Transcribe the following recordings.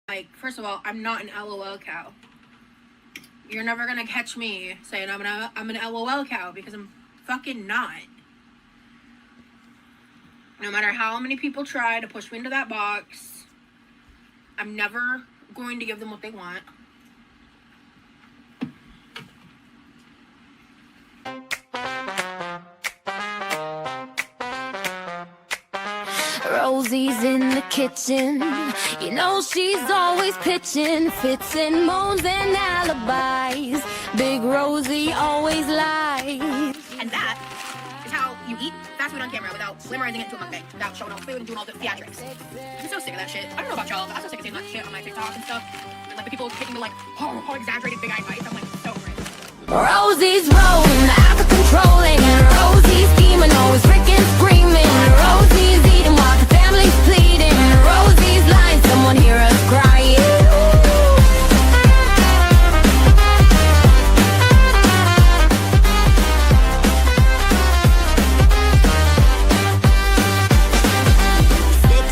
Like, first of all, I'm not an LOL cow. You're never gonna catch me saying I'm an LOL cow, because I'm fucking not. No matter how many people try to push me into that box, I'm never going to give them what they want. Rosie's in the kitchen, you know she's always pitching fits and moans and alibis. Big Rosie always lies. And that is how you eat fast food on camera without glamorizing it into a mukbang, without showing off food and doing all the theatrics. I'm so sick of that shit. I don't know about y'all, but I'm so sick of seeing that shit on my TikTok and stuff. And like the people taking the like, oh, exaggerated big eye bites. I'm like, so crazy. Rosie's rolling, out of controlling. Rosie's scheming, always freaking screaming. Rosie's eating while the family's pleading. Rosie's lying, someone hear us crying.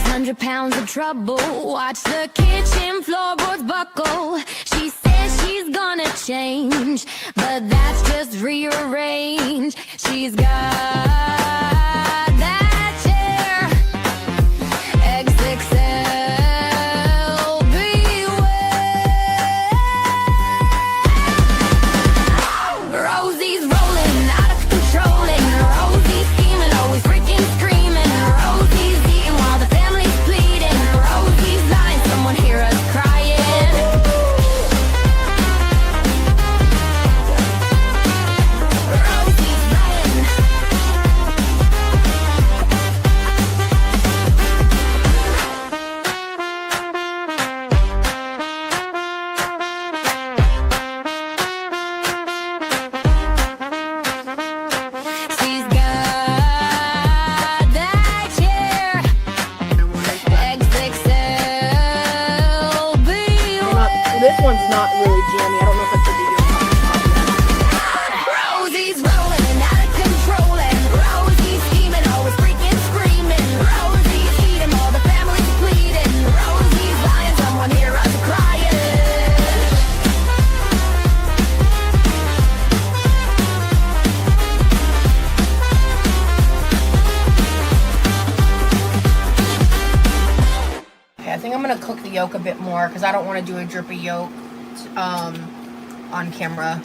600 pounds of trouble. Watch the kitchen floorboards buckle. She says she's gonna change, but that's just rearrange. She's got that chair, XXL, beware. Rosie's rolling, out of controlling. Rosie's scheming, always freaking screaming. Rosie's eating while the family's pleading. Rosie's lying, someone hear us crying. She's got that chair, XXL, beware. This one's not really jammy. I don't know if it's a video. Rosie's rolling, out of control, and Rosie's scheming, always freaking screaming. Rosie's eating, all the family's pleading. Rosie's lying, someone hear us crying. Okay, I think I'm gonna cook the yolk a bit more because I don't want to do a drippy yolk on camera.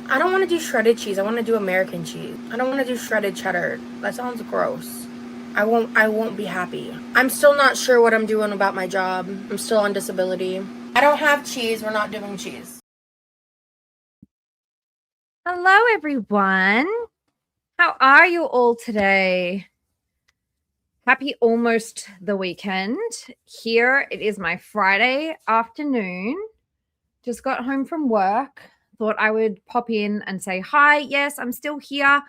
I don't want to do shredded cheese. I want to do American cheese. I don't want to do shredded cheddar. That sounds gross. I won't be happy. I'm still not sure what I'm doing about my job. I'm still on disability. I don't have cheese. We're not doing cheese. Hello, everyone. How are you all today? Happy almost the weekend. Here it is my Friday afternoon. Just got home from work. Thought I would pop in and say hi. Yes, I'm still here.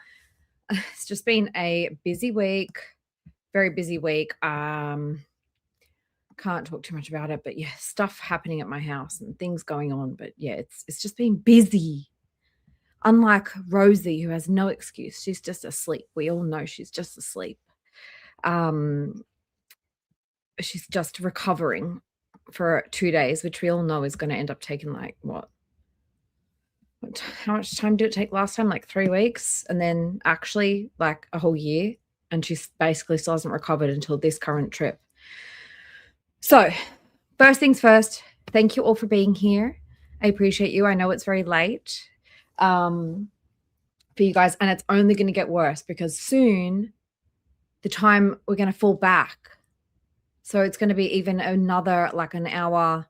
It's just been a busy week. Very busy week. Can't talk too much about it, but yeah, stuff happening at my house and things going on. But yeah, it's just been busy. Unlike Rosie, who has no excuse. She's just asleep. We all know she's just asleep. She's just recovering for 2 days, which we all know is going to end up taking like how much time did it take last time? Like 3 weeks, and then actually like a whole year. And she basically still hasn't recovered until this current trip. So first things first, thank you all for being here. I appreciate you. I know it's very late for you guys, and it's only going to get worse because soon the time we're going to fall back. So it's going to be even another like an hour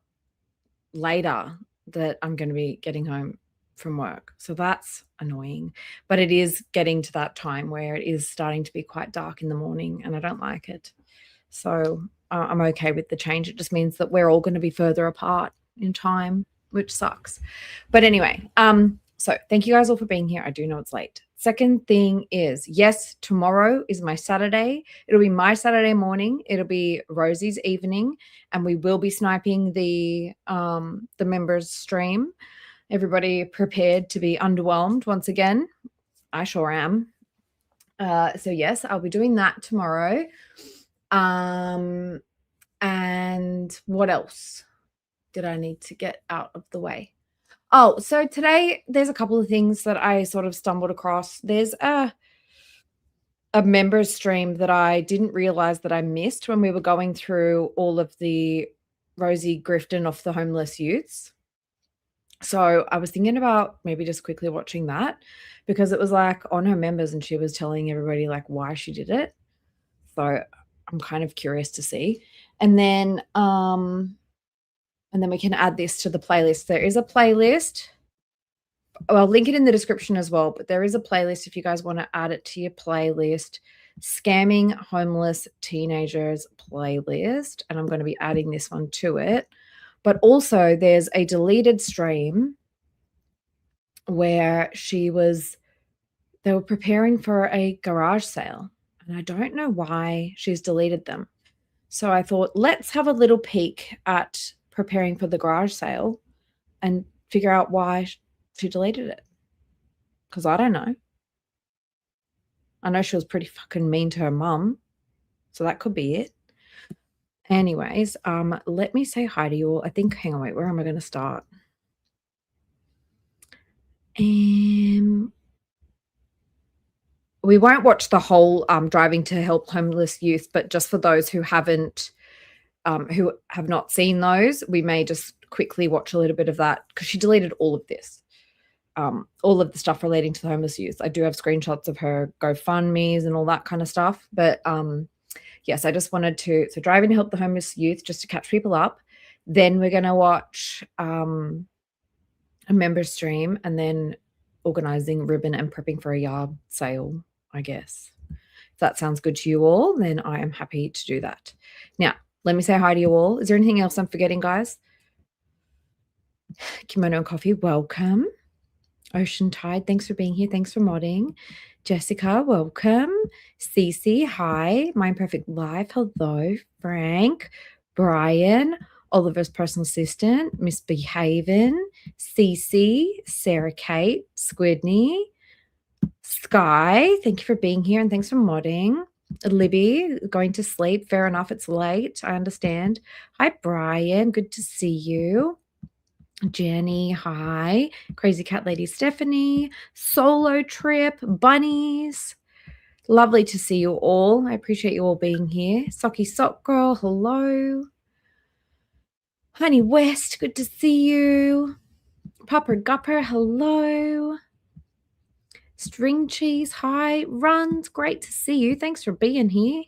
later that I'm going to be getting home from work. So that's annoying, but it is getting to that time where it is starting to be quite dark in the morning and I don't like it. So I'm okay with the change. It just means that we're all going to be further apart in time, which sucks. But anyway, so thank you guys all for being here. I do know it's late. Second thing is, yes, tomorrow is my Saturday. It'll be my Saturday morning. It'll be Rosie's evening, and we will be sniping the members stream. Everybody prepared to be underwhelmed once again. I sure am. So yes, I'll be doing that tomorrow. And what else? did I need to get out of the way? Oh, so today there's a couple of things that I sort of stumbled across. There's a members stream that I didn't realize that I missed when we were going through all of the Rosie grifting off the homeless youths. So I was thinking about maybe just quickly watching that because it was like on her members and she was telling everybody like why she did it. So I'm kind of curious to see. And then we can add this to the playlist. There is a playlist. I'll link it in the description as well, but there is a playlist if you guys want to add it to your playlist. Scamming homeless teenagers playlist. And I'm going to be adding this one to it. But also there's a deleted stream where they were preparing for a garage sale. And I don't know why she's deleted them. So I thought, let's have a little peek at preparing for the garage sale and figure out why she deleted it. Because I don't know. I know she was pretty fucking mean to her mum. So that could be it. Anyways, let me say hi to you all. I think, hang on, wait, where am I going to start? We won't watch the whole driving to help homeless youth, but just for those who who have not seen those, we may just quickly watch a little bit of that because she deleted all of this, all of the stuff relating to the homeless youth. I do have screenshots of her GoFundMe's and all that kind of stuff. But yes, I just wanted to, so driving to help the homeless youth just to catch people up. Then we're going to watch a member stream and then organizing ribbon and prepping for a yard sale, I guess. If that sounds good to you all, then I am happy to do that. Now, let me say hi to you all. Is there anything else I'm forgetting, guys? Kimono and Coffee, welcome. Ocean Tide, thanks for being here. Thanks for modding. Jessica, welcome. Cece, hi. Mind Perfect Life, hello. Frank, Brian, Oliver's personal assistant, Misbehavin', Cece, Sarah Kate, Squidney, Sky, thank you for being here and thanks for modding. Libby, going to sleep. Fair enough, it's late. I understand. Hi, Brian. Good to see you. Jenny, hi. Crazy Cat Lady Stephanie. Solo Trip, Bunnies. Lovely to see you all. I appreciate you all being here. Socky Sock Girl, hello. Honey West, good to see you. Pupper Gupper, hello. String Cheese, hi. Runs, great to see you. Thanks for being here.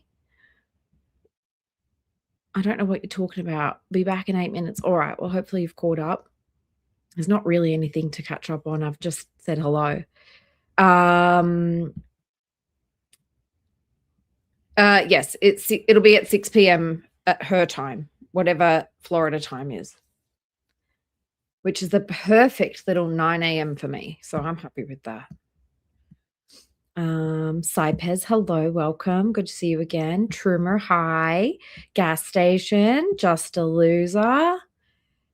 I don't know what you're talking about. Be back in 8 minutes. All right, well, hopefully you've caught up. There's not really anything to catch up on. I've just said hello. Yes, it'll be at 6 p.m. at her time, whatever Florida time is, which is the perfect little 9 a.m. for me. So I'm happy with that. Saipez, hello, welcome. Good to see you again. Trumer, hi. Gas Station, Just a Loser.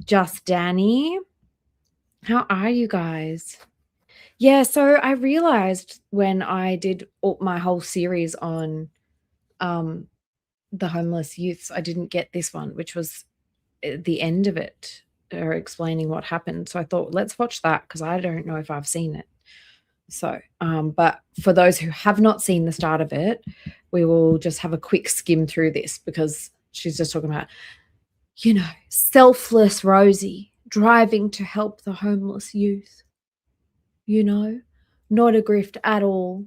Just Danny. How are you guys? Yeah, so I realized when I did my whole series on the homeless youths, I didn't get this one, which was the end of it, or explaining what happened. So I thought, let's watch that because I don't know if I've seen it. So, but for those who have not seen the start of it, we will just have a quick skim through this because she's just talking about, selfless Rosie driving to help the homeless youth. Not a grift at all.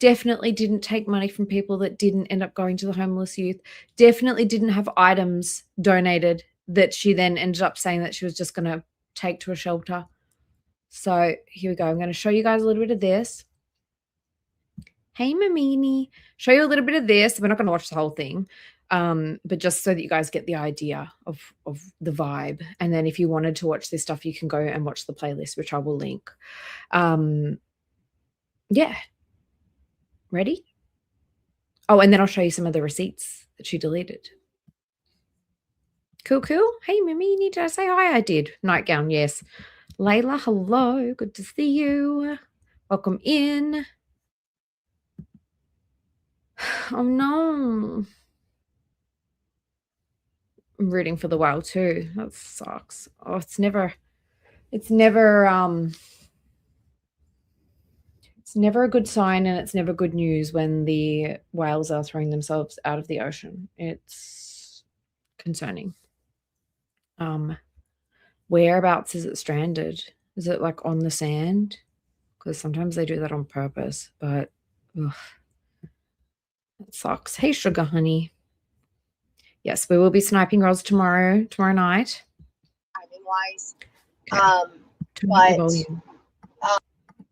Definitely didn't take money from people that didn't end up going to the homeless youth. Definitely didn't have items donated that she then ended up saying that she was just going to take to a shelter. So here we go. I'm going to show you guys a little bit of this. Hey, Mamini. Show you a little bit of this. We're not going to watch the whole thing, but just so that you guys get the idea of the vibe. And then if you wanted to watch this stuff, you can go and watch the playlist, which I will link. Yeah. Ready? Oh, and then I'll show you some of the receipts that she deleted. Cool. Hey, Mamini, did I say hi? I did. Nightgown, yes. Layla, hello. Good to see you. Welcome in. Oh, no. I'm rooting for the whale too. That sucks. Oh, it's never a good sign, and it's never good news when the whales are throwing themselves out of the ocean. It's concerning. Whereabouts is it stranded? Is it like on the sand? Because sometimes they do that on purpose, but ugh, that sucks. Hey, sugar honey. Yes, we will be sniping rolls tomorrow night. Timing wise. Okay. Turn up But your volume. you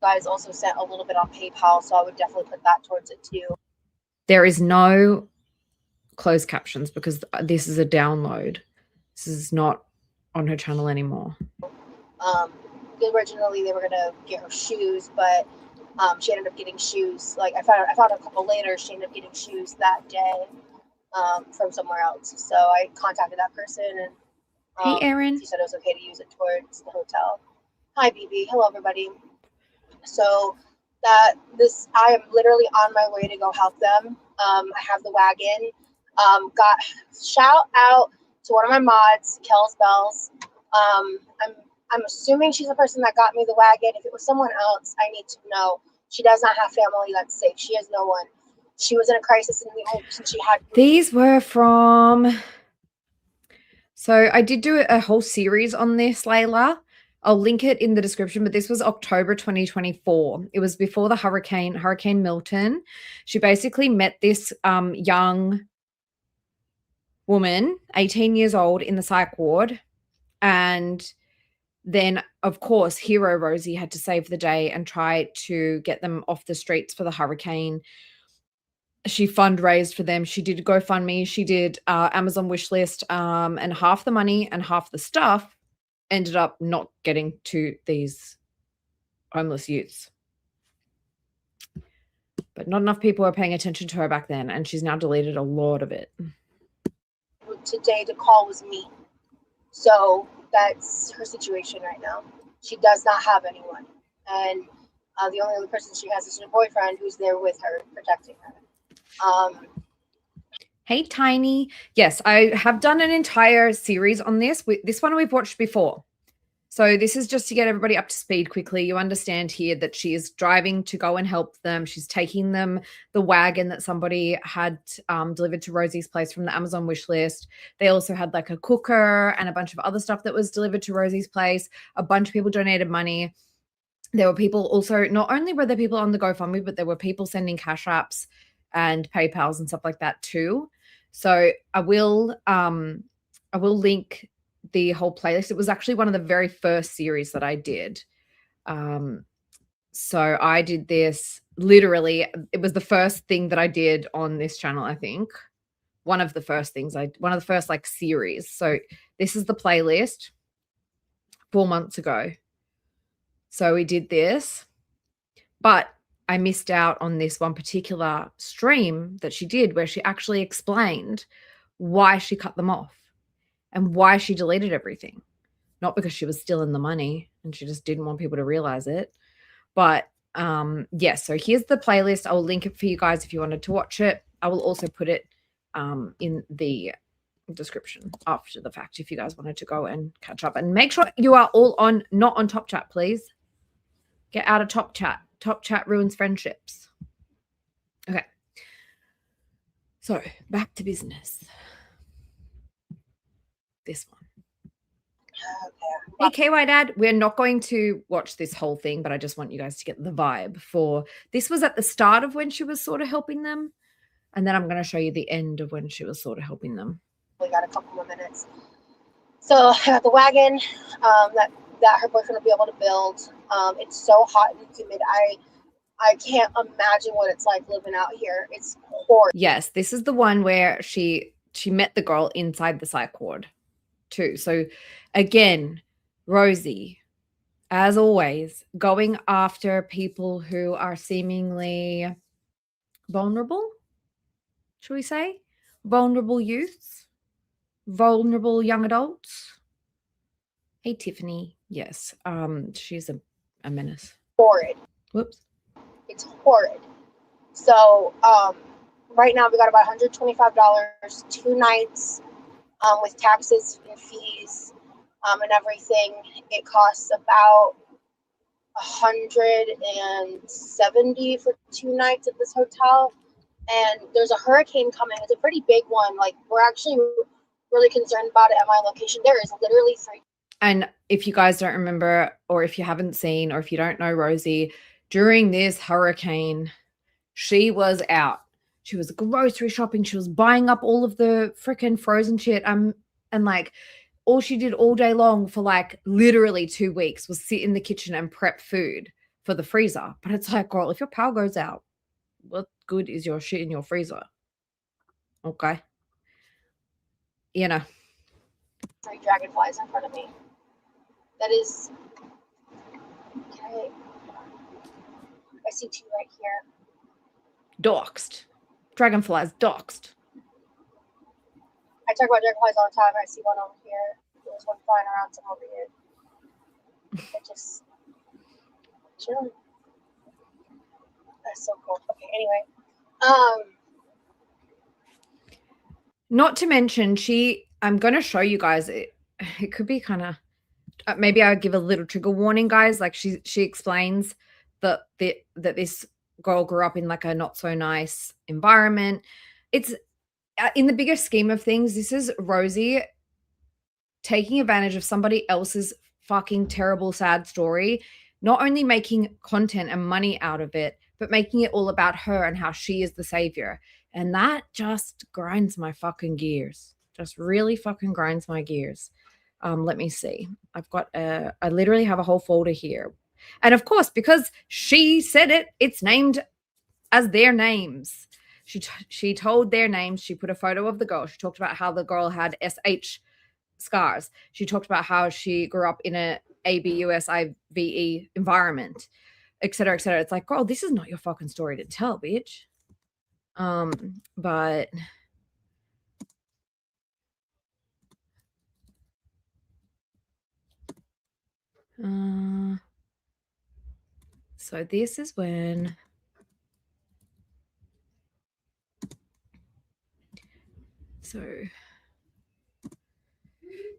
guys also sent a little bit on PayPal, so I would definitely put that towards it too. There is no closed captions because this is a download. This is not on her channel anymore. Originally they were gonna get her shoes, but she ended up getting shoes. Like I found a couple later. She ended up getting shoes that day from somewhere else. So I contacted that person, and Hey, Erin. she said it was okay to use it towards the hotel. Hi, BB. Hello, everybody. So I am literally on my way to go help them. I have the wagon. Got shout out to one of my mods, Kells Bells. I'm assuming she's the person that got me the wagon. If it was someone else, I need to know. She does not have family that's safe. She has no one. She was in a crisis, and the only person she had. These were from. So I did do a whole series on this, Layla. I'll link it in the description, but this was October 2024. It was before the Hurricane Milton. She basically met this young woman, 18 years old, in the psych ward. And then, of course, hero Rosie had to save the day and try to get them off the streets for the hurricane. She fundraised for them. She did GoFundMe. She did Amazon wishlist, and half the money and half the stuff ended up not getting to these homeless youths. But not enough people were paying attention to her back then, and she's now deleted a lot of it. Today to call was me. So that's her situation right now. She does not have anyone. And the only other person she has is her boyfriend who's there with her, protecting her. Hey, Tiny. Yes, I have done an entire series on this. This one we've watched before. So this is just to get everybody up to speed quickly. You understand here that she is driving to go and help them. She's taking them the wagon that somebody had delivered to Rosie's place from the Amazon wish list. They also had like a cooker and a bunch of other stuff that was delivered to Rosie's place. A bunch of people donated money. There were people also, not only were there people on the GoFundMe, but there were people sending cash apps and PayPals and stuff like that too. So I will link the whole playlist. It was actually one of the very first series that I did. So I did this literally, it was the first thing that I did on this channel, I think. One of the first like series. So this is the playlist 4 months ago. So we did this, but I missed out on this one particular stream that she did where she actually explained why she cut them off and why she deleted everything. Not because she was still in the money and she just didn't want people to realize it. But yes, so here's the playlist. I will link it for you guys if you wanted to watch it. I will also put it in the description after the fact if you guys wanted to go and catch up. And make sure you are all not on Top Chat, please. Get out of Top Chat. Top Chat ruins friendships. Okay. So back to business. This one. Hey, KY Dad, we're not going to watch this whole thing, but I just want you guys to get the vibe for this was at the start of when she was sort of helping them. And then I'm going to show you the end of when she was sort of helping them. We got a couple more minutes. So I got the wagon that her boyfriend will be able to build. It's so hot and humid. I can't imagine what it's like living out here. It's horrible. Yes, this is the one where she met the girl inside the psych ward too. So again, Rosie, as always, going after people who are seemingly vulnerable, shall we say? Vulnerable youths, vulnerable young adults. Hey, Tiffany. Yes, she's a menace. Horrid. Whoops. It's horrid. So right now we got about $125, 2 nights. with taxes and fees and everything, it costs about $170 for 2 nights at this hotel. And there's a hurricane coming. It's a pretty big one. Like, we're actually really concerned about it at my location. There is literally 3. And if you guys don't remember, or if you haven't seen, or if you don't know Rosie, during this hurricane, she was out. She was grocery shopping. She was buying up all of the freaking frozen shit. And like, all she did all day long for like literally 2 weeks was sit in the kitchen and prep food for the freezer. But it's like, girl, if your power goes out, what good is your shit in your freezer? Okay. You know. 3 dragonflies in front of me. That is. Okay. I see 2 right here. Doxed. Dragonflies doxed. I talk about dragonflies all the time. I see one over here. There's one flying around some over here. They're just chilling. That's so cool. Okay, anyway. Not to mention, I'm going to show you guys, it could be kind of, maybe I'll give a little trigger warning, guys. Like she explains that this girl grew up in like a not so nice environment. It's in the bigger scheme of things, this is Rosie taking advantage of somebody else's fucking terrible, sad story, not only making content and money out of it, but making it all about her and how she is the savior. And that just grinds my fucking gears. Just really fucking grinds my gears. Let me see. I literally have a whole folder here. And of course, because she said it, it's named as their names. She told their names. She put a photo of the girl. She talked about how the girl had SH scars. She talked about how she grew up in a ABUSIVE environment, et cetera, et cetera. It's like, girl, this is not your fucking story to tell, bitch. But so this is when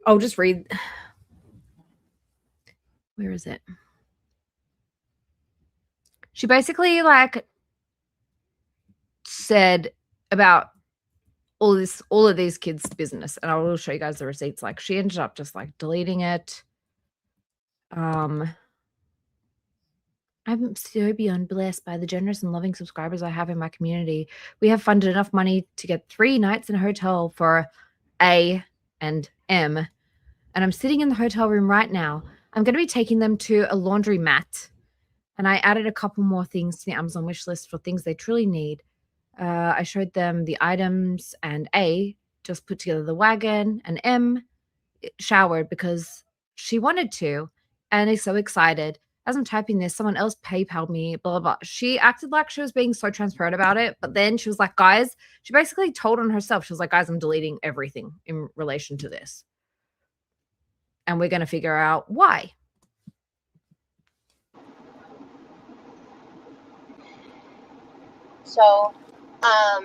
I'll just read. Where is it? She basically like said about all of these kids' business, and I will show you guys the receipts. Like she ended up just like deleting it. I'm so beyond blessed by the generous and loving subscribers I have in my community. We have funded enough money to get 3 nights in a hotel for A and M. And I'm sitting in the hotel room right now. I'm going to be taking them to a laundromat. And I added a couple more things to the Amazon wish list for things they truly need. I showed them the items, and A just put together the wagon, and M showered because she wanted to and is so excited. As I'm typing this, someone else PayPal'd me, blah, blah, blah. She acted like she was being so transparent about it, but then she was like, guys, she basically told on herself. She was like, guys, I'm deleting everything in relation to this. And we're going to figure out why. So, now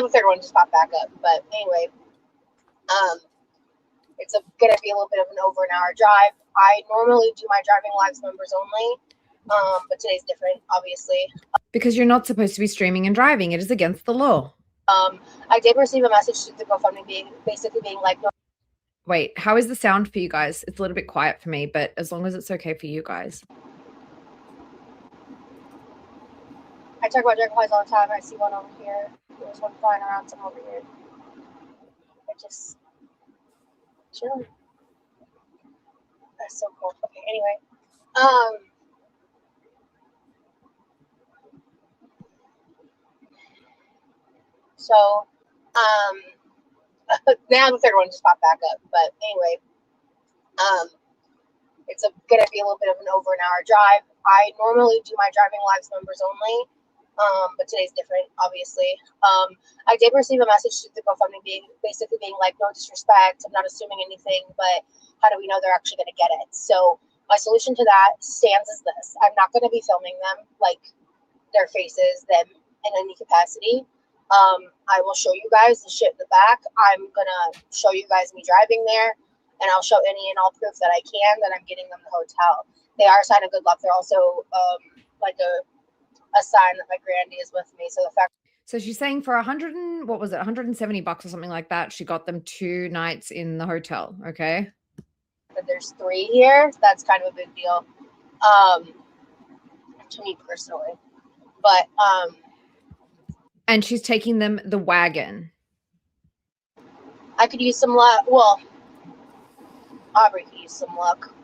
the third one just popped back up. But anyway, it's going to be a little bit of an over an hour drive. I normally do my driving lives members only, but today's different, obviously. Because you're not supposed to be streaming and driving. It is against the law. I did receive a message to the GoFundMe being like, no. Wait, how is the sound for you guys? It's a little bit quiet for me, but as long as it's okay for you guys. I talk about dragonflies all the time. I see one over here. There's one flying around some over here. They're just chilling. That's so cool. Okay, anyway. So, now the third one just popped back up. But anyway, it's going to be a little bit of an over an hour drive. I normally do my driving lives members only, but today's different, obviously. I did receive a message to the GoFundMe being like, no disrespect, I'm not assuming anything, but how do we know they're actually going to get it? So my solution to that stands as this. I'm not going to be filming them, like their faces, them in any capacity. I will show you guys the shit in the back. I'm gonna show you guys me driving there, and I'll show any and all proof that I can that I'm getting them the hotel. They are a sign of good luck. They're also like a sign that my grandy is with me. So the fact. So she's saying for what was it, $170 or something like that, she got them 2 nights in the hotel. Okay. That there's 3 here, that's kind of a big deal. To me personally. But and she's taking them the wagon. I could use some luck. Well, Aubrey could use some luck.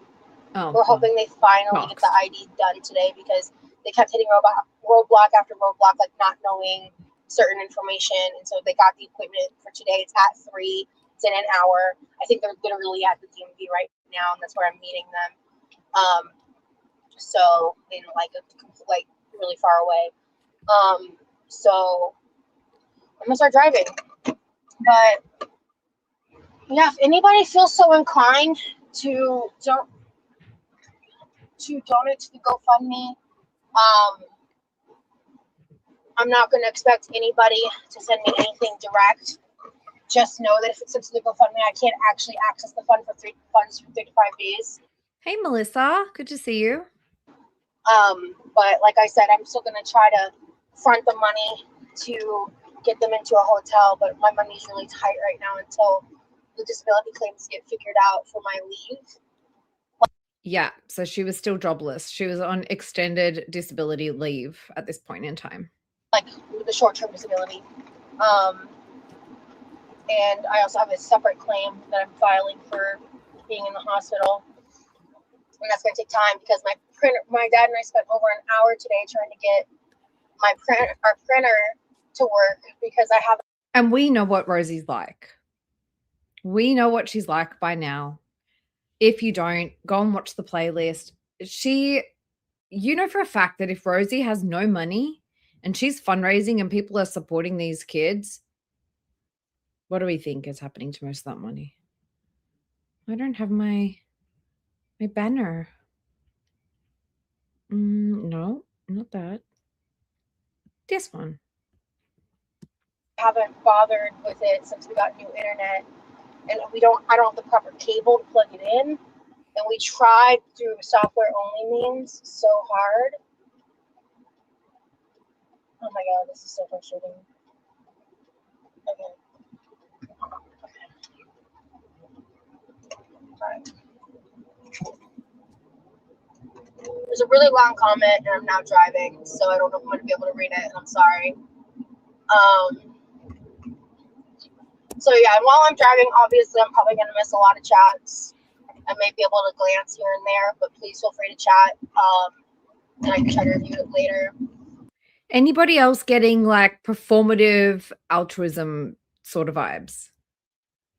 Oh, we're hoping they finally get the ID done today because they kept hitting roadblock after roadblock, like not knowing certain information. And so they got the appointment for today. It's at 3. It's in an hour. I think they're literally at the DMV right now, and that's where I'm meeting them. So in like really far away. So I'm gonna start driving. But yeah, if anybody feels so inclined to donate to the GoFundMe, I'm not gonna expect anybody to send me anything direct. Just know that if it's sent to the GoFundMe, I can't actually access the fund for 3 to 5 days. Hey, Melissa, good to see you. But like I said, I'm still gonna try to front the money to get them into a hotel, but my money's really tight right now until the disability claims get figured out for my leave. Yeah, so she was still jobless. She was on extended disability leave at this point in time. Like the short-term disability. And I also have a separate claim that I'm filing for being in the hospital. And that's going to take time because my dad and I spent over an hour today trying to get our printer to work because I have. And we know what Rosie's like. We know what she's like by now. If you don't, go and watch the playlist. You know for a fact that if Rosie has no money and she's fundraising and people are supporting these kids, what do we think is happening to most of that money? I don't have my banner. No, not that. This one. Haven't bothered with it since we got new internet, and I don't have the proper cable to plug it in, and we tried through software only means so hard. Oh my god, this is so frustrating. Okay. Right. There's a really long comment, and I'm now driving, so I don't know if I'm going to be able to read it, and I'm sorry. So yeah, and while I'm driving, obviously I'm probably going to miss a lot of chats. I may be able to glance here and there, but please feel free to chat, and I can try to review it later. Anybody else getting like performative altruism sort of vibes?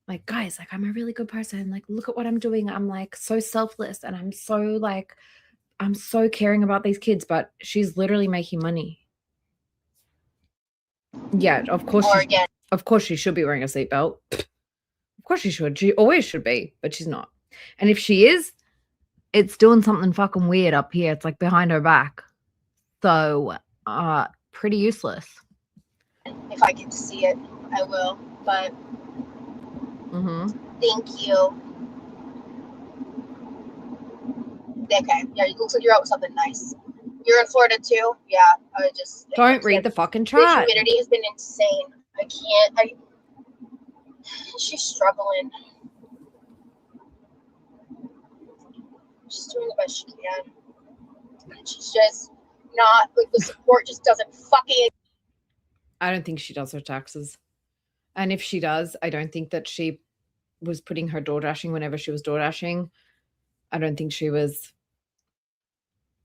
Like, guys, like I'm a really good person. Like, look at what I'm doing. I'm like so selfless and I'm so caring about these kids, but she's literally making money. Yeah, of course. Of course she should be wearing a seatbelt. Of course she should. She always should be, but she's not. And if she is, it's doing something fucking weird up here. It's like behind her back. So, pretty useless. If I get to see it, I will. But thank you. Okay, yeah, it looks like you're out with something nice. You're in Florida too? Yeah, don't read the fucking chat. The humidity has been insane. I can't. She's struggling. She's doing the best she can. And she's just not, like, the support just doesn't fucking. I don't think she does her taxes. And if she does, I don't think that she was putting her door dashing whenever she was door dashing. I don't think she was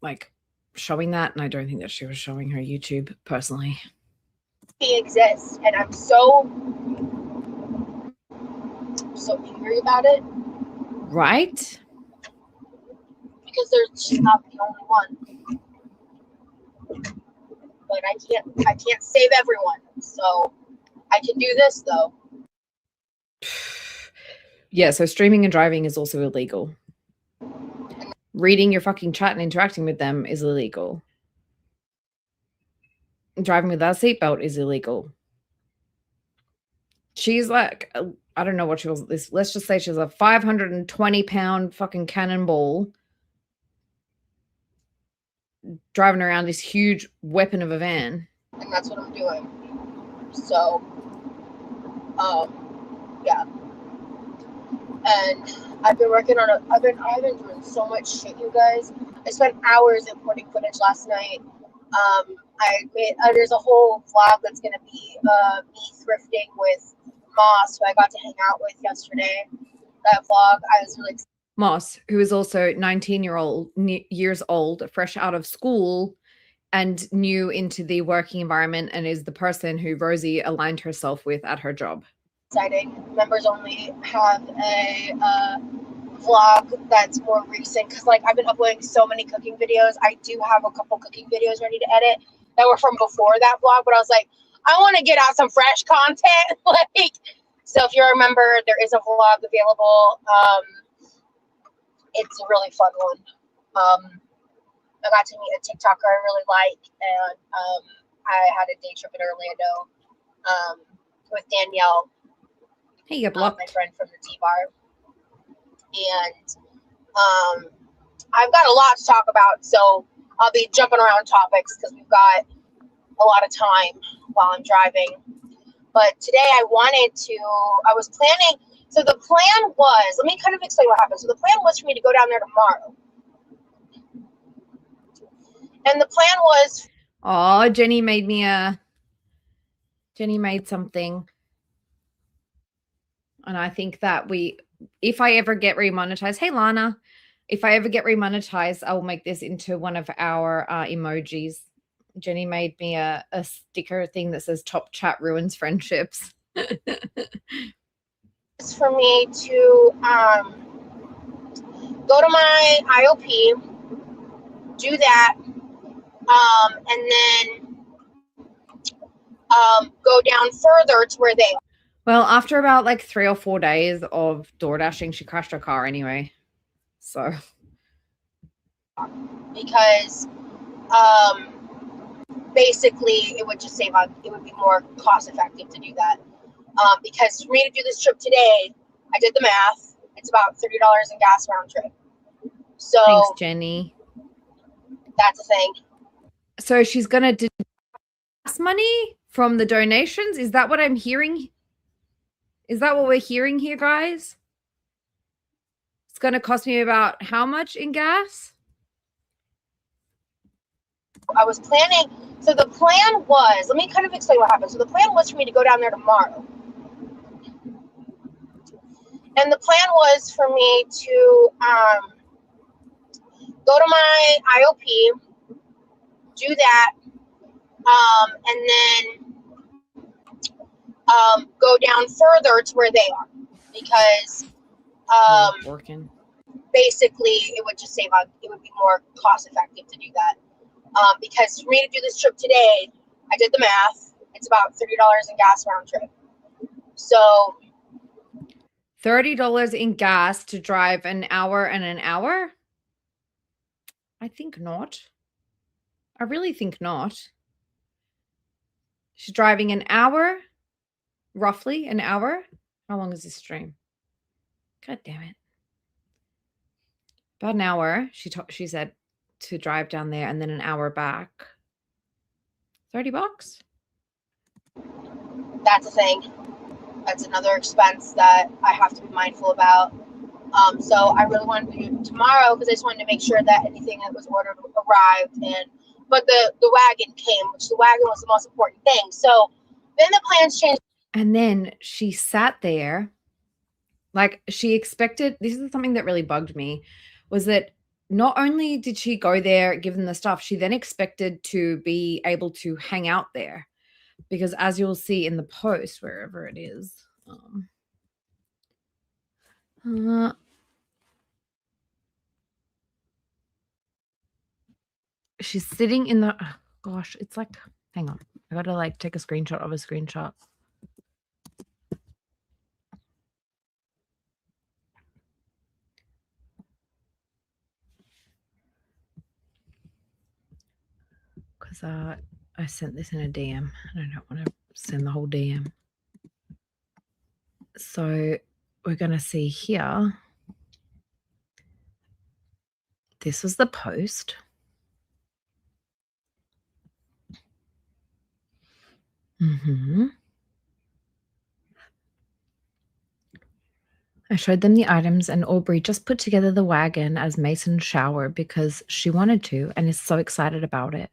like showing that. And I don't think that she was showing her YouTube personally. He exists. And I'm so angry about it. Right? Because she's not the only one. But I can't save everyone. So I can do this though. Yeah, so streaming and driving is also illegal. Reading your fucking chat and interacting with them is illegal. Driving without a seatbelt is illegal. She's like, I don't know what she was. Let's just say she's a 520-pound fucking cannonball driving around this huge weapon of a van. And that's what I'm doing. So, yeah. And I've been working on I've been doing so much shit, you guys. I spent hours importing footage last night. There's a whole vlog that's gonna be me thrifting with Moss, who I got to hang out with yesterday. That vlog, I was really excited. Moss, who is also 19 years old, fresh out of school and new into the working environment, and is the person who Rosie aligned herself with at her job. Exciting. Members only have a vlog that's more recent, because like I've been uploading so many cooking videos. I do have a couple cooking videos ready to edit that were from before that vlog, but I was like, I want to get out some fresh content. Like, so if you remember, there is a vlog available. It's a really fun one. I got to meet a TikToker I really like, and I had a day trip in Orlando with Danielle. Hey, you blocked. My friend from the T-Bar. And I've got a lot to talk about, so I'll be jumping around topics because we've got a lot of time while I'm driving. But today I was planning, so the plan was, let me kind of explain what happened. So the plan was for me to go down there tomorrow. And the plan was... Oh, Jenny made something. And I think that if I ever get remonetized, hey Lana, if I ever get remonetized, I will make this into one of our emojis. Jenny made me a sticker thing that says "Top Chat Ruins Friendships." It's for me to go to my IOP, do that, and then go down further to where they are. Well, after about like 3 or 4 days of door dashing, she crashed her car anyway. So, because basically it would just it would be more cost effective to do that. Because for me to do this trip today, I did the math. It's about $30 in gas round trip. So thanks, Jenny. That's a thing. So she's gonna do gas money from the donations. Is that what I'm hearing? Is that what we're hearing here, guys? It's going to cost me about how much in gas? I was planning, so the plan was, let me kind of explain what happened. So the plan was for me to go down there tomorrow. And the plan was for me to go to my IOP, do that, and then go down further to where they are. Because working. Basically it would just it would be more cost effective to do that. Because for me to do this trip today, I did the math. It's about $30 in gas round trip. So $30 in gas to drive an hour and an hour? I think not. I really think not. She's driving an hour, roughly an hour. How long is this stream? God damn it. About an hour, she said, to drive down there, and then an hour back. $30? That's a thing. That's another expense that I have to be mindful about. So I really wanted to do it tomorrow because I just wanted to make sure that anything that was ordered arrived. But the wagon came, which the wagon was the most important thing. So then the plans changed. And then she sat there, like she expected. This is something that really bugged me, was that not only did she go there, give them the stuff, she then expected to be able to hang out there. Because as you'll see in the post, wherever it is, she's sitting in the, oh gosh, it's like, hang on. I got to like take a screenshot of a screenshot. Because I sent this in a DM and I don't want to send the whole DM. So we're going to see here. This was the post. I showed them the items, and Aubrey just put together the wagon as Mason's shower because she wanted to and is so excited about it.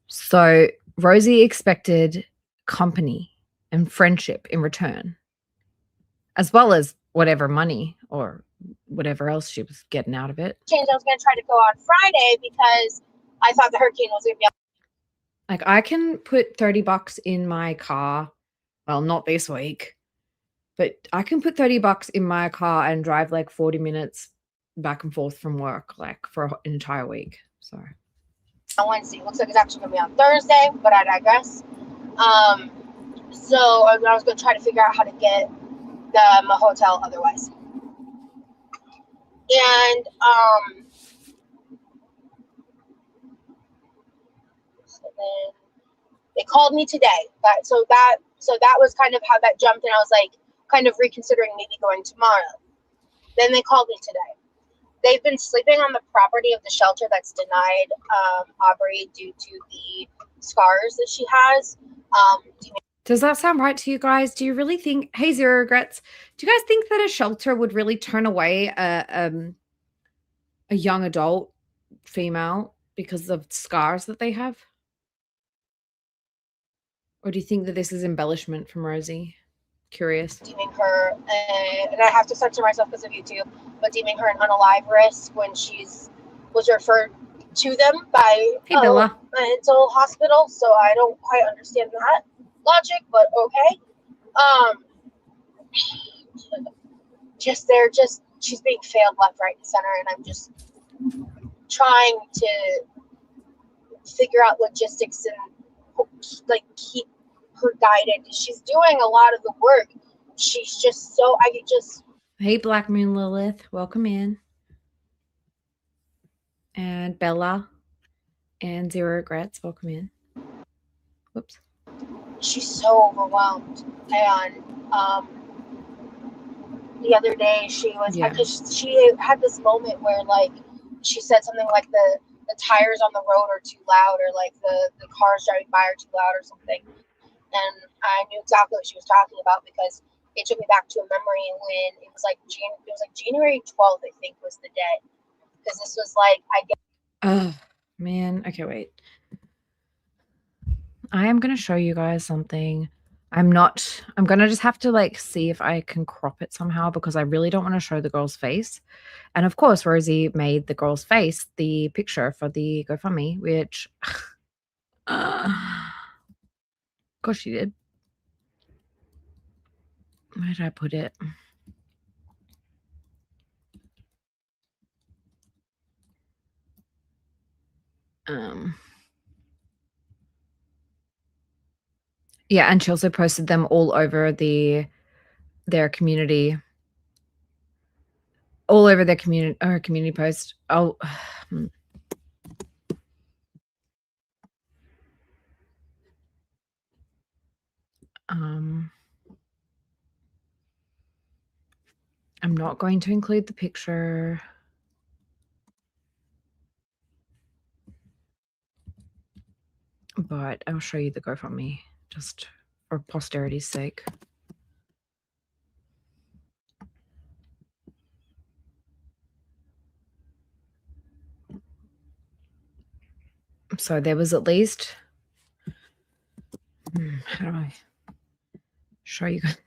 So Rosie expected company and friendship in return, as well as whatever money or whatever else she was getting out of it. I was going to try to go on Friday because I thought the hurricane was going to be. Like, I can put $30 in my car. Well, not this week, but I can put $30 in my car and drive like 40 minutes back and forth from work, like for an entire week. So On Wednesday. Looks like it's actually going to be on Thursday, but I digress. So I was going to try to figure out how to get them a hotel otherwise. And so then they called me today. So that was kind of how that jumped, and I was like kind of reconsidering maybe going tomorrow. Then they called me today. They've been sleeping on the property of the shelter that's denied Aubrey due to the scars that she has. does that sound right to you guys? Do you really think, hey, Zero Regrets, do you guys think that a shelter would really turn away a young adult female because of scars that they have? Or do you think that this is embellishment from Rosie? Curious. Deeming her, and I have to censor myself because of YouTube, but deeming her an unalive risk when was referred to them by a mental hospital. So I don't quite understand that logic, but okay. She's being failed left, right, and center, and I'm just trying to figure out logistics and like keep her guided. She's doing a lot of the work. She's just so Hey, Black Moon Lilith, welcome in. And Bella and Zero Regrets, welcome in. Whoops. She's so overwhelmed. And the other day she was because she had this moment where like she said something like the tires on the road are too loud, or like the cars driving by are too loud or something. And I knew exactly what she was talking about because it took me back to a memory when it was like January 12th, I think, was the day. Because this was like Oh man. Okay, wait. I am gonna show you guys something. I'm gonna just have to like see if I can crop it somehow because I really don't want to show the girl's face. And of course, Rosie made the girl's face the picture for the GoFundMe, which of course she did. Where did I put it? Yeah, and she also posted them all over their community. All over their community post. Oh, I'm not going to include the picture. But I'll show you the GoFundMe just for posterity's sake. So there was at least, how do I show you guys?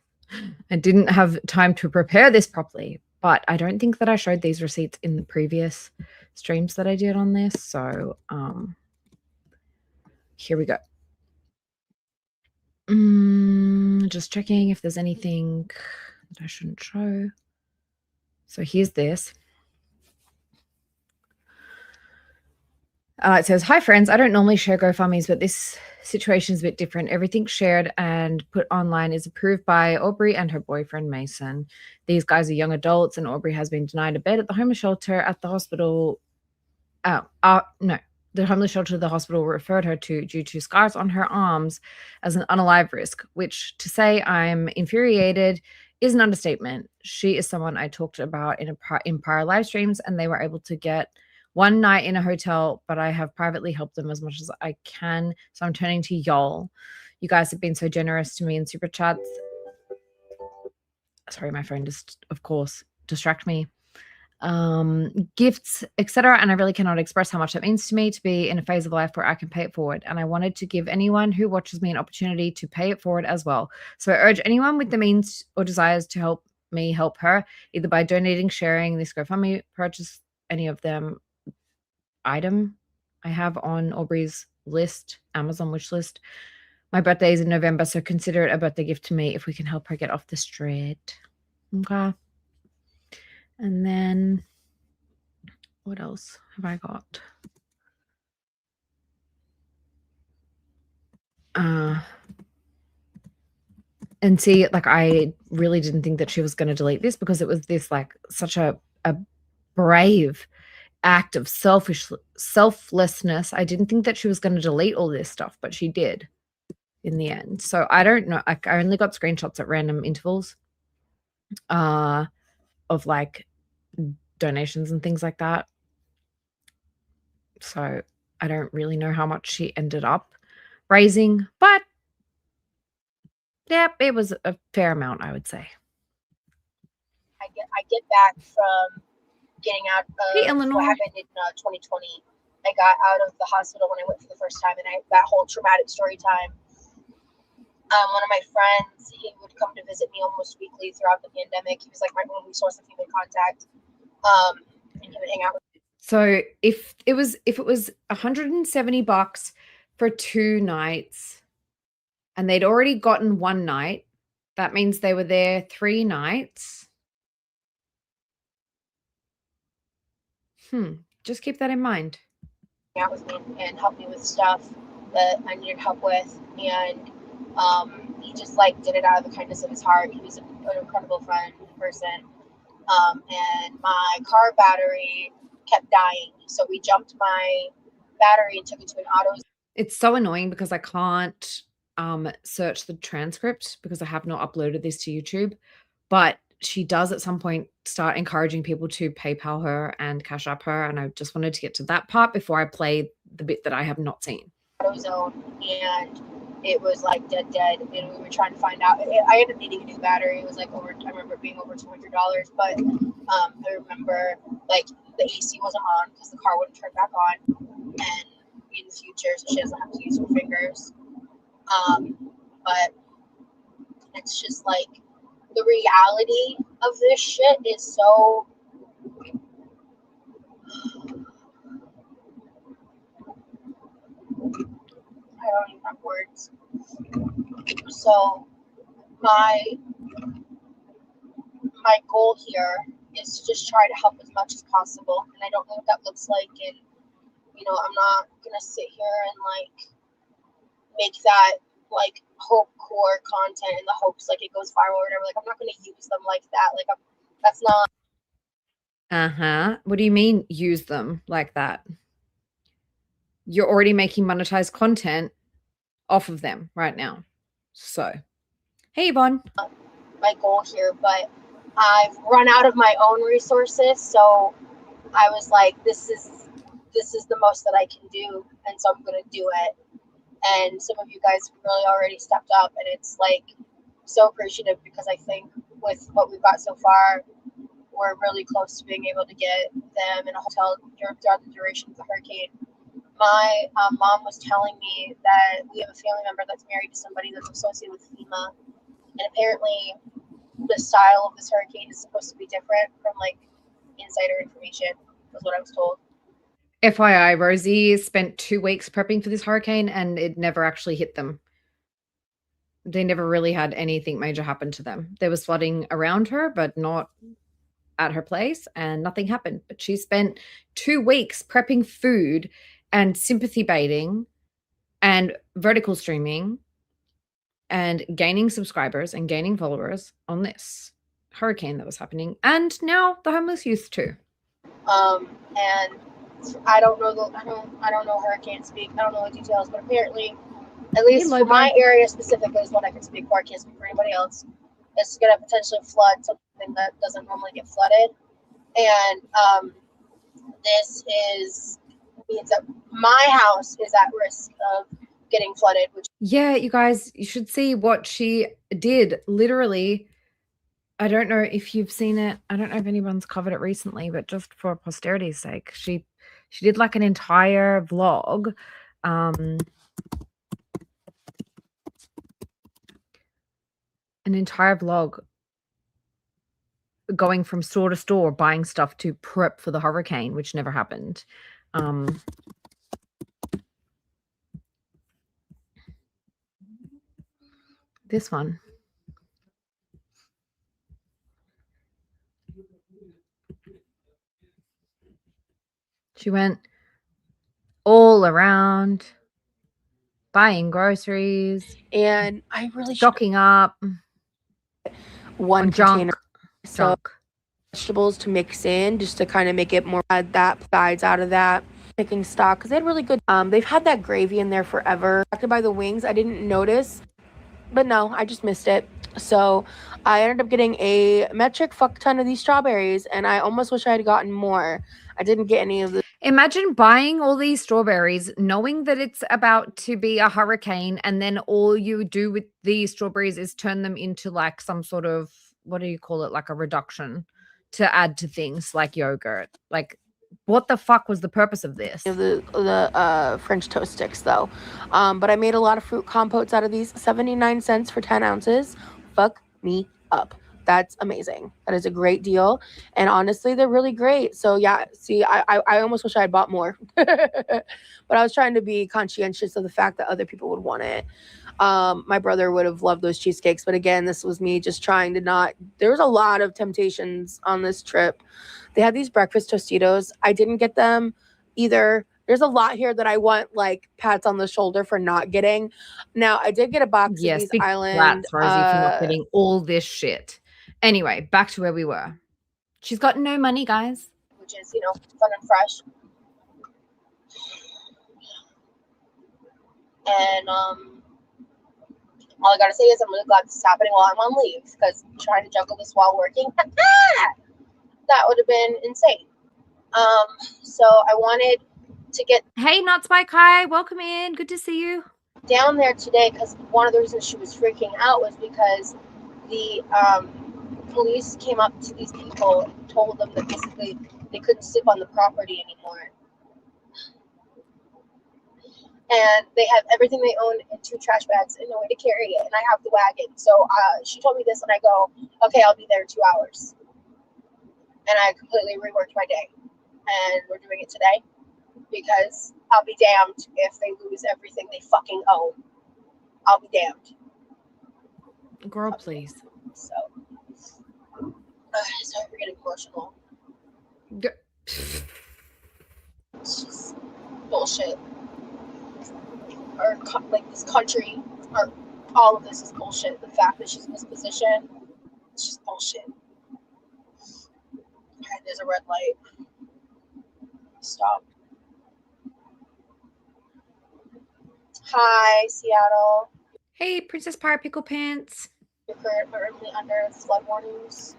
I didn't have time to prepare this properly, but I don't think that I showed these receipts in the previous streams that I did on this. So here we go. Just checking if there's anything that I shouldn't show. So here's this. It says, hi, friends. I don't normally share GoFundMes, but this situation is a bit different. Everything shared and put online is approved by Aubrey and her boyfriend, Mason. These guys are young adults, and Aubrey has been denied a bed at the homeless shelter at the hospital. No. the homeless shelter the hospital referred her to due to scars on her arms as an unalive risk, which to say I'm infuriated is an understatement. She is someone I talked about in prior live streams, and they were able to get one night in a hotel, but I have privately helped them as much as I can. So I'm turning to y'all. You guys have been so generous to me in super chats. Sorry, my phone just, of course, distract me. Gifts, etc. And I really cannot express how much that means to me to be in a phase of life where I can pay it forward. And I wanted to give anyone who watches me an opportunity to pay it forward as well. So I urge anyone with the means or desires to help me help her, either by donating, sharing this GoFundMe, purchase any of them item I have on Aubrey's list, Amazon wish list. My birthday is in November, so consider it a birthday gift to me if we can help her get off the street. Okay. And then what else have I got? And see, like, I really didn't think that she was going to delete this because it was this, like, such a brave act of selflessness. I didn't think that she was going to delete all this stuff, but she did in the end. So I don't know. Like, I only got screenshots at random intervals of like donations and things like that. So I don't really know how much she ended up raising, but yeah, it was a fair amount, I would say. I get back from getting out of Hey, Eleanor. what happened in 2020. I got out of the hospital when I went for the first time, and that whole traumatic story time. One of my friends, he would come to visit me almost weekly throughout the pandemic. He was like my only source of human contact, and he would hang out with me. So if it was $170 for 2 nights, and they'd already gotten 1 night, that means they were there 3 nights. Just keep that in mind. Out with me and help me with stuff that I needed help with, and he just like did it out of the kindness of his heart. He was an incredible friend and person. And my car battery kept dying, so we jumped my battery and took it to an auto. It's so annoying because I can't search the transcript because I have not uploaded this to YouTube, but she does at some point start encouraging people to PayPal her and Cash App her, and I just wanted to get to that part before I play the bit that I have not seen. AutoZone, and it was like dead, and we were trying to find out. I ended up needing a new battery. It was like I remember it being over $200, but I remember like the AC wasn't on because the car wouldn't turn back on, and in the future, so she doesn't have to use her fingers. But it's just like the reality of this shit is so. I don't even have words. So my goal here is to just try to help as much as possible, and I don't know what that looks like. And I'm not gonna sit here and like make that like hope core content in the hopes like it goes viral or whatever. Like I'm not gonna use them like that. Like that's not. What do you mean use them like that? You're already making monetized content off of them right now. So, hey, Yvonne. My goal here, but I've run out of my own resources, so I was like, this is the most that I can do, and so I'm gonna do it. And some of you guys have really already stepped up, and it's like so appreciative because I think with what we've got so far, we're really close to being able to get them in a hotel throughout the duration of the hurricane. My mom was telling me that we have a family member that's married to somebody that's associated with FEMA, and apparently the style of this hurricane is supposed to be different from like insider information, was what I was told. FYI, Rosie spent 2 weeks prepping for this hurricane and it never actually hit them. They never really had anything major happen to them. There was flooding around her, but not at her place, and nothing happened. But she spent 2 weeks prepping food and sympathy baiting and vertical streaming and gaining subscribers and gaining followers on this hurricane that was happening. And now the homeless youth too. And I don't know hurricane speak. I don't know the details, but apparently, at least for my area specifically, is what I can speak for. I can't speak for anybody else. It's going to potentially flood something that doesn't normally get flooded, and this means that my house is at risk of getting flooded. Which Yeah, you guys, you should see what she did. Literally, I don't know if you've seen it. I don't know if anyone's covered it recently, but just for posterity's sake, she did like an entire vlog. An entire vlog going from store to store, buying stuff to prep for the hurricane, which never happened. This one. She went all around buying groceries, And I really stocking up one on container junk. vegetables to mix in just to kind of make it more that sides out of that picking stock because they had really good they've had that gravy in there forever. By the wings, I didn't notice, but no, I just missed it. So I ended up getting a metric fuck ton of these strawberries, and I almost wish I had gotten more. I didn't get any of the. Imagine buying all these strawberries, knowing that it's about to be a hurricane, and then all you do with these strawberries is turn them into like some sort of, what do you call it, like a reduction to add to things like yogurt. Like, what the fuck was the purpose of this? The French toast sticks though, but I made a lot of fruit compotes out of these. 79 cents for 10 ounces. Fuck me up. That's amazing. That is a great deal, and honestly, they're really great. So yeah, see, I almost wish I had bought more, but I was trying to be conscientious of the fact that other people would want it. My brother would have loved those cheesecakes, but again, this was me just trying to not. There was a lot of temptations on this trip. They had these breakfast Tostitos. I didn't get them either. There's a lot here that I want like pats on the shoulder for not getting. Now I did get a box of these Island. Rosie, for not getting all this shit. Anyway, back to where we were. She's got no money, guys. which is fun and fresh. And all I gotta say is I'm really glad this is happening while I'm on leave, because trying to juggle this while working, that would have been insane. So I wanted to get Hey, Not Spike, hi, welcome in. Good to see you. Down there today, because one of the reasons she was freaking out was because the police came up to these people and told them that basically they couldn't sleep on the property anymore. And they have everything they own in 2 trash bags and no way to carry it. And I have the wagon. So she told me this, and I go, okay, I'll be there in 2 hours. And I completely reworked my day. And we're doing it today because I'll be damned if they lose everything they fucking own. I'll be damned. Girl, please. So, sorry for getting emotional. It's just bullshit. Or like this country, or all of this is bullshit. The fact that she's in this position, it's just bullshit. Alright, there's a red light. Stop. Hi, Seattle. Hey, Princess Pie Pickle Pants. You're currently under flood warnings.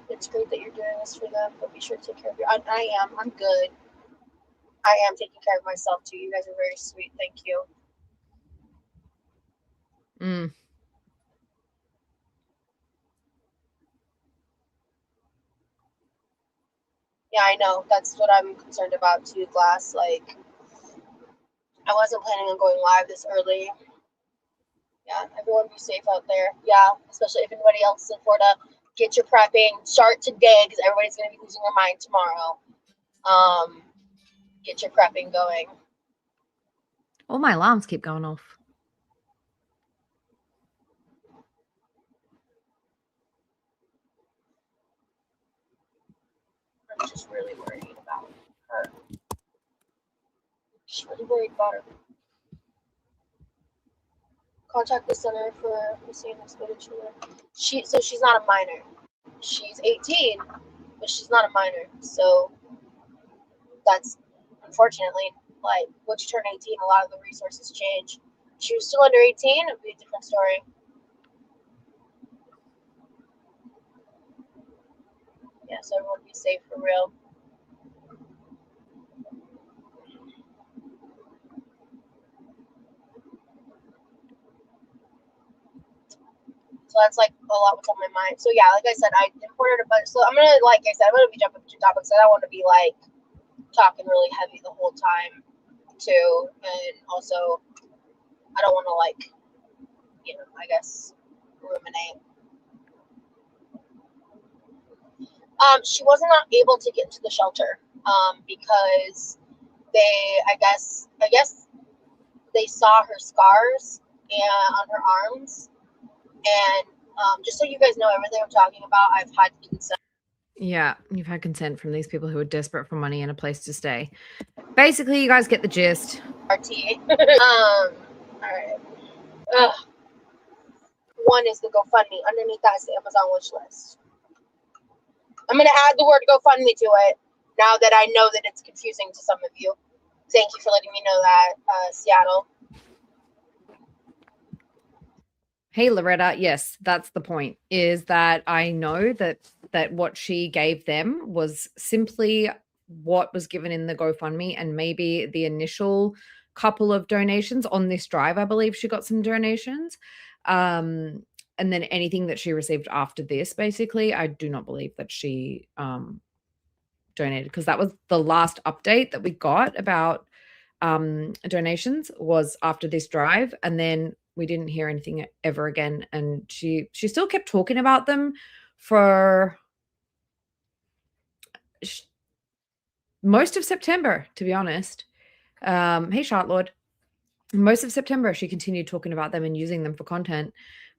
It's great that you're doing this for them, but be sure to take care of your. I am. I'm good. I am taking care of myself too. You guys are very sweet. Thank you. Yeah, I know. That's what I'm concerned about too, Glass. Like, I wasn't planning on going live this early. Yeah, everyone be safe out there. Yeah, especially if anybody else is in Florida. Get your prepping. Start today, because everybody's going to be losing their mind tomorrow. Get your prepping going. All my alarms keep going off. I'm just really worried about her. Just really worried about her. Contact the Center for Missing and Exploited Children. So she's not a minor. She's 18, but she's not a minor. So that's unfortunately. Like, once you turn 18, a lot of the resources change. If she was still under 18, it would be a different story. Yeah, so everyone be safe for real. So that's like a lot what's on my mind. So yeah, like I said, I imported a bunch. So I'm gonna, like I said, I'm gonna be jumping between topics. I don't want to be like talking really heavy the whole time too, and also I don't want to like, I guess ruminate. She was not able to get to the shelter because I guess they saw her scars on her arms, and just so you guys know, everything I'm talking about, I've had consent. Yeah, you've had consent from these people who are desperate for money and a place to stay. Basically, you guys get the gist. RT. All right. Ugh. One is the GoFundMe. Underneath that is the Amazon wish list. I'm gonna add the word GoFundMe to it now that I know that it's confusing to some of you. Thank you for letting me know that, Seattle. Hey, Loretta. Yes, that's the point, is that I know that what she gave them was simply what was given in the GoFundMe and maybe the initial couple of donations on this drive. I believe she got some donations. And then anything that she received after this, basically, I do not believe that she donated, because that was the last update that we got about donations was after this drive, and then we didn't hear anything ever again. And she still kept talking about them for most of September, to be honest. Hey, Chartlord. Most of September, she continued talking about them and using them for content,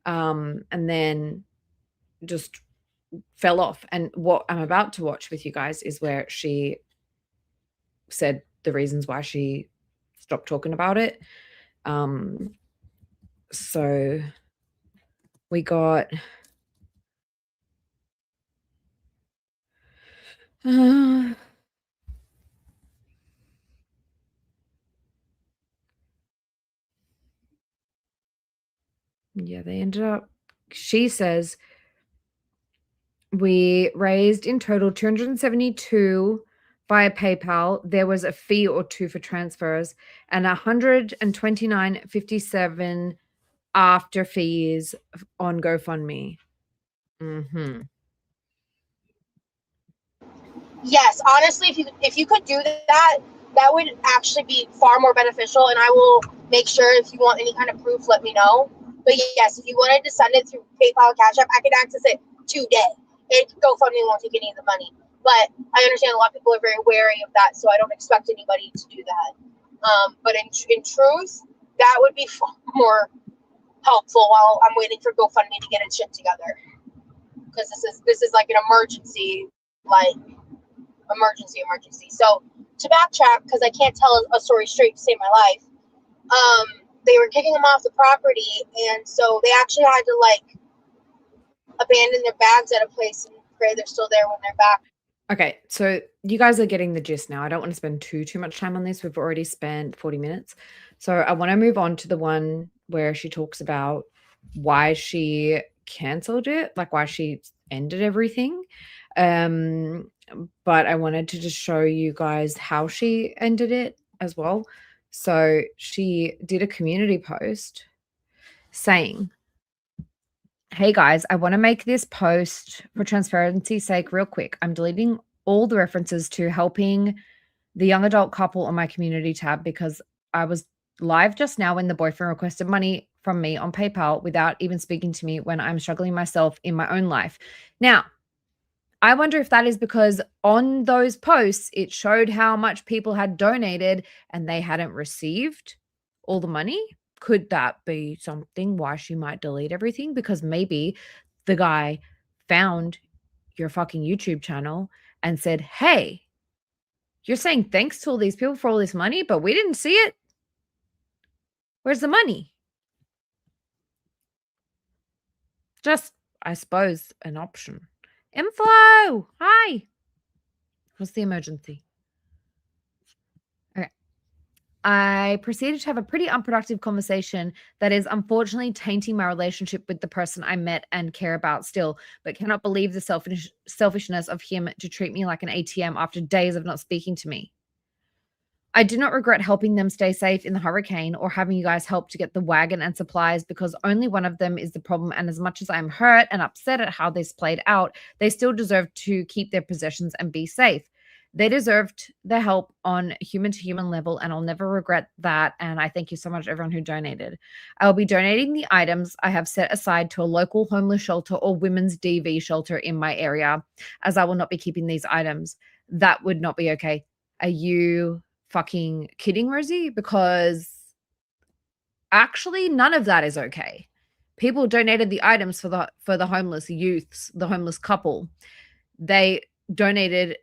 and then just fell off. And what I'm about to watch with you guys is where she said the reasons why she stopped talking about it. So we got yeah, they ended up, she says, we raised in total 272 via PayPal. There was a fee or two for transfers, and 129.57 after fees on GoFundMe. Yes, honestly, if you could do that, that would actually be far more beneficial. And I will make sure, if you want any kind of proof, let me know. But yes, if you wanted to send it through PayPal, Cash App, I could access it today. It GoFundMe won't take any of the money, but I understand a lot of people are very wary of that, so I don't expect anybody to do that. But in truth, that would be far more helpful while I'm waiting for GoFundMe to get its shit together, because this is like an emergency, like. Emergency. So to backtrack, because I can't tell a story straight to save my life, they were kicking them off the property, and so they actually had to like abandon their bags at a place and pray they're still there when they're back. Okay, so you guys are getting the gist now. I don't want to spend too much time on this. We've already spent 40 minutes. So I want to move on to the one where she talks about why she canceled it, like why she ended everything. But I wanted to just show you guys how she ended it as well. So she did a community post saying, hey guys, I want to make this post for transparency's sake real quick. I'm deleting all the references to helping the young adult couple on my community tab because I was live just now when the boyfriend requested money from me on PayPal without even speaking to me when I'm struggling myself in my own life. Now, I wonder if that is because on those posts, it showed how much people had donated and they hadn't received all the money. Could that be something why she might delete everything? Because maybe the guy found your fucking YouTube channel and said, hey, you're saying thanks to all these people for all this money, but we didn't see it. Where's the money? Just, I suppose, an option. Inflow, hi. What's the emergency? I proceeded to have a pretty unproductive conversation that is unfortunately tainting my relationship with the person I met and care about still, but cannot believe the selfishness of him to treat me like an ATM after days of not speaking to me. I do not regret helping them stay safe in the hurricane or having you guys help to get the wagon and supplies because only one of them is the problem. And as much as I'm hurt and upset at how this played out, they still deserve to keep their possessions and be safe. They deserved the help on human to human level, and I'll never regret that. And I thank you so much, everyone who donated. I'll be donating the items I have set aside to a local homeless shelter or women's DV shelter in my area, as I will not be keeping these items. That would not be okay. Are you fucking kidding, Rosie? Because actually none of that is okay. People donated the items for the homeless youths, the homeless couple. They donated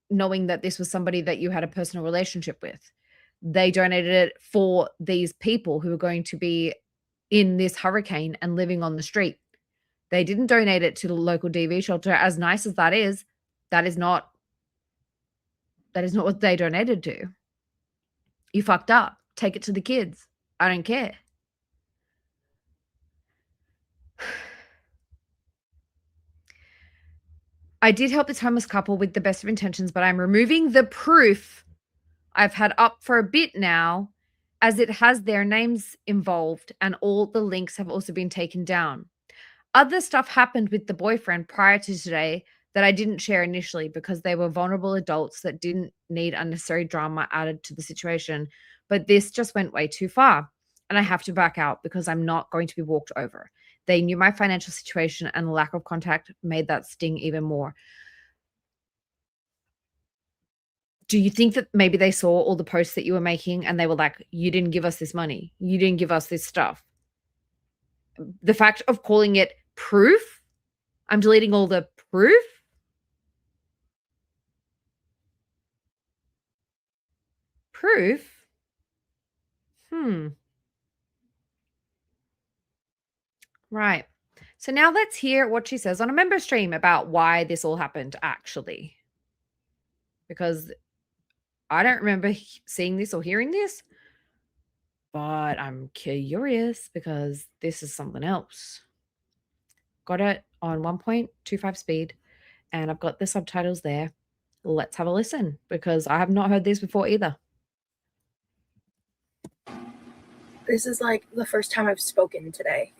knowing that this was somebody that you had a personal relationship with. They donated it for these people who are going to be in this hurricane and living on the street. They didn't donate it to the local DV shelter. As nice as that is not what they donated to. You fucked up. Take it to the kids. I don't care. I did help this homeless couple with the best of intentions, but I'm removing the proof I've had up for a bit now, as it has their names involved and all the links have also been taken down. Other stuff happened with the boyfriend prior to today that I didn't share initially because they were vulnerable adults that didn't need unnecessary drama added to the situation. But this just went way too far, and I have to back out because I'm not going to be walked over. They knew my financial situation, and the lack of contact made that sting even more. Do you think that maybe they saw all the posts that you were making and they were like, you didn't give us this money, you didn't give us this stuff? The fact of calling it proof, I'm deleting all the proof. Proof? Right. So now let's hear what she says on a member stream about why this all happened, actually. Because I don't remember seeing this or hearing this, but I'm curious because this is something else. Got it on 1.25 speed, and I've got the subtitles there. Let's have a listen because I have not heard this before either. This is like the first time I've spoken today.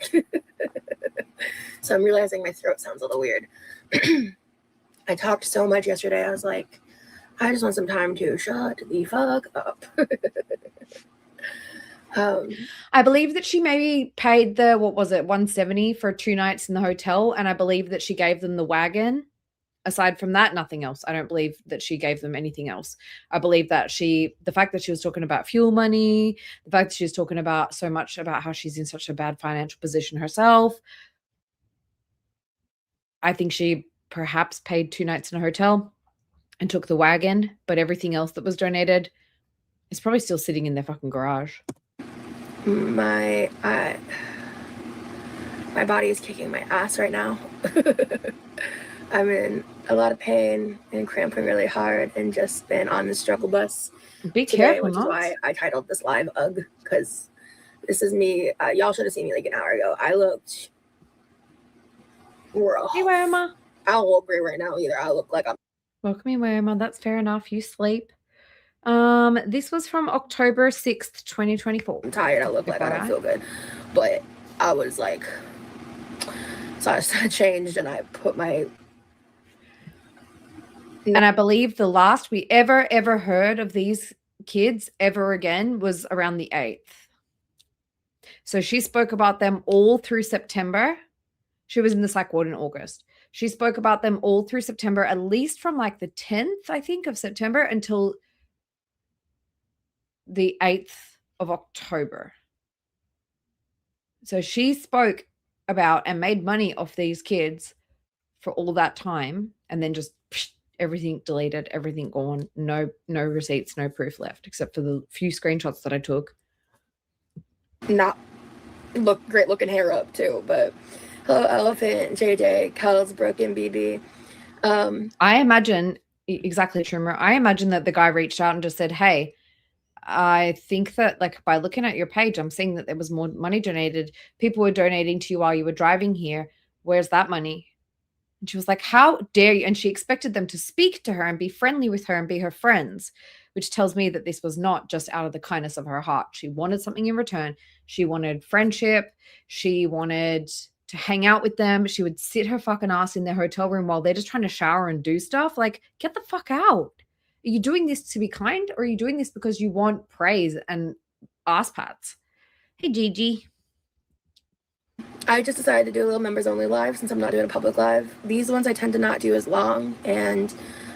So I'm realizing my throat sounds a little weird. I talked so much yesterday. I was like, I just want some time to shut the fuck up. I believe that she maybe paid the, what was it, $170 for 2 nights in the hotel. And I believe that she gave them the wagon. Aside from that, nothing else. I don't believe that she gave them anything else. I believe that the fact that she was talking about fuel money, the fact that she was talking about so much about how she's in such a bad financial position herself. I think she perhaps paid 2 nights in a hotel and took the wagon, but everything else that was donated is probably still sitting in their fucking garage. My body is kicking my ass right now. I'm in a lot of pain and cramping really hard and just been on the struggle bus Be today, careful, which is why I titled this live Ugh, because this is me. Y'all should have seen me like an hour ago. I looked rough. Hey, Wyoma. I don't look great right now either. I look like I'm Welcome in, Wyoma. That's fair enough. You sleep. This was from October 6th, 2024. tired. I look like I don't feel good. But I was like, so I changed and I put my... And I believe the last we ever heard of these kids ever again was around the 8th. So she spoke about them all through September. She was in the psych ward in August. She spoke about them all through September, at least from like the 10th, I think, of September until the 8th of October. So she spoke about and made money off these kids for all that time, and then just everything deleted, everything gone, no receipts, no proof left, except for the few screenshots that I took. Not look great looking hair up too, but hello Elephant, JJ, Kels, Broken, BB. I imagine, exactly, Trimmer, I imagine that the guy reached out and just said, hey, I think that, like, by looking at your page, I'm seeing that there was more money donated. People were donating to you while you were driving here. Where's that money? And she was like, how dare you? And she expected them to speak to her and be friendly with her and be her friends, which tells me that this was not just out of the kindness of her heart. She wanted something in return. She wanted friendship. She wanted to hang out with them. She would sit her fucking ass in their hotel room while they're just trying to shower and do stuff. Like, get the fuck out. Are you doing this to be kind, or are you doing this because you want praise and ass pats? Hey, Gigi. I just decided to do a little members only live since I'm not doing a public live. These ones I tend to not do as long. And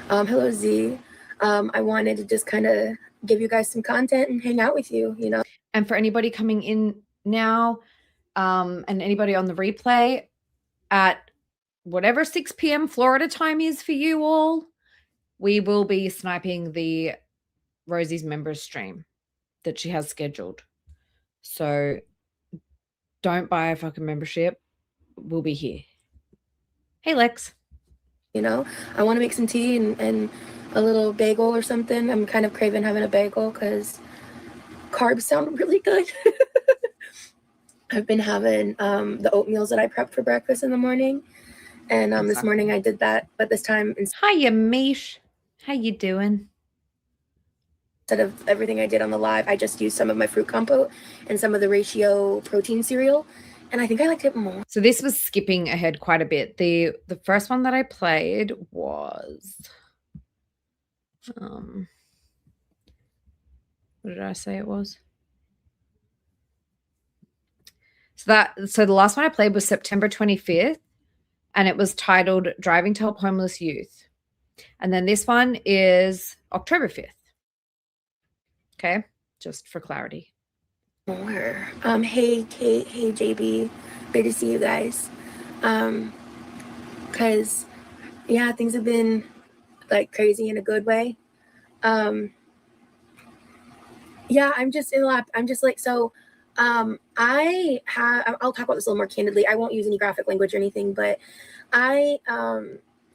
hello, Z. I wanted to just kind of give you guys some content and hang out with you, you know. And for anybody coming in now, and anybody on the replay, at whatever 6 p.m. Florida time is for you all, we will be sniping the Rosie's members stream that she has scheduled. So don't buy a fucking membership. We'll be here. Hey, Lex. You know, I want to make some tea and a little bagel or something. I'm kind of craving having a bagel because carbs sound really good. I've been having the oatmeals that I prep for breakfast in the morning. And this morning I did that, but this time Hiya, Mish. How you doing? instead of everything I did on the live, I just used some of my fruit compote and some of the ratio protein cereal. And I think I liked it more. So this was skipping ahead quite a bit. The first one that I played was what did I say it was? So the last one I played was September 25th, and it was titled Driving to Help Homeless Youth. And then this one is October 5th. Okay, just for clarity. More. Hey Kate, hey JB, great to see you guys. Cause yeah, things have been like crazy in a good way. Yeah, I'm just in lap. I'm just like, so I'll talk about this a little more candidly. I won't use any graphic language or anything, but I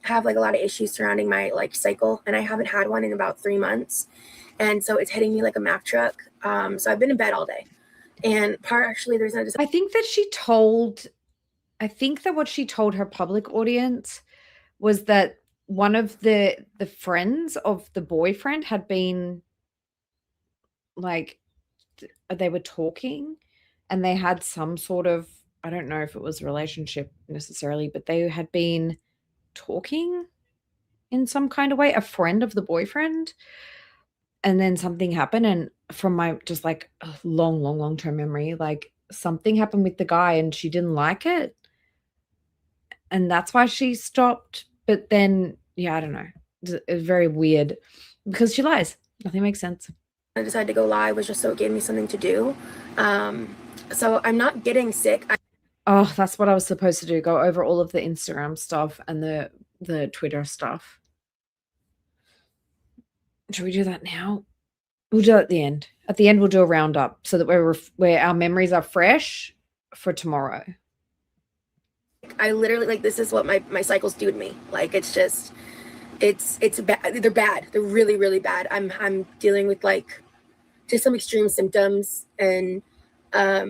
have like a lot of issues surrounding my like cycle, and I haven't had one in about 3 months. And so it's hitting me like a Mack truck. So I've been in bed all day. And partially there's I think that what she told her public audience was that one of the friends of the boyfriend had been like, they were talking and they had some sort of, I don't know if it was a relationship necessarily, but they had been talking in some kind of way, a friend of the boyfriend. And then something happened, and from my just like a long-term memory, like something happened with the guy and she didn't like it. And that's why she stopped. But then, yeah, I don't know. It's very weird because she lies. Nothing makes sense. I decided to go live was just so it gave me something to do. So I'm not getting sick. Oh, that's what I was supposed to do. Go over all of the Instagram stuff and the Twitter stuff. Should we do that now? We'll do it at the end. At the end, we'll do a roundup so that where our memories are fresh for tomorrow. I literally, like, this is what my cycles do to me. Like, it's just, it's bad. They're bad. They're really, really bad. I'm dealing with like just some extreme symptoms, and I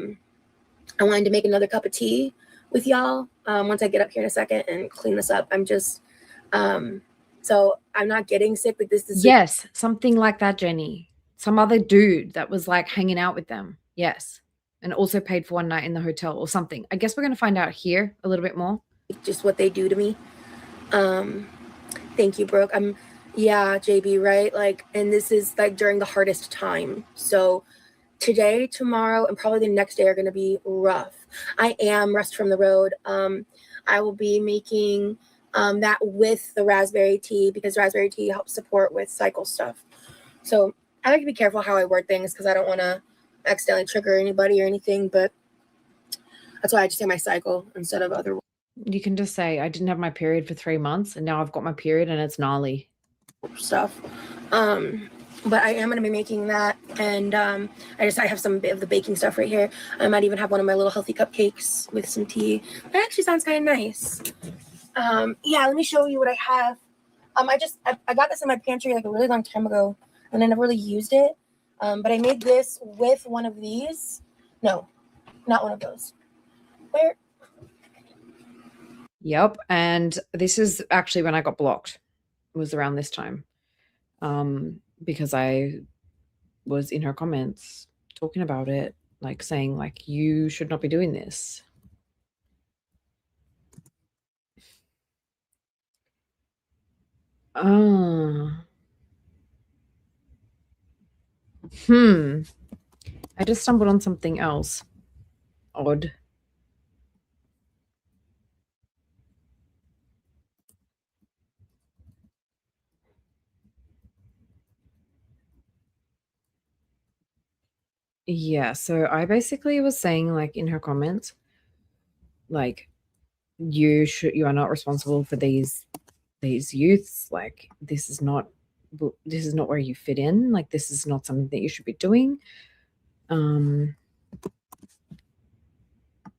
wanted to make another cup of tea with y'all once I get up here in a second and clean this up. I'm just, so I'm not getting sick, but this is yes, something like that, Jenny. Some other dude that was like hanging out with them. Yes. And also paid for one night in the hotel or something. I guess we're going to find out here a little bit more. just what they do to me. Thank you, Brooke. Yeah, JB, right? Like, and this is like during the hardest time. So today, tomorrow, and probably the next day are going to be rough. I am rest from the road. I will be making that with the raspberry tea, because raspberry tea helps support with cycle stuff. So I like to be careful how I word things because I don't want to accidentally trigger anybody or anything, but that's why I just say my cycle instead of other. You can just say, I didn't have my period for 3 months and now I've got my period and it's gnarly stuff. But I am going to be making that, and I have some bit of the baking stuff right here. I might even have one of my little healthy cupcakes with some tea. That actually sounds kind of nice. Yeah, let me show you what I have. I got this in my pantry like a really long time ago, and I never really used it. But I made this with one of these. No, not one of those. Where? Yep. And this is actually when I got blocked. It was around this time. Because I was in her comments talking about it, like saying like, you should not be doing this. I just stumbled on something else. Odd. Yeah, so I basically was saying like in her comments, like you are not responsible for these youths. Like this is not where you fit in. Like this is not something that you should be doing.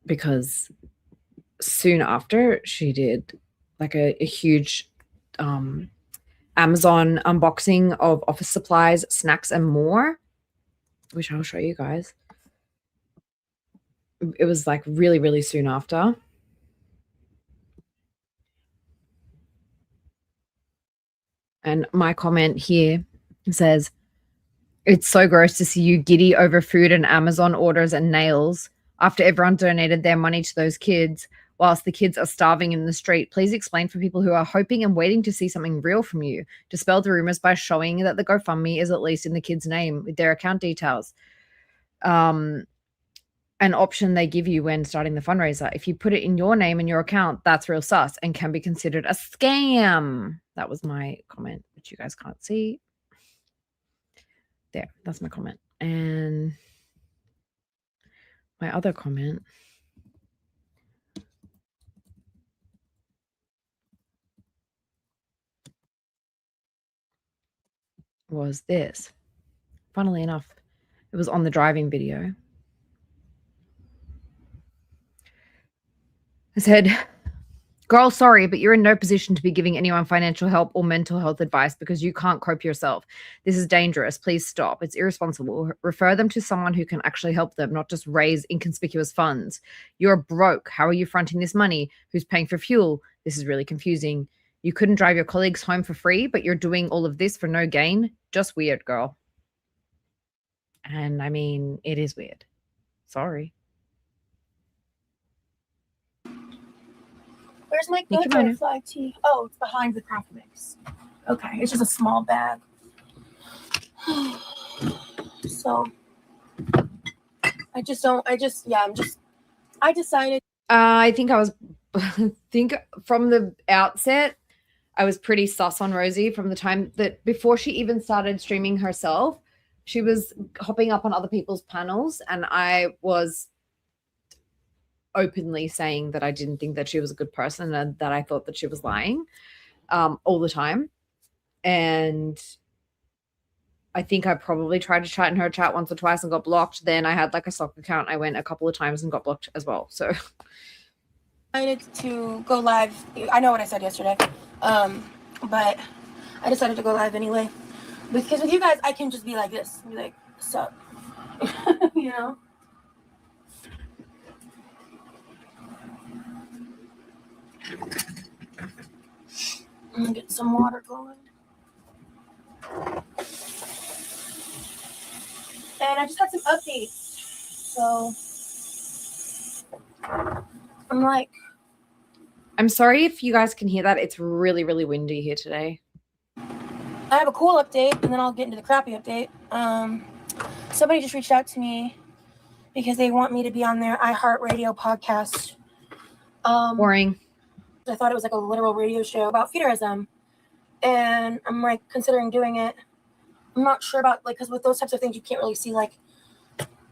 Because soon after she did like a huge Amazon unboxing of office supplies, snacks, and more, which I'll show you guys. It was like really, really soon after. And my comment here says, "It's so gross to see you giddy over food and Amazon orders and nails after everyone donated their money to those kids whilst the kids are starving in the street. Please explain for people who are hoping and waiting to see something real from you. Dispel the rumors by showing that the GoFundMe is at least in the kid's name with their account details. An option they give you when starting the fundraiser. If you put it in your name and your account, that's real sus and can be considered a scam." That was my comment, which you guys can't see. There, that's my comment. And my other comment was this. Funnily enough, it was on the driving video. I said, "Girl, sorry, but you're in no position to be giving anyone financial help or mental health advice because you can't cope yourself. This is dangerous. Please stop. It's irresponsible. Refer them to someone who can actually help them, not just raise inconspicuous funds. You're broke. How are you fronting this money? Who's paying for fuel? This is really confusing. You couldn't drive your colleagues home for free, but you're doing all of this for no gain. Just weird, girl." And I mean, it is weird. Sorry. Where's my Thank you, good Mona. flag tea? Oh, it's behind the craft mix. Okay, it's just a small bag. So I decided. I think from the outset, I was pretty sus on Rosie from the time that before she even started streaming herself. She was hopping up on other people's panels, and I was openly saying that I didn't think that she was a good person and that I thought that she was lying all the time. And I think I probably tried to chat in her chat once or twice and got blocked. Then I had like a sock account. I went a couple of times and got blocked as well. So I decided to go live. I know what I said yesterday, but I decided to go live anyway. Because with you guys, I can just be like this. Be like, sup? You know? I'm gonna get some water going. And I just had some updates. So I'm like, I'm sorry if you guys can hear that. It's really, really windy here today. I have a cool update, and then I'll get into the crappy update. Somebody just reached out to me because they want me to be on their iHeartRadio podcast. Boring. I thought it was like a literal radio show about feederism, and I'm like considering doing it. I'm not sure about like because with those types of things you can't really see like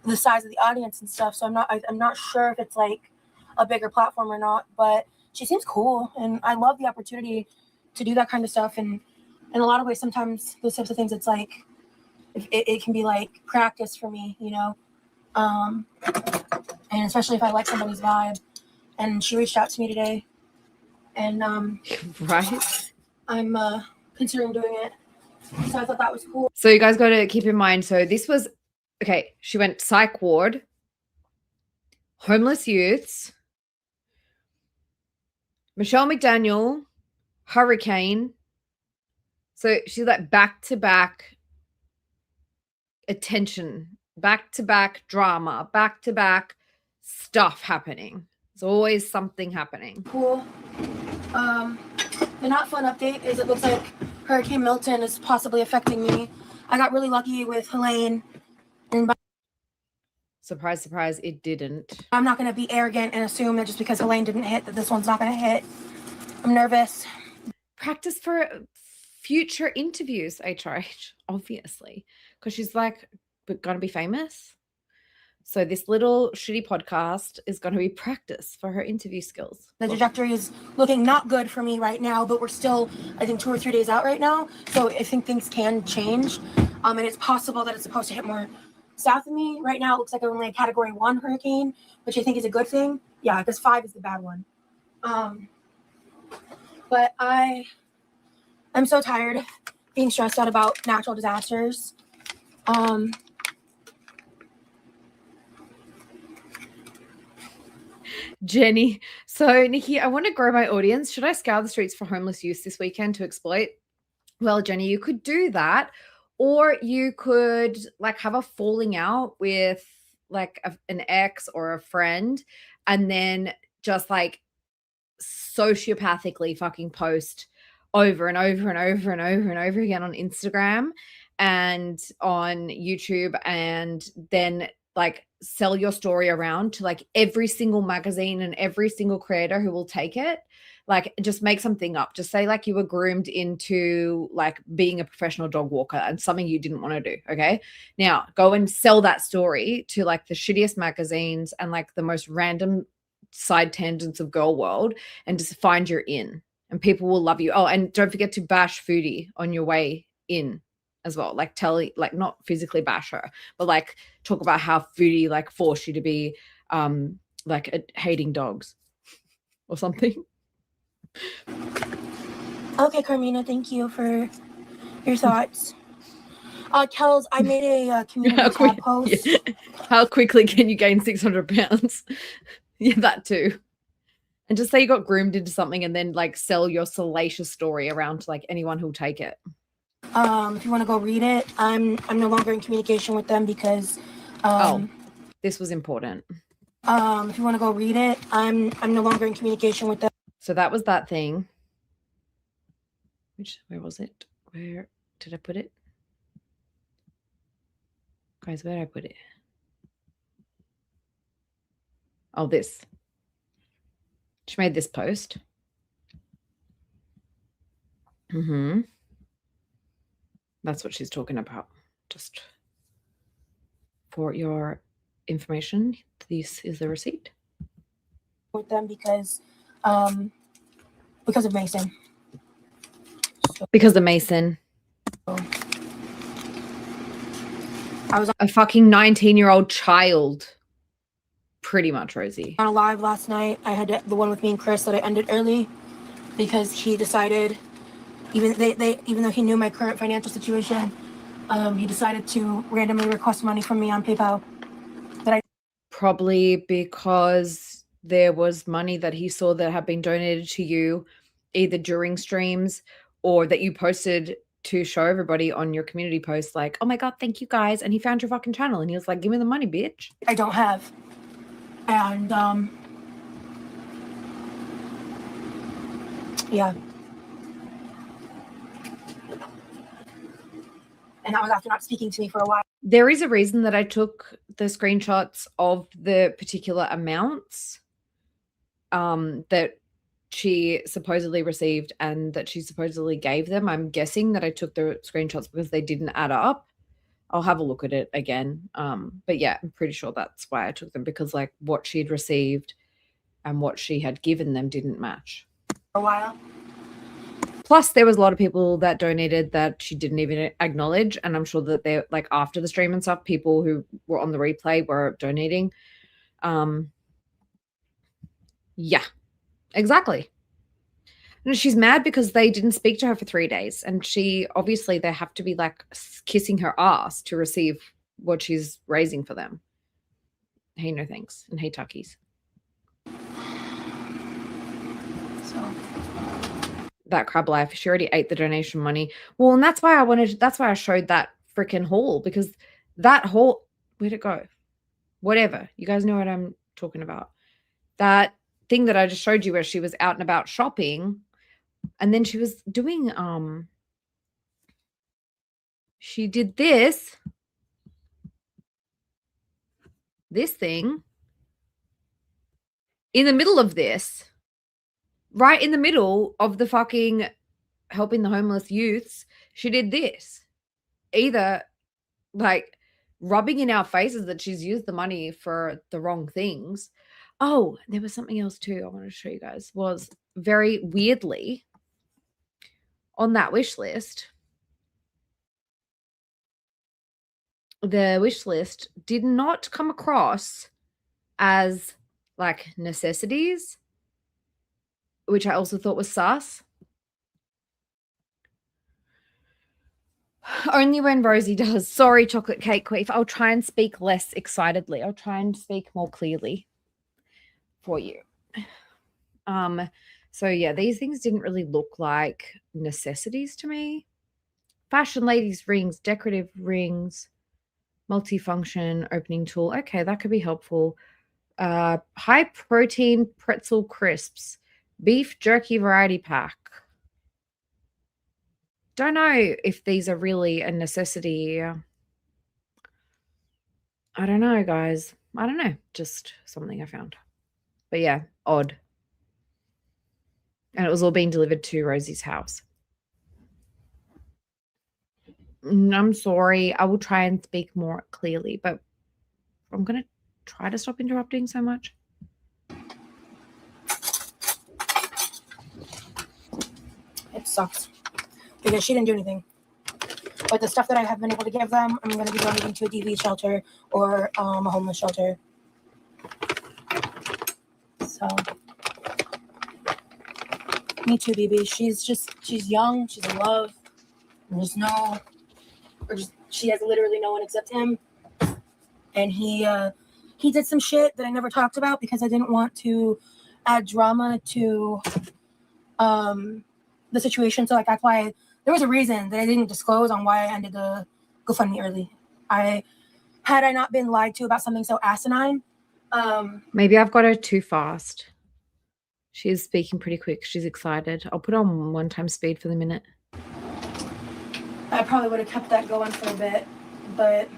the size of the audience and stuff. So I'm not sure if it's like a bigger platform or not. But she seems cool, and I love the opportunity to do that kind of stuff. And in a lot of ways, sometimes those types of things, it's like it can be like practice for me, you know. And especially if I like somebody's vibe. And she reached out to me today, and Right. I'm considering doing it. So I thought that was cool. So you guys got to keep in mind. So this was, okay, she went psych ward, homeless youths, Michelle McDaniel, hurricane. So she's like back-to-back attention, back-to-back drama, back-to-back stuff happening. There's always something happening. Cool. The not fun update is it looks like Hurricane Milton is possibly affecting me. I got really lucky with Helene, and Surprise, surprise, it didn't. I'm not going to be arrogant and assume that just because Helene didn't hit that this one's not going to hit. I'm nervous. Practice for future interviews, HRH, obviously, because she's like going to be famous. So this little shitty podcast is going to be practice for her interview skills. The trajectory is looking not good for me right now, but we're still, I think, 2 or 3 days out right now. So I think things can change. And it's possible that it's supposed to hit more south of me. Right now, it looks like only a Category 1 hurricane, which I think is a good thing. Yeah, because 5 is the bad one. But I'm so tired of being stressed out about natural disasters. Jenny. So, Nikki, I want to grow my audience. Should I scour the streets for homeless youth this weekend to exploit? Well, Jenny, you could do that. Or you could like have a falling out with like an ex or a friend and then just like sociopathically fucking post over and over and over and over and over again on Instagram and on YouTube, and then like sell your story around to like every single magazine and every single creator who will take it. Like just make something up. Just say like you were groomed into like being a professional dog walker and something you didn't want to do. Okay. Now go and sell that story to like the shittiest magazines and like the most random side tangents of girl world and just find your in, and people will love you. Oh, and don't forget to bash Foodie on your way in as well. Like tell, like not physically bash her, but like talk about how Foodie like forced you to be like hating dogs or something. Okay, Carmina, thank you for your thoughts. Kels, I made a community tab post. Yeah. How quickly can you gain 600 pounds? Yeah, that too. And just say you got groomed into something and then like sell your salacious story around to like anyone who'll take it. If you want to go read it, I'm no longer in communication with them because this was important. If you want to go read it, I'm no longer in communication with them. So that was that thing. Where was it? Where did I put it? Guys, where did I put it? Oh, this. She made this post. That's what she's talking about. Just for your information, this is the receipt. With them because of Mason. Because of Mason. I was a fucking 19-year-old child. Pretty much, Rosie. On a live last night. I had the one with me and Chris that I ended early because he decided, even though he knew my current financial situation, he decided to randomly request money from me on PayPal. Probably because there was money that he saw that had been donated to you either during streams or that you posted to show everybody on your community post like, oh my God, thank you guys. And he found your fucking channel and he was like, give me the money, bitch. I don't have. And yeah. And that was after not speaking to me for a while. There is a reason that I took the screenshots of the particular amounts that she supposedly received and that she supposedly gave them. I'm guessing that I took the screenshots because they didn't add up. I'll have a look at it again. But yeah, I'm pretty sure that's why I took them, because like what she'd received and what she had given them didn't match. For a while. Plus, there was a lot of people that donated that she didn't even acknowledge. And I'm sure that they're like after the stream and stuff, people who were on the replay were donating. Yeah, exactly. No, she's mad because they didn't speak to her for 3 days. And they have to be like kissing her ass to receive what she's raising for them. Hey, no thanks. And hey, Tuckies. So that crab life. She already ate the donation money. Well, and that's why I showed that freaking haul, because that haul, where'd it go? Whatever. You guys know what I'm talking about. That thing that I just showed you where she was out and about shopping, and then she was doing she did this thing in the middle of this, right in the middle of the fucking helping the homeless youths. She did this, either like rubbing in our faces that she's used the money for the wrong things. Oh, there was something else too I want to show you guys. Was very weirdly on that wish list. The wish list did not come across as like necessities, which I also thought was sus. Only when Rosie does. Sorry, chocolate cake queef. I'll try and speak less excitedly. I'll try and speak more clearly for you. So yeah, these things didn't really look like necessities to me. Fashion ladies rings, decorative rings, multifunction opening tool. Okay, that could be helpful. High protein pretzel crisps, beef jerky variety pack. Don't know if these are really a necessity. I don't know, guys. I don't know. Just something I found. But yeah, odd. And it was all being delivered to Rosie's house. I'm sorry. I will try and speak more clearly, but I'm going to try to stop interrupting so much. it sucks because she didn't do anything. But the stuff that I have been able to give them, I'm going to be donating to a DV shelter or a homeless shelter. So, me too, BB. She's young. She's in love. She has literally no one except him. And he did some shit that I never talked about because I didn't want to add drama to the situation. So like that's why there was a reason that I didn't disclose on why I ended the GoFundMe early. Had I not been lied to about something so asinine. Maybe I've got her too fast. She's speaking pretty quick. She's excited. I'll put on 1x speed for the minute. I probably would have kept that going for a bit, but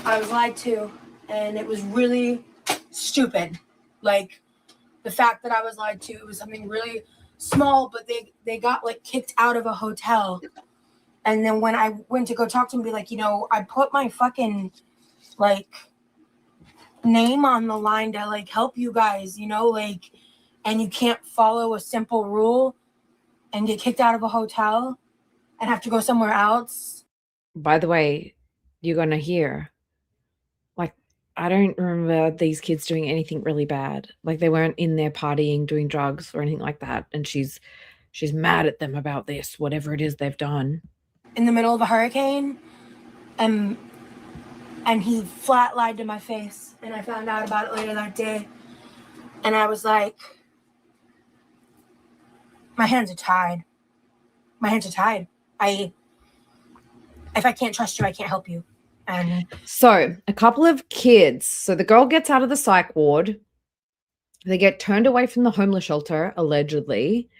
I was lied to, and it was really stupid. Like, the fact that I was lied to, it was something really small, but they got, like, kicked out of a hotel. And then when I went to go talk to them, be like, you know, I put my fucking, like, name on the line to, like, help you guys, you know, like, and you can't follow a simple rule and get kicked out of a hotel and have to go somewhere else. By the way, you're going to hear, like, I don't remember these kids doing anything really bad. Like, they weren't in there partying, doing drugs or anything like that. And she's mad at them about this, whatever it is they've done. In the middle of a hurricane, and he flat lied to my face. And I found out about it later that day. And I was like, my hands are tied. My hands are tied. If I can't trust you, I can't help you. And so a couple of kids. So the girl gets out of the psych ward. They get turned away from the homeless shelter, allegedly.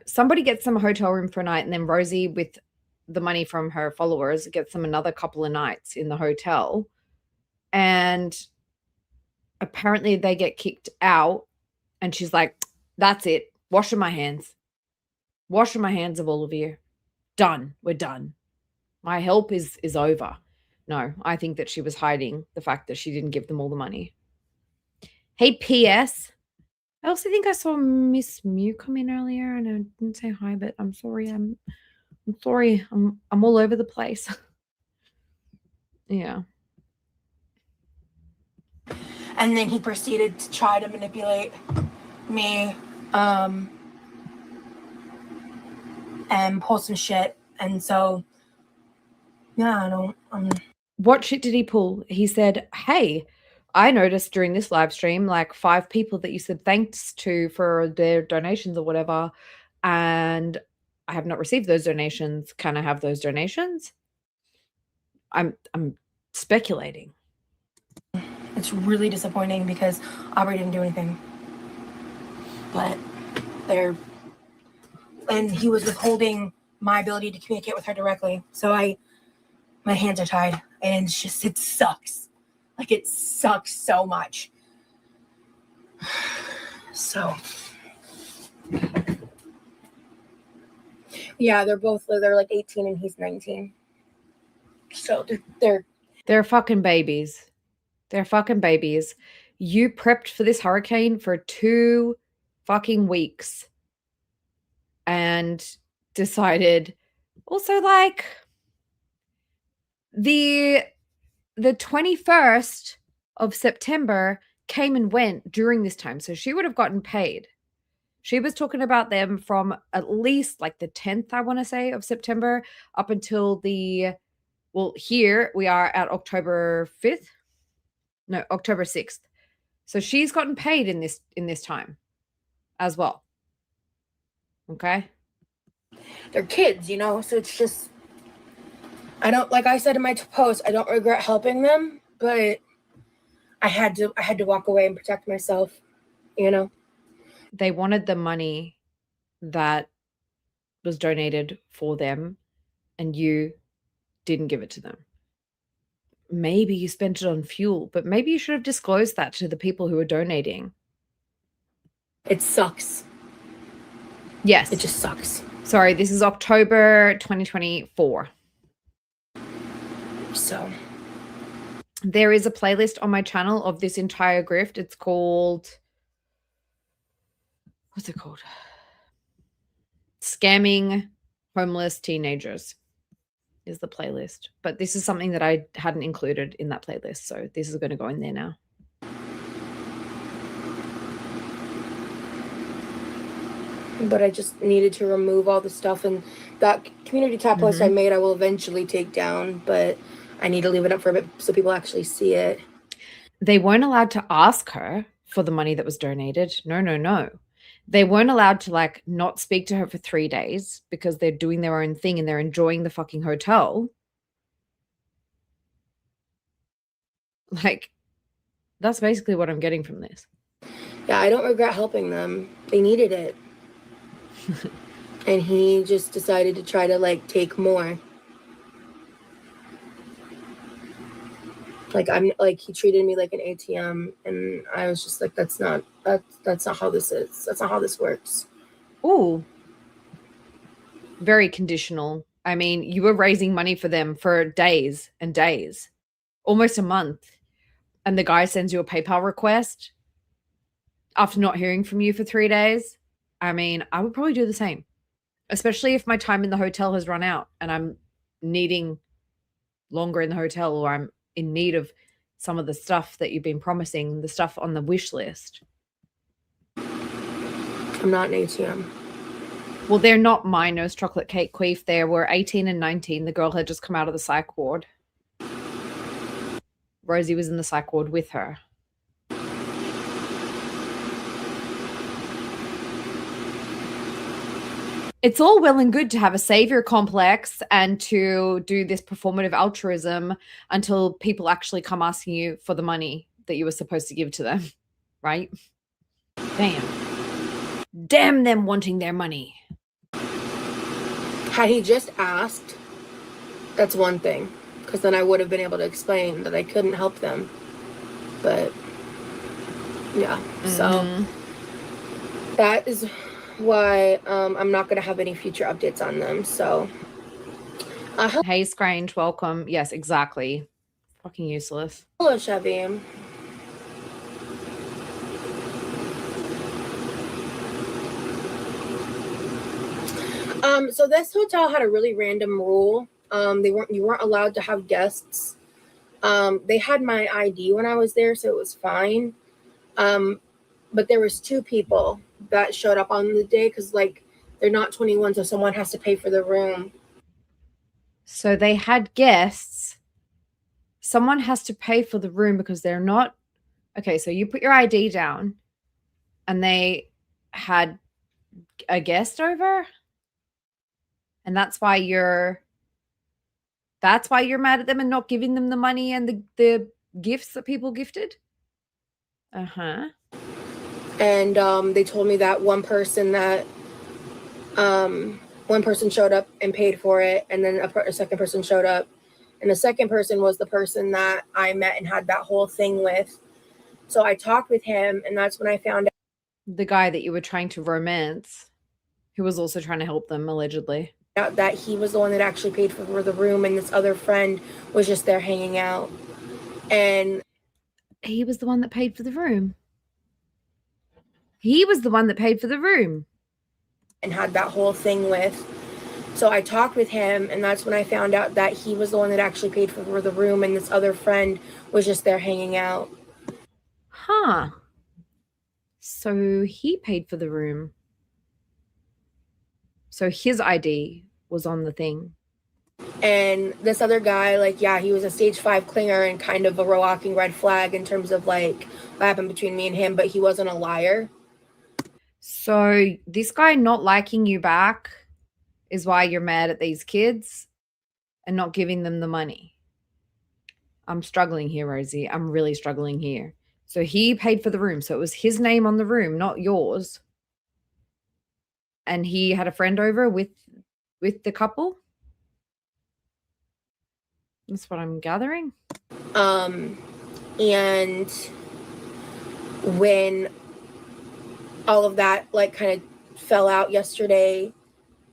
Somebody gets them a hotel room for a night, and then Rosie, with the money from her followers, gets them another couple of nights in the hotel. And apparently they get kicked out, and she's like, that's it. Washing my hands of all of you. Done. We're done. My help is over. No, I think that she was hiding the fact that she didn't give them all the money. Hey, P.S. I also think I saw Miss Mew come in earlier and I didn't say hi, but I'm sorry. I'm sorry. I'm all over the place. Yeah. And then he proceeded to try to manipulate me and pull some shit. And so, yeah, I don't. What shit did he pull? He said, "Hey, I noticed during this live stream, like 5 people that you said thanks to for their donations or whatever, and I have not received those donations. Can I have those donations?" I'm speculating. It's really disappointing because Aubrey didn't do anything. But and he was withholding my ability to communicate with her directly. So my hands are tied, and it's just, it sucks. Like, it sucks so much. So, yeah, they're like 18 and he's 19. So They're fucking babies. They're fucking babies. You prepped for this hurricane for 2 fucking weeks and decided also, like, the 21st of September came and went during this time. So she would have gotten paid. She was talking about them from at least like the 10th, I want to say, of September up until here we are at October 5th. No, October 6th. So she's gotten paid in this time as well. Okay? they're kids, you know? So it's just, I don't, like I said in my post, I don't regret helping them, but I had to walk away and protect myself, you know? They wanted the money that was donated for them, and you didn't give it to them. Maybe you spent it on fuel, but maybe you should have disclosed that to the people who were donating. It sucks. Yes. It just sucks. Sorry, this is October 2024. So there is a playlist on my channel of this entire grift. It's called, what's it called? Scamming Homeless Teenagers is the playlist. But this is something that I hadn't included in that playlist. So this is going to go in there now. But I just needed to remove all the stuff, and that community tab post I made, I will eventually take down, but I need to leave it up for a bit so people actually see it. They weren't allowed to ask her for the money that was donated. No. They weren't allowed to, like, not speak to her for 3 days because they're doing their own thing and they're enjoying the fucking hotel. Like, that's basically what I'm getting from this. Yeah, I don't regret helping them. They needed it. And he just decided to try to, like, take more. Like, he treated me like an ATM, and I was just like, that's not how this is. That's not how this works. Ooh. Very conditional. I mean, you were raising money for them for days and days, almost a month. And the guy sends you a PayPal request after not hearing from you for 3 days. I mean, I would probably do the same, especially if my time in the hotel has run out and I'm needing longer in the hotel, or I'm in need of some of the stuff that you've been promising, the stuff on the wish list. I'm not an ATM. Well, they're not my nose chocolate cake queef. They were 18 and 19. The girl had just come out of the psych ward. Rosie was in the psych ward with her. It's all well and good to have a savior complex and to do this performative altruism until people actually come asking you for the money that you were supposed to give to them, right? Damn them wanting their money. Had he just asked, that's one thing, because then I would have been able to explain that I couldn't help them. But yeah, so that is why I'm not going to have any future updates on them. So hey, Scrange, welcome. Yes, exactly. Fucking useless. Hello, Chevy. So this hotel had a really random rule. You weren't allowed to have guests. They had my ID when I was there, so it was fine. But there was 2 people that showed up on the day because like they're not 21, so someone has to pay for the room. So they had guests. Someone has to pay for the room because they're not. Okay, so you put your ID down and they had a guest over, and that's why you're mad at them and not giving them the money and the gifts that people gifted. And they told me that one person showed up and paid for it, and then a second person showed up, and the second person was the person that I met and had that whole thing with. So I talked with him, and that's when I found out the guy that you were trying to romance, who was also trying to help them, allegedly. That he was the one that actually paid for the room, and this other friend was just there hanging out. And he was the one that paid for the room. He was the one that paid for the room. And had that whole thing with. So I talked with him, and that's when I found out that he was the one that actually paid for the room, and this other friend was just there hanging out. Huh. So he paid for the room. So his ID was on the thing. And this other guy, like, yeah, he was a stage 5 clinger and kind of a walking red flag in terms of like what happened between me and him, but he wasn't a liar. So this guy not liking you back is why you're mad at these kids and not giving them the money. I'm struggling here, Rosie. I'm really struggling here. So he paid for the room. So it was his name on the room, not yours. And he had a friend over with the couple. That's what I'm gathering. And when all of that like kind of fell out yesterday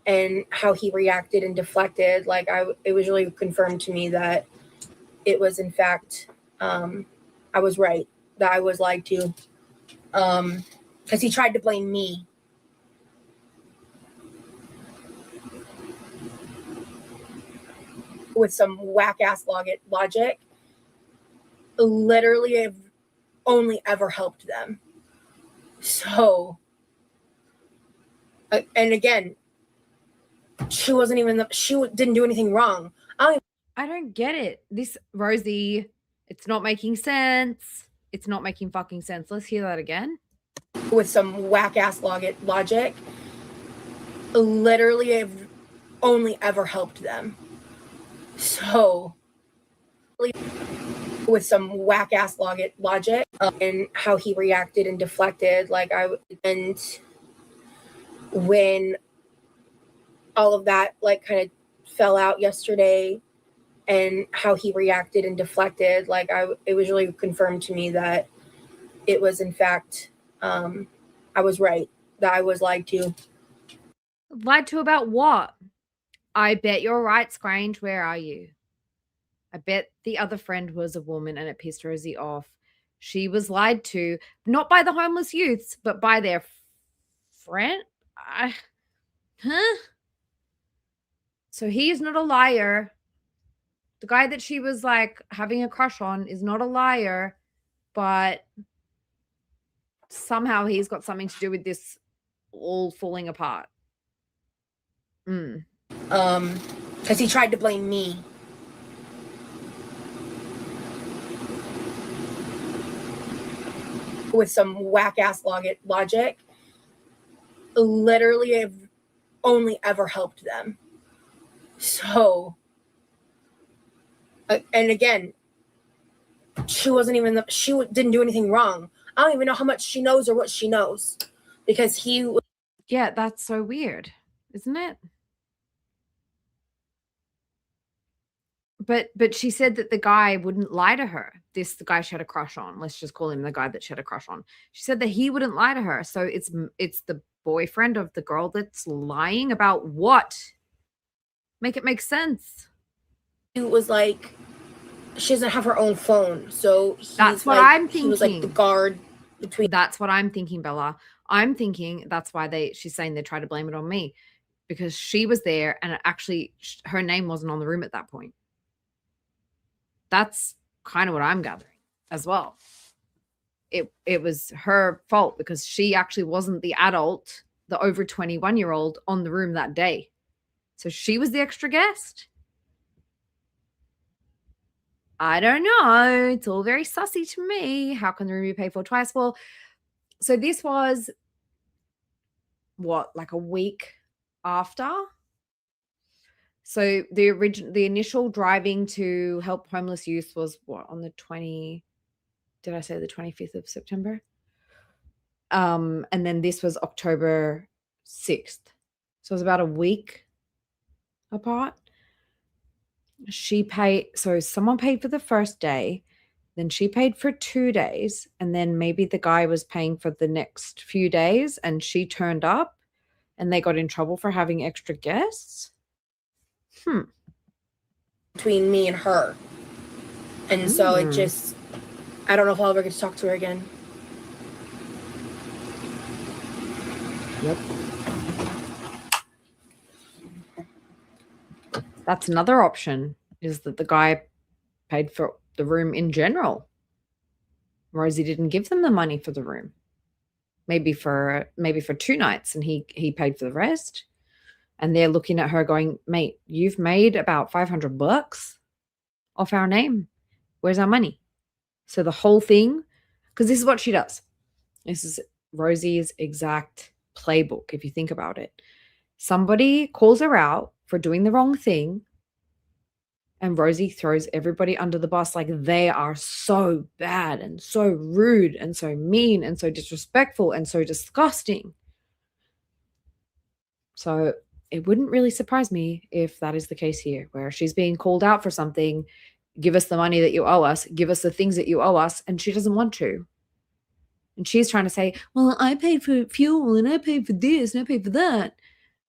and how he reacted and deflected, like it was really confirmed to me that it was in fact I was right, that I was lied to, because he tried to blame me. With some whack ass logic. Literally, I've only ever helped them. So, and again, she wasn't even she didn't do anything wrong. I don't get it. This, Rosie, it's not making sense. It's not making fucking sense. Let's hear that again. With some whack ass logic. Literally, I've only ever helped them. So, with some whack ass logic, and how he reacted and deflected, like and when all of that like kind of fell out yesterday and how he reacted and deflected, like it was really confirmed to me that it was in fact I was right, that I was lied to. Lied to about what? I bet you're right, Scrange. Where are you? I bet the other friend was a woman and it pissed Rosie off. She was lied to, not by the homeless youths, but by their friend. So he is not a liar. The guy that she was like having a crush on is not a liar, but somehow he's got something to do with this all falling apart. Because he tried to blame me. With some whack ass logic. Literally, I've only ever helped them. So, and again, she didn't do anything wrong. I don't even know how much she knows or what she knows, because yeah, that's so weird, isn't it? But she said that the guy wouldn't lie to her. The guy she had a crush on. Let's just call him the guy that she had a crush on. She said that he wouldn't lie to her. So it's the boyfriend of the girl that's lying about what? Make it make sense. It was like she doesn't have her own phone, so that's what I'm thinking. He was like the guard between. That's what I'm thinking, Bella. I'm thinking that's why she's saying they try to blame it on me, because she was there and actually her name wasn't on the room at that point. That's kind of what I'm gathering as well. it was her fault because she actually wasn't the adult, the over 21-year-old on the room that day. So she was the extra guest. I don't know. It's all very sussy to me. How can the room be paid for twice? Well, so this was what, like a week after? So the initial driving to help homeless youth was what, on the 20, did I say the 25th of September? And then this was October 6th. So it was about a week apart. So someone paid for the first day, then she paid for 2 days, and then maybe the guy was paying for the next few days, and she turned up and they got in trouble for having extra guests. Between me and her. And so it just, I don't know if I'll ever get to talk to her again. Yep. That's another option, is that the guy paid for the room in general. Rosie didn't give them the money for the room. Maybe for 2 nights, and he paid for the rest. And they're looking at her going, mate, you've made about $500 off our name. Where's our money? So the whole thing, because this is what she does. This is Rosie's exact playbook, if you think about it. Somebody calls her out for doing the wrong thing, and Rosie throws everybody under the bus like they are so bad and so rude and so mean and so disrespectful and so disgusting. So it wouldn't really surprise me if that is the case here, where she's being called out for something. Give us the money that you owe us. Give us the things that you owe us. And she doesn't want to. And she's trying to say, well, I paid for fuel and I paid for this and I paid for that.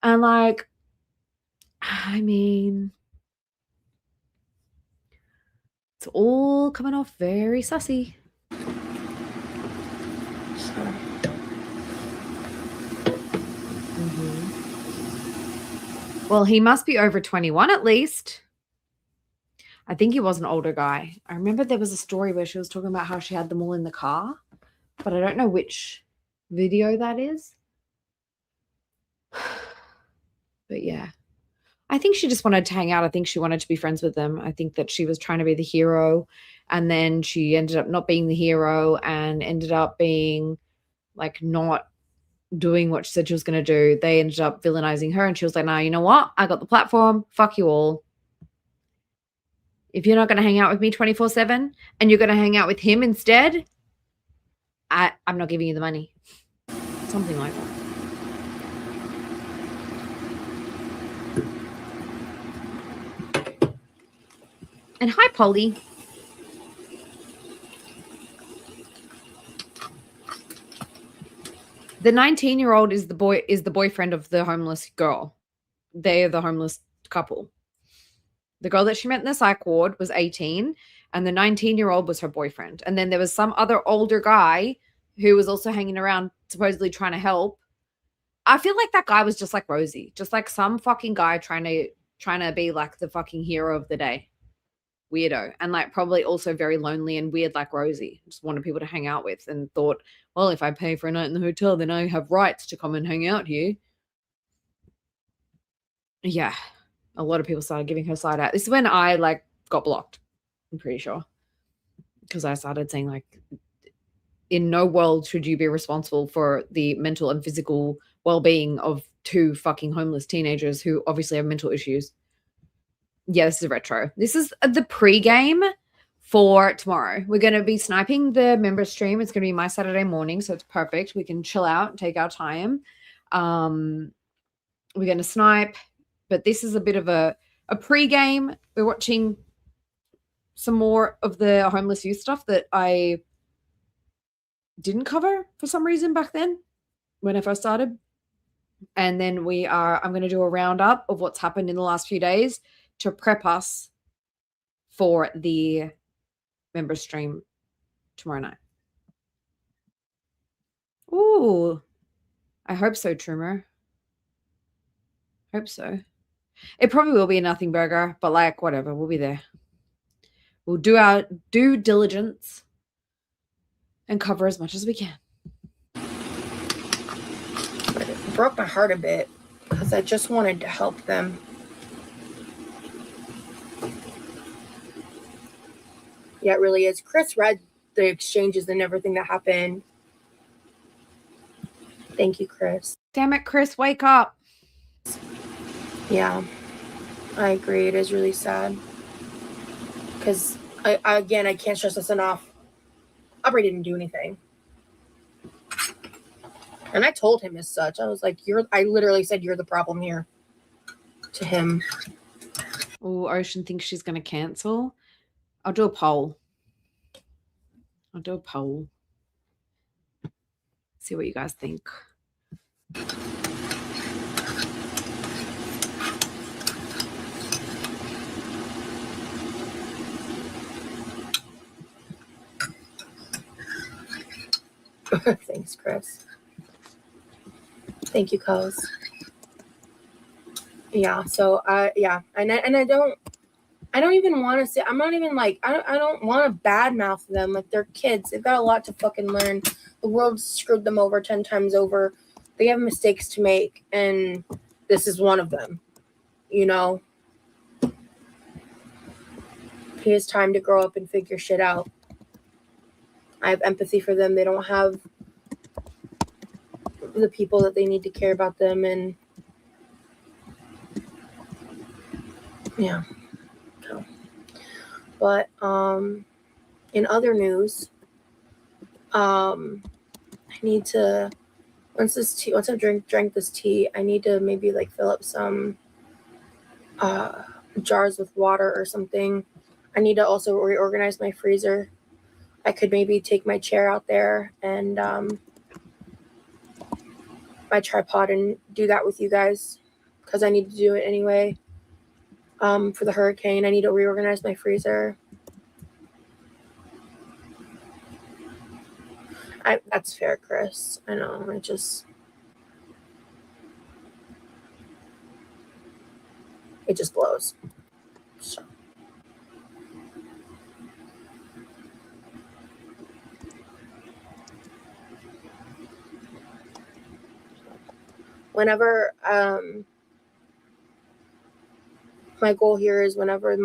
And like, I mean, it's all coming off very sussy. Well, he must be over 21 at least. I think he was an older guy. I remember there was a story where she was talking about how she had them all in the car, but I don't know which video that is. But yeah, I think she just wanted to hang out. I think she wanted to be friends with them. I think that she was trying to be the hero, and then she ended up not being the hero and ended up being like not doing what she said she was going to do. They ended up villainizing her, and she was like, nah, you know what? I got the platform. Fuck you all. If you're not going to hang out with me 24/7 and you're going to hang out with him instead, I'm not giving you the money. Something like that. And hi, Polly. The 19-year-old is the boyfriend of the homeless girl. They are the homeless couple. The girl that she met in the psych ward was 18, and the 19-year-old was her boyfriend. And then there was some other older guy who was also hanging around, supposedly trying to help. I feel like that guy was just like Rosie, just like some fucking guy trying to be like the fucking hero of the day. Weirdo. And like probably also very lonely and weird like Rosie. Just wanted people to hang out with, and thought, well, if I pay for a night in the hotel, then I have rights to come and hang out here. Yeah. A lot of people started giving her side out. This is when I like got blocked, I'm pretty sure. Because I started saying like, in no world should you be responsible for the mental and physical well-being of 2 fucking homeless teenagers who obviously have mental issues. Yeah, this is retro. This is the pre-game for tomorrow. We're going to be sniping the member stream. It's going to be my Saturday morning, so it's perfect. We can chill out and take our time. We're going to snipe. But this is a bit of a pre-game. We're watching some more of the homeless youth stuff that I didn't cover for some reason back then when I first started. And then I'm going to do a roundup of what's happened in the last few days to prep us for the member stream tomorrow night. Ooh, I hope so, Trimmer. Hope so. It probably will be a nothing burger, but like whatever, we'll be there. We'll do our due diligence and cover as much as we can. But it broke my heart a bit because I just wanted to help them. Yeah, it really is. Chris read the exchanges and everything that happened. Thank you, Chris. Damn it, Chris, wake up. Yeah, I agree. It is really sad. Because, I can't stress this enough. Aubrey didn't do anything. And I told him as such. I was like, I literally said, you're the problem here. To him. Oh, Ocean thinks she's going to cancel. I'll do a poll. See what you guys think. Thanks, Chris. Thank you, Cuz. Yeah, so and I don't even want to say, I'm not even like, I don't want to badmouth them. Like, they're kids. They've got a lot to fucking learn. The world screwed them over 10 times over. They have mistakes to make, and this is one of them. You know? He has time to grow up and figure shit out. I have empathy for them. They don't have the people that they need to care about them, and yeah. So. But in other news, I need to, once I've drank this tea, I need to maybe like fill up some jars with water or something. I need to also reorganize my freezer. I could maybe take my chair out there and my tripod and do that with you guys, because I need to do it anyway. For the hurricane, I need to reorganize my freezer. That's fair, Chris. I know. It just blows. So. Whenever my goal here is whenever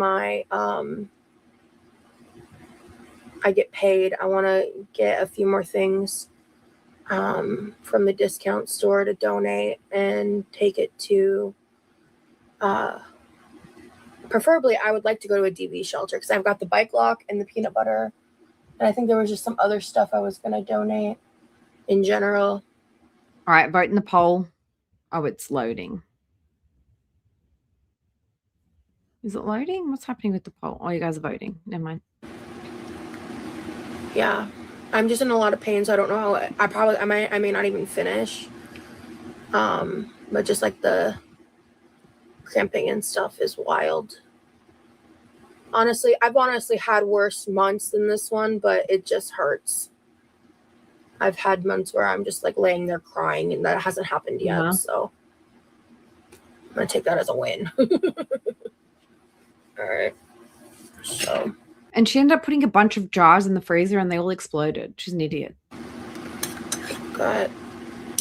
I get paid, I want to get a few more things from the discount store to donate and take it to preferably I would like to go to a DV shelter, because I've got the bike lock and the peanut butter, and I think there was just some other stuff I was going to donate in general. All right, vote in the poll. Oh, it's loading. Is it loading? What's happening with the poll? Oh, you guys are voting. Never mind. Yeah, I'm just in a lot of pain, so I don't know how I may not even finish. But just like the cramping and stuff is wild. Honestly, I've had worse months than this one, but it just hurts. I've had months where I'm just like laying there crying, and that hasn't happened yet. Yeah. So I'm gonna take that as a win. All right. So. And she ended up putting a bunch of jars in the freezer, and they all exploded. She's an idiot. Got.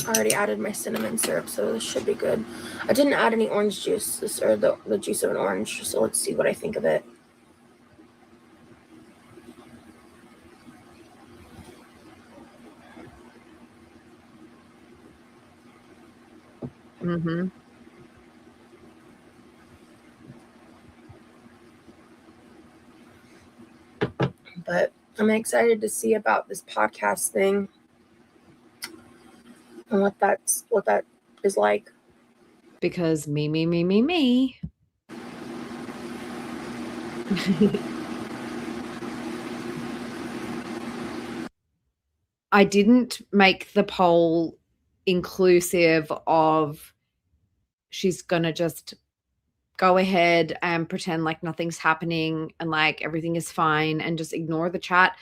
I already added my cinnamon syrup, so this should be good. I didn't add any orange juice, or the juice of an orange. So let's see what I think of it. Mm-hmm. But I'm excited to see about this podcast thing and what that is like. Because me. I didn't make the poll inclusive of she's going to just go ahead and pretend like nothing's happening and like everything is fine and just ignore the chat.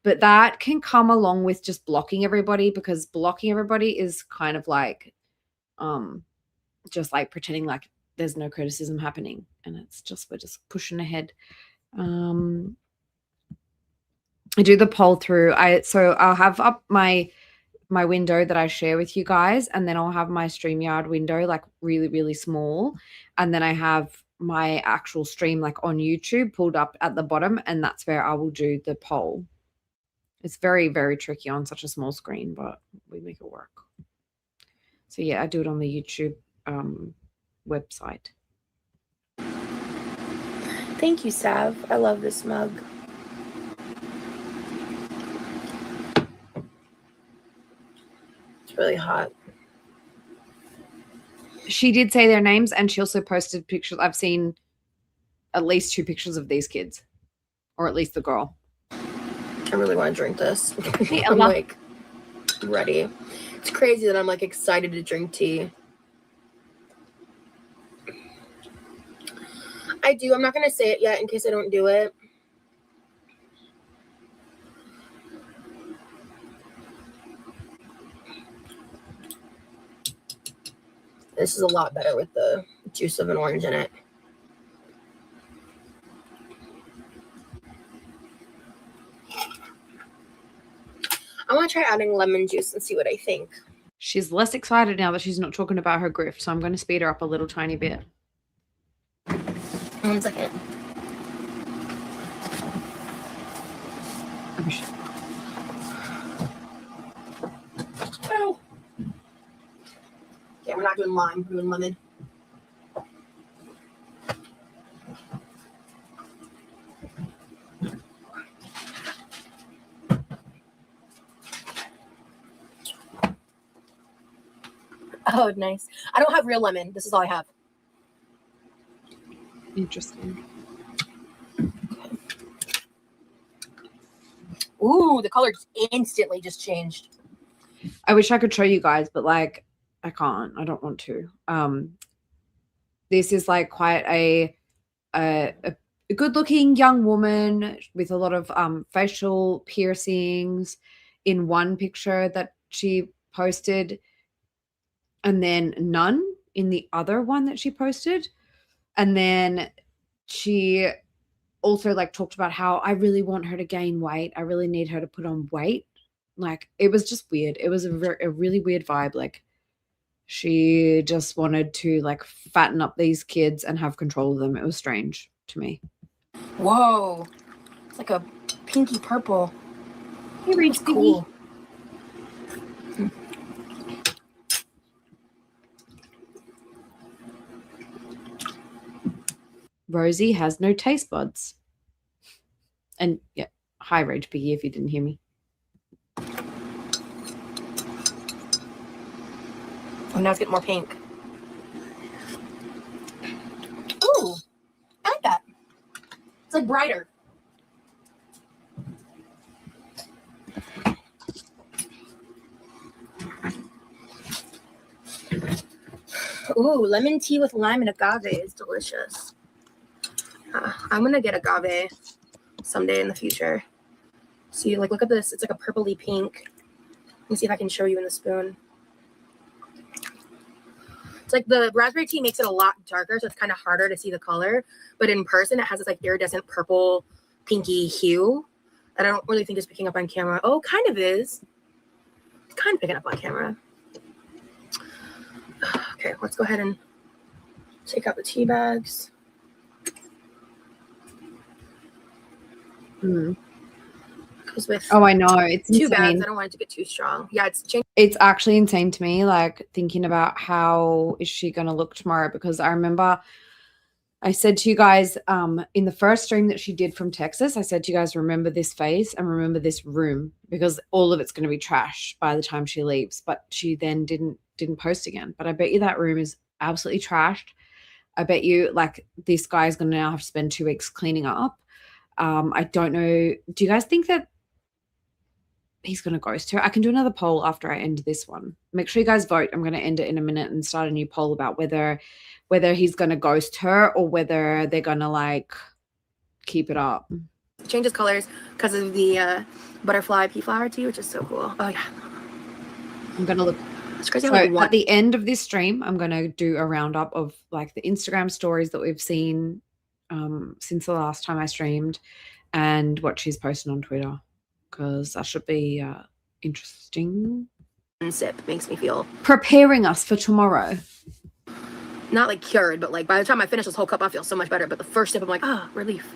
But that can come along with just blocking everybody, because blocking everybody is kind of like just like pretending like there's no criticism happening, and it's just we're just pushing ahead. I do the poll through. So I'll have up my window that I share with you guys, and then I'll have my StreamYard window like really, really small. And then I have my actual stream like on YouTube pulled up at the bottom, and that's where I will do the poll. It's very, very tricky on such a small screen, but we make it work. So yeah, I do it on the YouTube website. Thank you, Sav. I love this mug. It's really hot. She did say their names, and she also posted pictures. I've seen at least 2 pictures of these kids, or at least the girl. I really want to drink this. Hey, I'm Ella. like ready. It's crazy that I'm like excited to drink tea. I do. I'm not going to say it yet in case I don't do it. This is a lot better with the juice of an orange in it. I want to try adding lemon juice and see what I think. She's less excited now that she's not talking about her grift, so I'm going to speed her up a little tiny bit. 1 second. Oh. Okay, we're not doing lime, we're doing lemon. Oh, nice. I don't have real lemon. This is all I have. Interesting. Ooh, the color instantly just changed. I wish I could show you guys, but like I can't. I don't want to. This is like quite a good-looking young woman with a lot of facial piercings in one picture that she posted, and then none in the other one that she posted. And then she also like talked about how I really want her to gain weight. I really need her to put on weight. Like it was just weird. It was a really weird vibe. Like she just wanted to like fatten up these kids and have control of them. It was strange to me. Whoa. It's like a pinky purple. Hey, Reach, cool. Rosie has no taste buds. And yeah, hi Rage Piggy if you didn't hear me. Oh, now it's getting more pink. Ooh, I like that. It's like brighter. Ooh, lemon tea with lime and agave is delicious. I'm gonna get agave someday in the future. See, like, look at this. It's like a purpley pink. Let me see if I can show you in the spoon. It's like the raspberry tea makes it a lot darker, so it's kind of harder to see the color. But in person, it has this like iridescent purple, pinky hue that I don't really think is picking up on camera. Oh, kind of is. It's kind of picking up on camera. Okay, let's go ahead and take out the tea bags. Because with Oh, I know. It's 2 insane. bags, I don't want it to get too strong. Yeah, it's changed. It's actually insane to me, like thinking about how is she going to look tomorrow, because I remember I said to you guys in the first stream that she did from Texas, I said to you guys, remember this face and remember this room, because all of it's going to be trash by the time she leaves. But she then didn't post again. But I bet you that room is absolutely trashed. I bet you like this guy's going to now have to spend 2 weeks cleaning up. I don't know. Do you guys think that he's going to ghost her? I can do another poll after I end this one. Make sure you guys vote. I'm going to end it in a minute and start a new poll about whether he's going to ghost her or whether they're going to like keep it up. It changes colors because of the butterfly pea flower tea, which is so cool. Oh yeah. I'm going to look. It's crazy. So Like at the end of this stream, I'm going to do a roundup of like the Instagram stories that we've seen since the last time I streamed and what she's posted on Twitter. because that should be interesting. Sip makes me feel Preparing us for tomorrow. not like cured, but like by the time I finish this whole cup, I feel so much better. But the first sip, I'm like, ah, relief.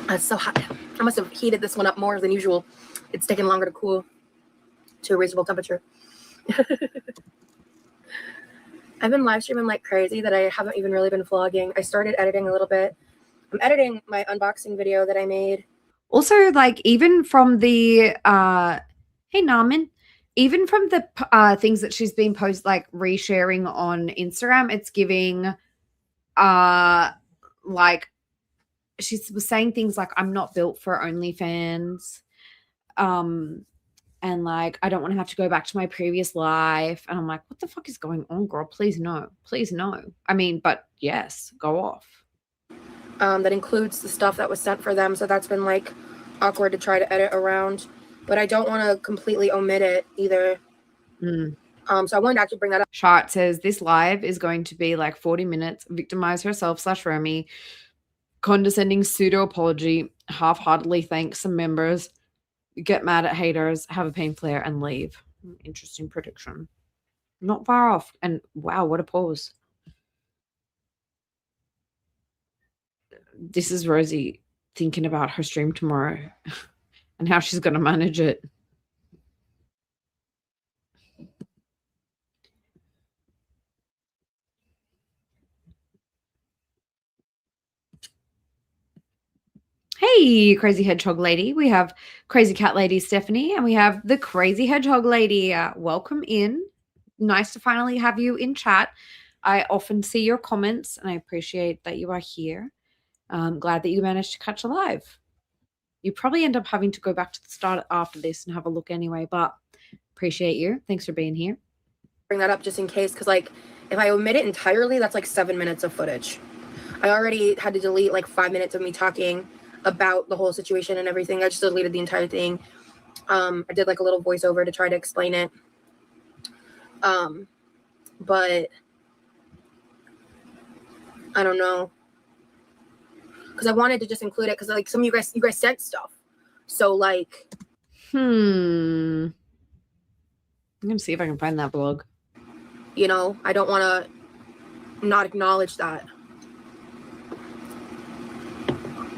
It's so hot. I must have heated this one up more than usual. It's taking longer to cool to a reasonable temperature. I've been live streaming like crazy that I haven't even really been vlogging. I started editing a little bit. I'm editing my unboxing video that I made. Also, like, even from the hey Naman, even from the things that she's been like resharing on Instagram, it's giving like she was saying things like, I'm not built for OnlyFans. And like, I don't want to have to go back to my previous life. And I'm like, what the fuck is going on, girl? Please no. Please no. I mean, but yes, go off. That includes the stuff that was sent for them. So that's been like awkward to try to edit around. But I don't want to completely omit it either. So I wanted to actually bring that up. Chart says this live is going to be like 40 minutes. Victimize herself / Remy. Condescending pseudo apology. Half-heartedly thanks some members. Get mad at haters, have a pain flare, and leave. Interesting prediction. Not far off. And wow, what a pause. This is Rosie thinking about her stream tomorrow and how she's going to manage it. Hey, Crazy Hedgehog Lady. We have Crazy Cat Lady Stephanie, and we have the Crazy Hedgehog Lady. Welcome in. Nice to finally have you in chat. I often see your comments, and I appreciate that you are here. I'm glad that you managed to catch a live. You probably end up having to go back to the start after this and have a look anyway, but appreciate you. Thanks for being here. Bring that up just in case, because like if I omit it entirely, that's like 7 minutes of footage. I already had to delete like 5 minutes of me talking about the whole situation and everything. I just deleted the entire thing. I did like a little voiceover to try to explain it. But I don't know, because I wanted to just include it because like some of you guys sent stuff. So like, I'm gonna see if I can find that blog. You know, I don't want to not acknowledge that.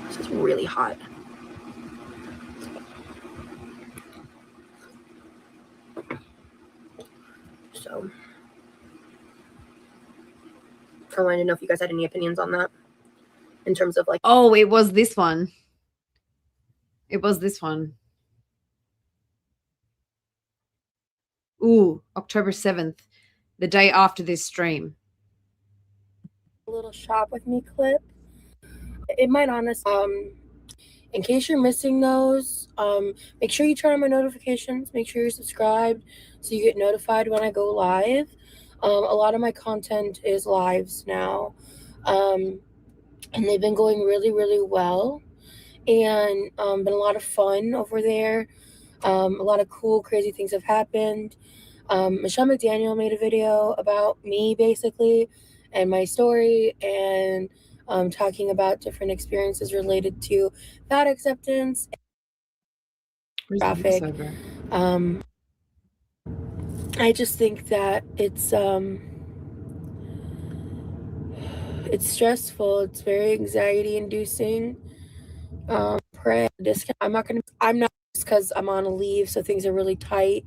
This is really hot. So I wanted to know if you guys had any opinions on that in terms of like. Oh, it was this one. It was this one. Ooh, October 7th, the day after this stream. A little shop with me clip. It might honestly, in case you're missing those, make sure you turn on my notifications. Make sure you're subscribed so you get notified when I go live. A lot of my content is lives now, and they've been going really, really well, and been a lot of fun over there. A lot of cool, crazy things have happened. Michelle McDaniel made a video about me basically and my story, and talking about different experiences related to fat acceptance and traffic. I just think that it's stressful. It's very anxiety inducing. I'm not because I'm on a leave, so things are really tight.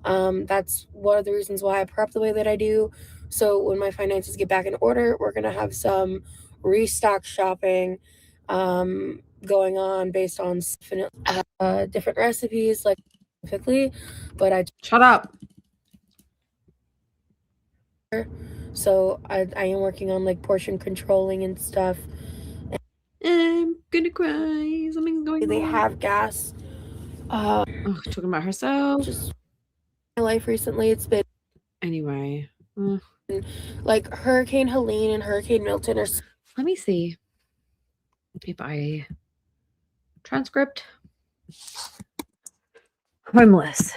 That's one of the reasons why I prep the way that I do. So when my finances get back in order, we're gonna have some restock shopping going on based on different recipes, like specifically. But I shut up. So I am working on like portion controlling and stuff. I'm gonna cry. Something's going on. They have gas. Talking about herself. Just my life recently, it's been anyway. Like Hurricane Helene and Hurricane Milton are. Let me see if I transcript. Homeless.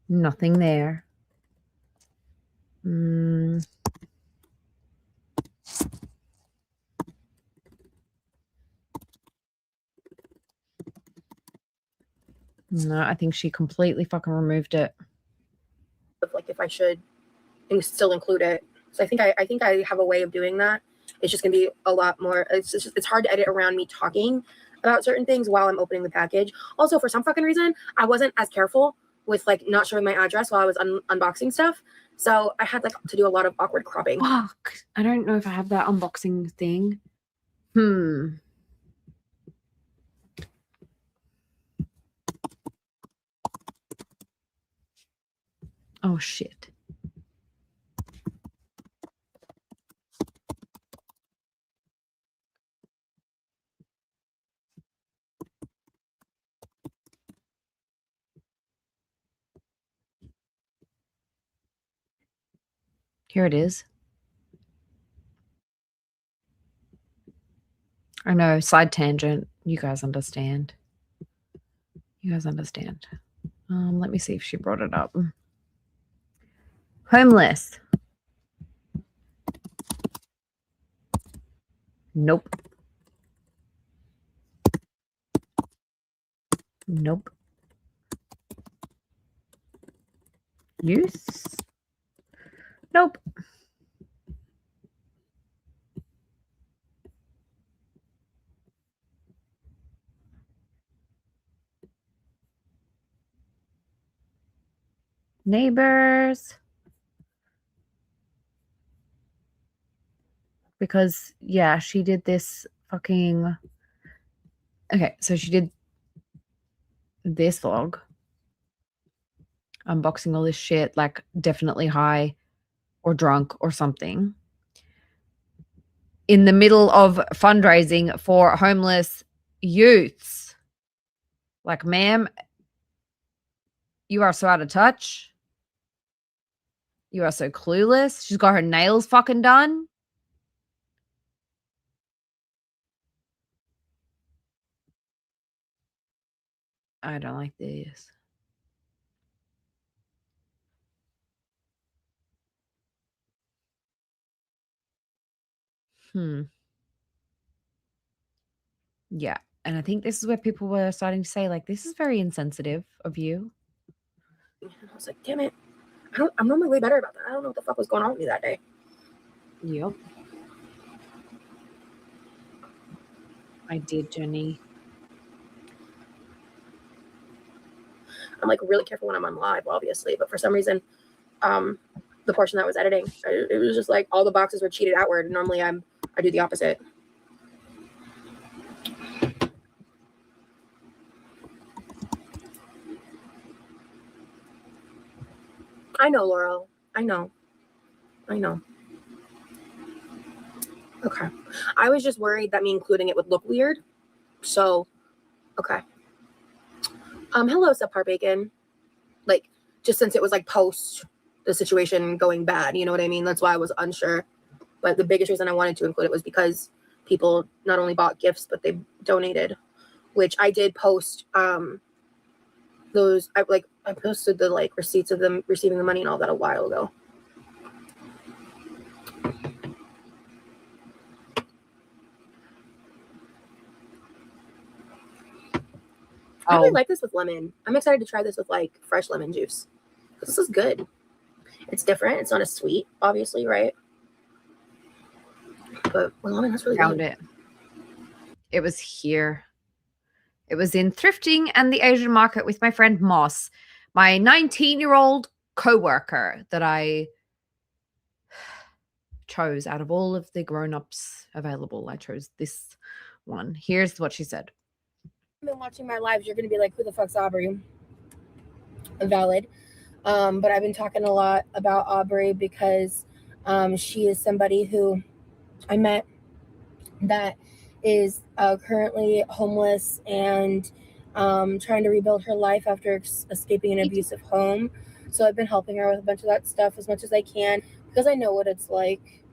Nothing there. No, I think she completely fucking removed it. Like if I should still include it. So I think I have a way of doing that. It's just gonna be a lot more. It's hard to edit around me talking about certain things while I'm opening the package. Also, for some fucking reason, I wasn't as careful with like not showing my address while I was unboxing stuff. So I had like to do a lot of awkward cropping. Fuck. I don't know if I have that unboxing thing. Oh shit. Here it is. I know, side tangent. You guys understand. You guys understand. Let me see if she brought it up. Homeless. Nope. Nope. Use? Nope. Neighbors. Because, yeah, she did this fucking... Okay, so she did this vlog. Unboxing all this shit, like definitely high or drunk or something. In the middle of fundraising for homeless youths. Like, ma'am, you are so out of touch. You are so clueless. She's got her nails fucking done. I don't like this. Yeah. And I think this is where people were starting to say, like, this is very insensitive of you. I was like, damn it. I'm normally way better about that. I don't know what the fuck was going on with me that day. Yep. I did, Jenny. I'm like really careful when I'm on live, obviously, but for some reason, the portion that I was editing, it was just like all the boxes were cheated outward. Normally, I do the opposite. I know, Laurel. I know. Okay. I was just worried that me including it would look weird. So, okay. Hello, Subpar Bacon. Like, just since it was like post the situation going bad, you know what I mean? That's why I was unsure. But the biggest reason I wanted to include it was because people not only bought gifts, but they donated, which I did post those. I posted the like receipts of them receiving the money and all that a while ago. I really like this with lemon. I'm excited to try this with like fresh lemon juice. This is good. It's different. It's not as sweet, obviously, right? But with lemon, that's really Found good. it. It was here. It was in thrifting and the Asian market with my friend Moss, my 19-year-old co-worker that I chose out of all of the grown-ups available. I chose this one. Here's what she said. I've been watching my lives. You're going to be like, who the fuck's Aubrey? Valid. But I've been talking a lot about Aubrey because she is somebody who I met that is currently homeless and trying to rebuild her life after escaping an abusive home. So I've been helping her with a bunch of that stuff as much as I can because I know what it's like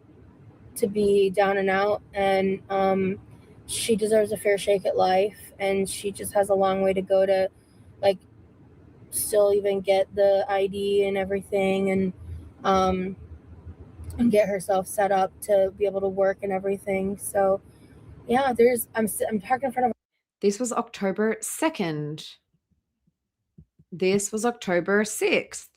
to be down and out, and she deserves a fair shake at life, and she just has a long way to go to like still even get the ID and everything, and get herself set up to be able to work and everything. So yeah, I'm talking in front of. This was October 2nd. This was October 6th.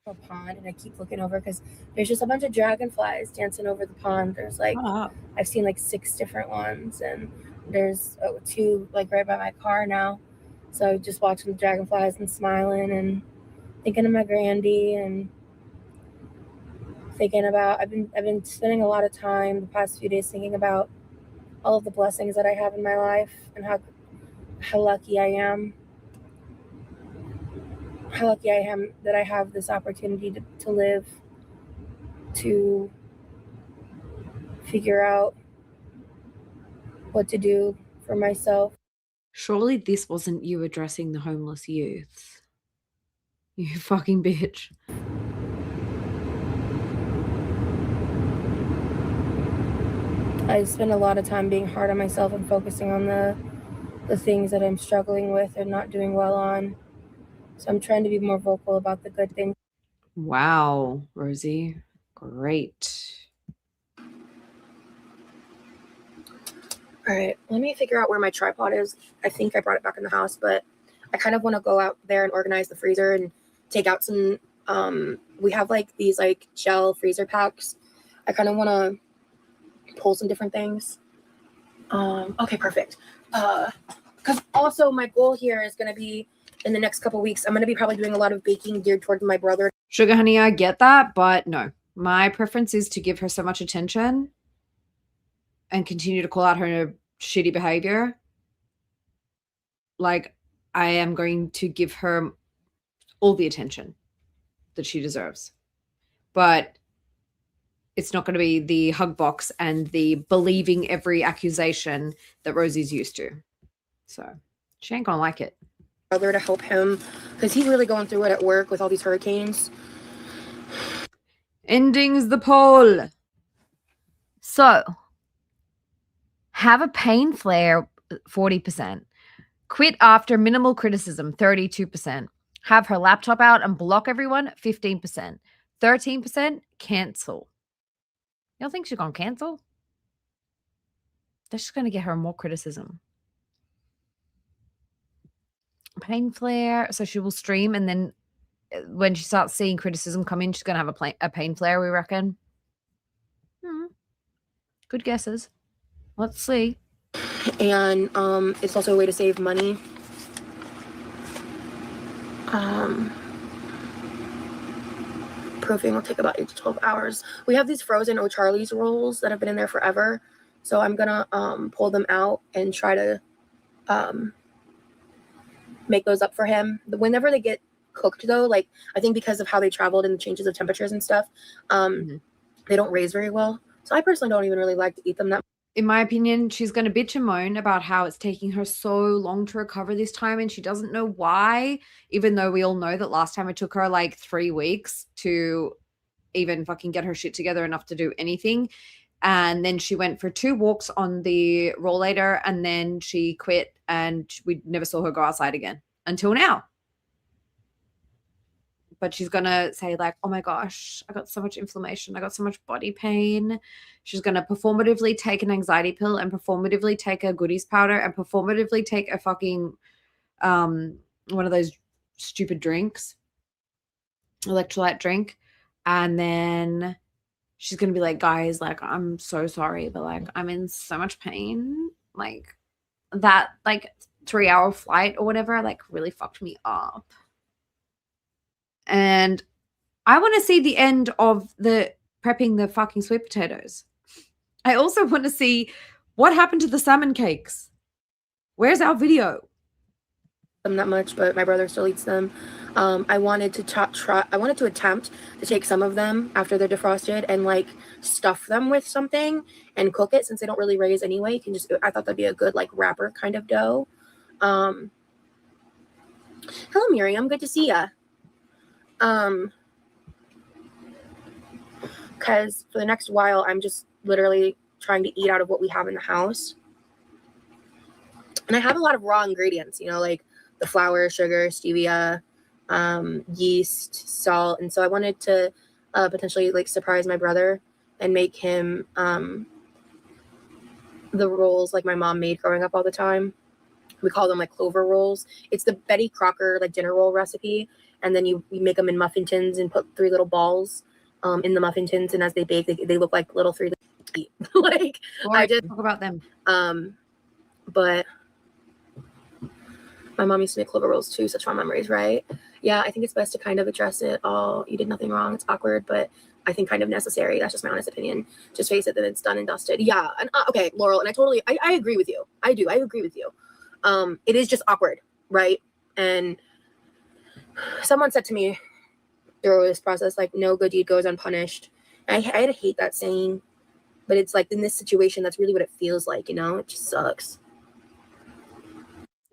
A pond, and I keep looking over because there's just a bunch of dragonflies dancing over the pond. There's like I've seen like 6 different ones, and there's 2 like right by my car now. So just watching the dragonflies and smiling and thinking of my grandy and thinking about I've been spending a lot of time the past few days thinking about all of the blessings that I have in my life and how lucky I am. How lucky I am that I have this opportunity to live, to figure out what to do for myself. Surely this wasn't you addressing the homeless youth. You fucking bitch. I spend a lot of time being hard on myself and focusing on the things that I'm struggling with and not doing well on. So I'm trying to be more vocal about the good things. Wow, Rosie. Great. All right, let me figure out where my tripod is. I think I brought it back in the house, but I kind of want to go out there and organize the freezer and take out some, we have like these like gel freezer packs. I kind of want to pull some different things. Okay, perfect. Because also my goal here is going to be in the next couple weeks, I'm going to be probably doing a lot of baking geared towards my brother. Sugar honey, I get that, but no. My preference is to give her so much attention and continue to call out her shitty behavior. Like, I am going to give her all the attention that she deserves. But it's not going to be the hug box and the believing every accusation that Rosie's used to. So she ain't going to like it. Brother to help him because he's really going through it at work with all these hurricanes. Endings the poll. So, have a pain flare, 40%. Quit after minimal criticism, 32%. Have her laptop out and block everyone, 15%. 13%, cancel. You don't think she's going to cancel? That's just going to get her more criticism. Pain flare, so she will stream, and then when she starts seeing criticism come in, she's going to have a pain flare, we reckon. Good guesses. Let's see. And it's also a way to save money. Proofing will take about 8 to 12 hours. We have these frozen O'Charlie's rolls that have been in there forever. So I'm going to pull them out and try to make those up for him. Whenever they get cooked, though, like I think because of how they traveled and the changes of temperatures and stuff, they don't raise very well. So I personally don't even really like to eat them that much. In my opinion, she's going to bitch and moan about how it's taking her so long to recover this time, and she doesn't know why, even though we all know that last time it took her like 3 weeks to even fucking get her shit together enough to do anything. And then she went for 2 walks on the rollator, and then she quit, and we never saw her go outside again until now. But she's going to say like, oh my gosh, I got so much inflammation. I got so much body pain. She's going to performatively take an anxiety pill and performatively take a goodies powder and performatively take a fucking one of those stupid drinks, electrolyte drink. And then she's going to be like, guys, like, I'm so sorry, but like, I'm in so much pain. Like that, like 3-hour flight or whatever, like really fucked me up. And I want to see the end of the prepping the fucking sweet potatoes. I also want to see what happened to the salmon cakes. Where's our video? Them that much, but my brother still eats them. I wanted to try. I wanted to attempt to take some of them after they're defrosted and like stuff them with something and cook it, since they don't really raise anyway. You can just. I thought that'd be a good like wrapper kind of dough. Hello, Miriam. Good to see ya. Because for the next while, I'm just literally trying to eat out of what we have in the house. And I have a lot of raw ingredients, you know, like the flour, sugar, stevia, yeast, salt. And so I wanted to potentially like surprise my brother and make him the rolls like my mom made growing up all the time. We call them like clover rolls. It's the Betty Crocker like dinner roll recipe, and then you make them in muffin tins and put 3 little balls in the muffin tins, and as they bake, they look like little 3 like I did talk about them. But my mom used to make clover rolls too. Such fond memories, right? Yeah, I think it's best to kind of address it all. You did nothing wrong. It's awkward, but I think kind of necessary. That's just my honest opinion. Just face it that it's done and dusted. Yeah. And okay, Laurel, and I agree with you. I agree with you. It is just awkward, right? And someone said to me through this process, like, no good deed goes unpunished. I hate that saying, but it's like in this situation, that's really what it feels like, you know? It just sucks.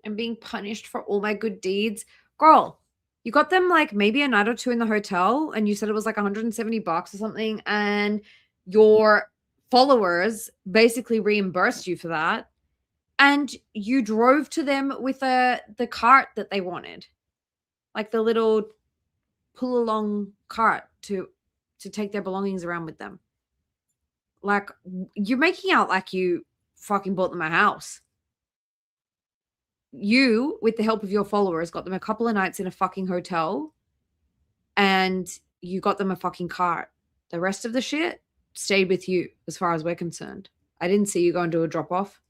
And being punished for all my good deeds. Girl, you got them like maybe a night or 2 in the hotel, and you said it was like $170 or something, and your followers basically reimbursed you for that. And you drove to them with the cart that they wanted. Like the little pull along cart to take their belongings around with them. Like, you're making out like you fucking bought them a house. You, with the help of your followers, got them a couple of nights in a fucking hotel, and you got them a fucking cart. The rest of the shit stayed with you, as far as we're concerned. I didn't see you go and do a drop off.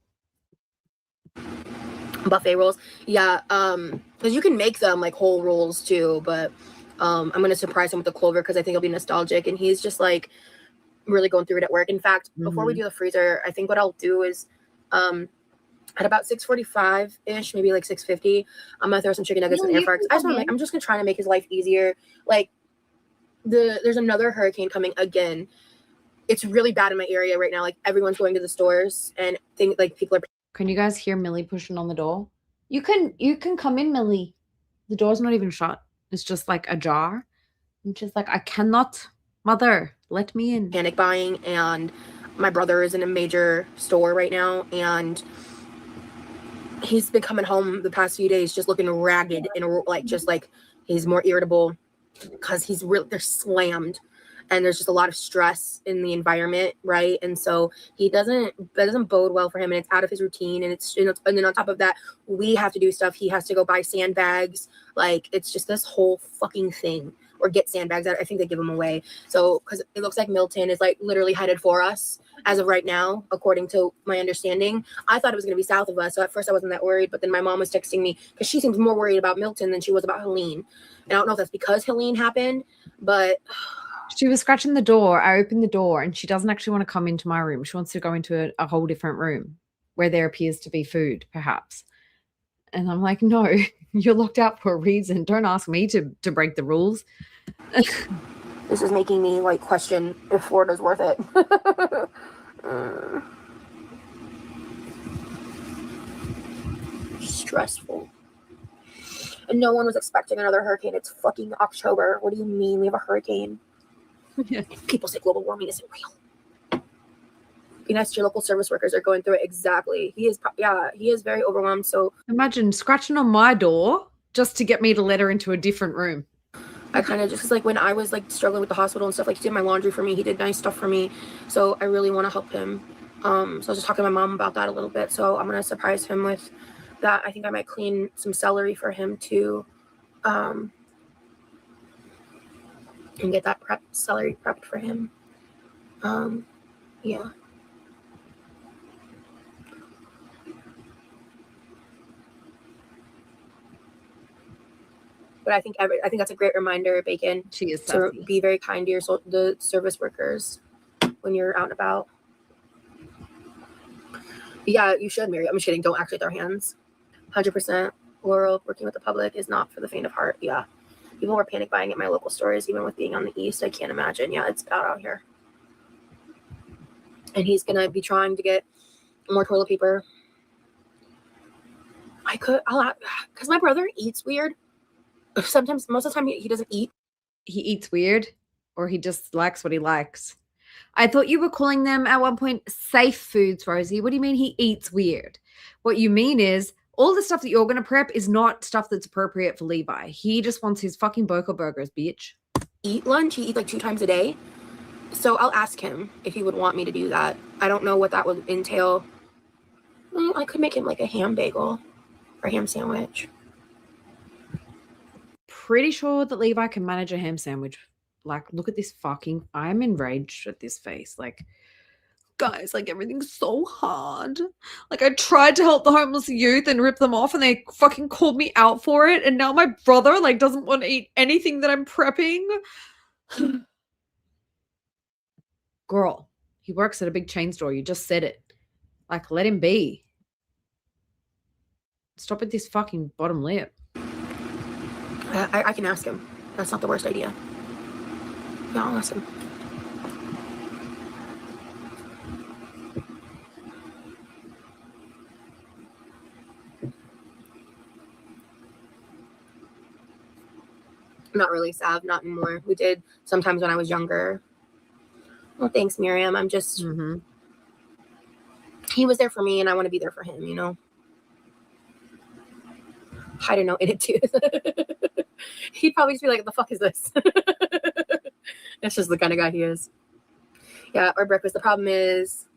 Buffet rolls, yeah. Because you can make them like whole rolls too, but I'm gonna surprise him with the clover because I think he'll be nostalgic, and he's just like really going through it at work. In fact, before we do the freezer, I think what I'll do is at about 6:45-ish, maybe like 6:50, I'm gonna throw some chicken nuggets in the air fryer. I'm just gonna try to make his life easier. Like there's another hurricane coming again. It's really bad in my area right now. Like everyone's going to the stores and people are. Can you guys hear Millie pushing on the door? You can come in, Millie. The door's not even shut. It's just like ajar. And she's like, I cannot, mother, let me in. Panic buying, and my brother is in a major store right now, and he's been coming home the past few days just looking ragged and like he's more irritable because they're slammed, and there's just a lot of stress in the environment, right? And so that doesn't bode well for him, and it's out of his routine, and and then on top of that, we have to do stuff. He has to go buy sandbags. Like, it's just this whole fucking thing. Or get sandbags. I think they give them away. So, because it looks like Milton is like literally headed for us as of right now, according to my understanding. I thought it was going to be south of us, so at first I wasn't that worried. But then my mom was texting me because she seems more worried about Milton than she was about Helene. And I don't know if that's because Helene happened, but she was scratching the door. I opened the door, and she doesn't actually want to come into my room. She wants to go into a whole different room where there appears to be food, perhaps. And I'm like, no, you're locked out for a reason. Don't ask me to break the rules. This is making me like question if Florida's worth it. Stressful. And no one was expecting another hurricane. It's fucking October. What do you mean we have a hurricane? Yeah. People say global warming isn't real. Your local service workers are going through it. Exactly. He is very overwhelmed. So imagine scratching on my door just to get me to let her into a different room. I kind of just, like, when I was like struggling with the hospital and stuff, like, he did my laundry for me. He did nice stuff for me. So I really want to help him. So I was just talking to my mom about that a little bit. So I'm going to surprise him with that. I think I might clean some celery for him too. And get that celery prepped for him. Yeah. But I think that's a great reminder, Bacon. She is to be very kind to the service workers when you're out and about. Yeah, you should, Mary. I'm just kidding. Don't actually throw hands. 100%. Laurel, working with the public is not for the faint of heart. Yeah. People were panic buying at my local stores, even with being on the east. I can't imagine. Yeah, it's bad out here. And he's going to be trying to get more toilet paper. Because my brother eats weird. Sometimes, most of the time, he doesn't eat. He eats weird, or he just likes what he likes. I thought you were calling them at one point safe foods, Rosie. What do you mean he eats weird? What you mean is all the stuff that you're going to prep is not stuff that's appropriate for Levi. He just wants his fucking Boca burgers, bitch. Eat lunch. He eats like 2 times a day. So I'll ask him if he would want me to do that. I don't know what that would entail. Well, I could make him like a ham bagel. for ham sandwich. Pretty sure that Levi can manage a ham sandwich. Like, look at this fucking, I'm enraged at this face. Like, guys, like, everything's so hard. Like, I tried to help the homeless youth and rip them off, and they fucking called me out for it. And now my brother, like, doesn't want to eat anything that I'm prepping. Girl, he works at a big chain store. You just said it. Like, let him be. Stop at this fucking bottom lip. I can ask him. That's not the worst idea. Yeah, I'll ask him. Not really, Sav. Not anymore. We did sometimes when I was younger. Well, thanks, Miriam. I'm just... He was there for me, and I want to be there for him, you know? I don't know, in it too. He'd probably just be like, the fuck is this? That's just the kind of guy he is. Yeah, or breakfast. The problem is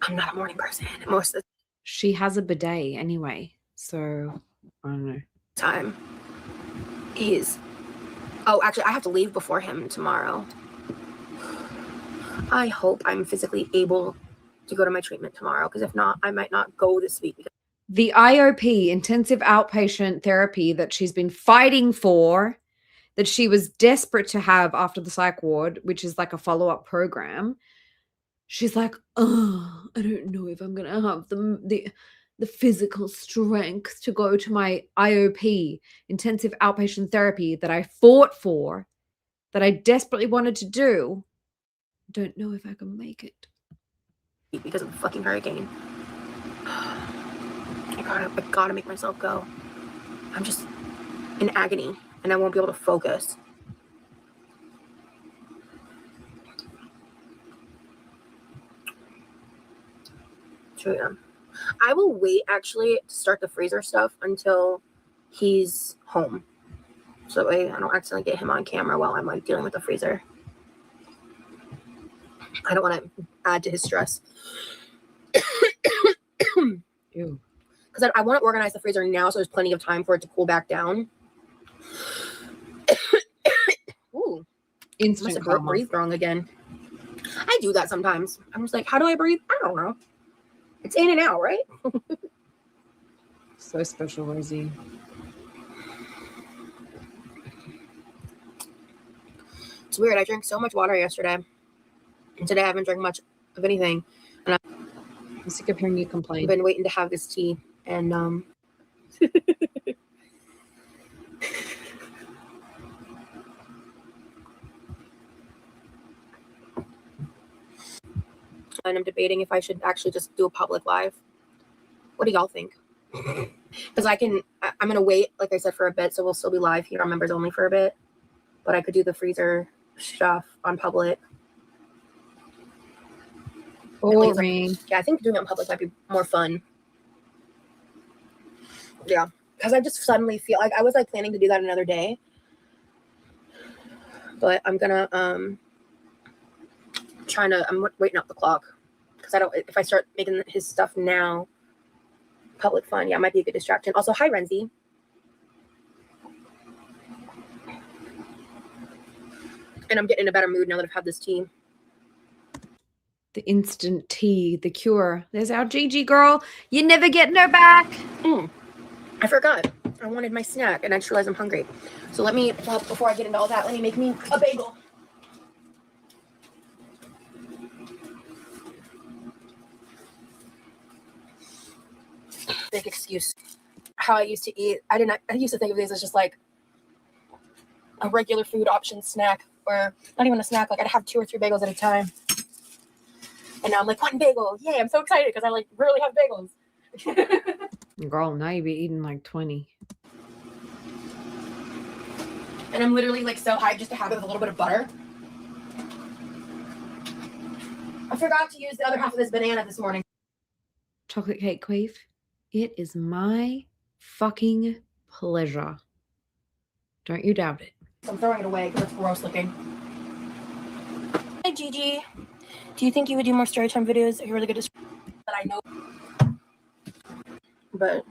I'm not a morning person most of the She has a bidet anyway, so I don't know. time. Oh, actually, I have to leave before him tomorrow. I hope I'm physically able to go to my treatment tomorrow, because if not, I might not go this week. The IOP, intensive outpatient therapy, that she's been fighting for, that she was desperate to have after the psych ward, which is like a follow-up program. She's like, oh, I don't know if I'm going to have the physical strength to go to my IOP, intensive outpatient therapy, that I fought for, that I desperately wanted to do. Don't know if I can make it. Because of the fucking hurricane. I gotta make myself go. I'm just in agony, and I won't be able to focus. So yeah, I will wait actually to start the freezer stuff until he's home, so that way I don't accidentally get him on camera while I'm like dealing with the freezer. I don't want to add to his stress. Ew. Because I want to organize the freezer now so there's plenty of time for it to cool back down. Ooh. Instant Must have karma. breathed wrong again. I do that sometimes. I'm just like, how do I breathe? I don't know. It's in and out, right? So special, Rosie. It's weird. I drank so much water yesterday. And today I haven't drank much of anything. And I'm sick of hearing you complain. I've been waiting to have this tea. And I'm debating if I should actually just do a public live. What do y'all think? Because I'm going to wait, like I said, for a bit. So we'll still be live here on members only for a bit. But I could do the freezer stuff on public. Boring. Yeah, I think doing it in public might be more fun. Yeah, because I just suddenly feel like I was like planning to do that another day. But I'm gonna I'm waiting out the clock. Because if I start making his stuff now, public fun, yeah, it might be a good distraction. Also, hi Renzi. And I'm getting in a better mood now that I've had this tea. The instant tea, the cure. There's our Gigi girl. You never get no back. I forgot. I wanted my snack, and I just realized I'm hungry. So before I get into all that, let me make me a bagel. Big excuse. How I used to eat. I used to think of these as just like a regular food option snack, or not even a snack. Like I'd have 2 or 3 bagels at a time. And now I'm like, 1 bagel. Yay, I'm so excited because I like really have bagels. Girl, now you be eating like 20. And I'm literally like so hyped just to have it with a little bit of butter. I forgot to use the other half of this banana this morning. Chocolate cake queef. It is my fucking pleasure. Don't you doubt it. So I'm throwing it away because it's gross looking. Hi, Gigi. Do you think you would do more story time videos? You're really good at that I know. But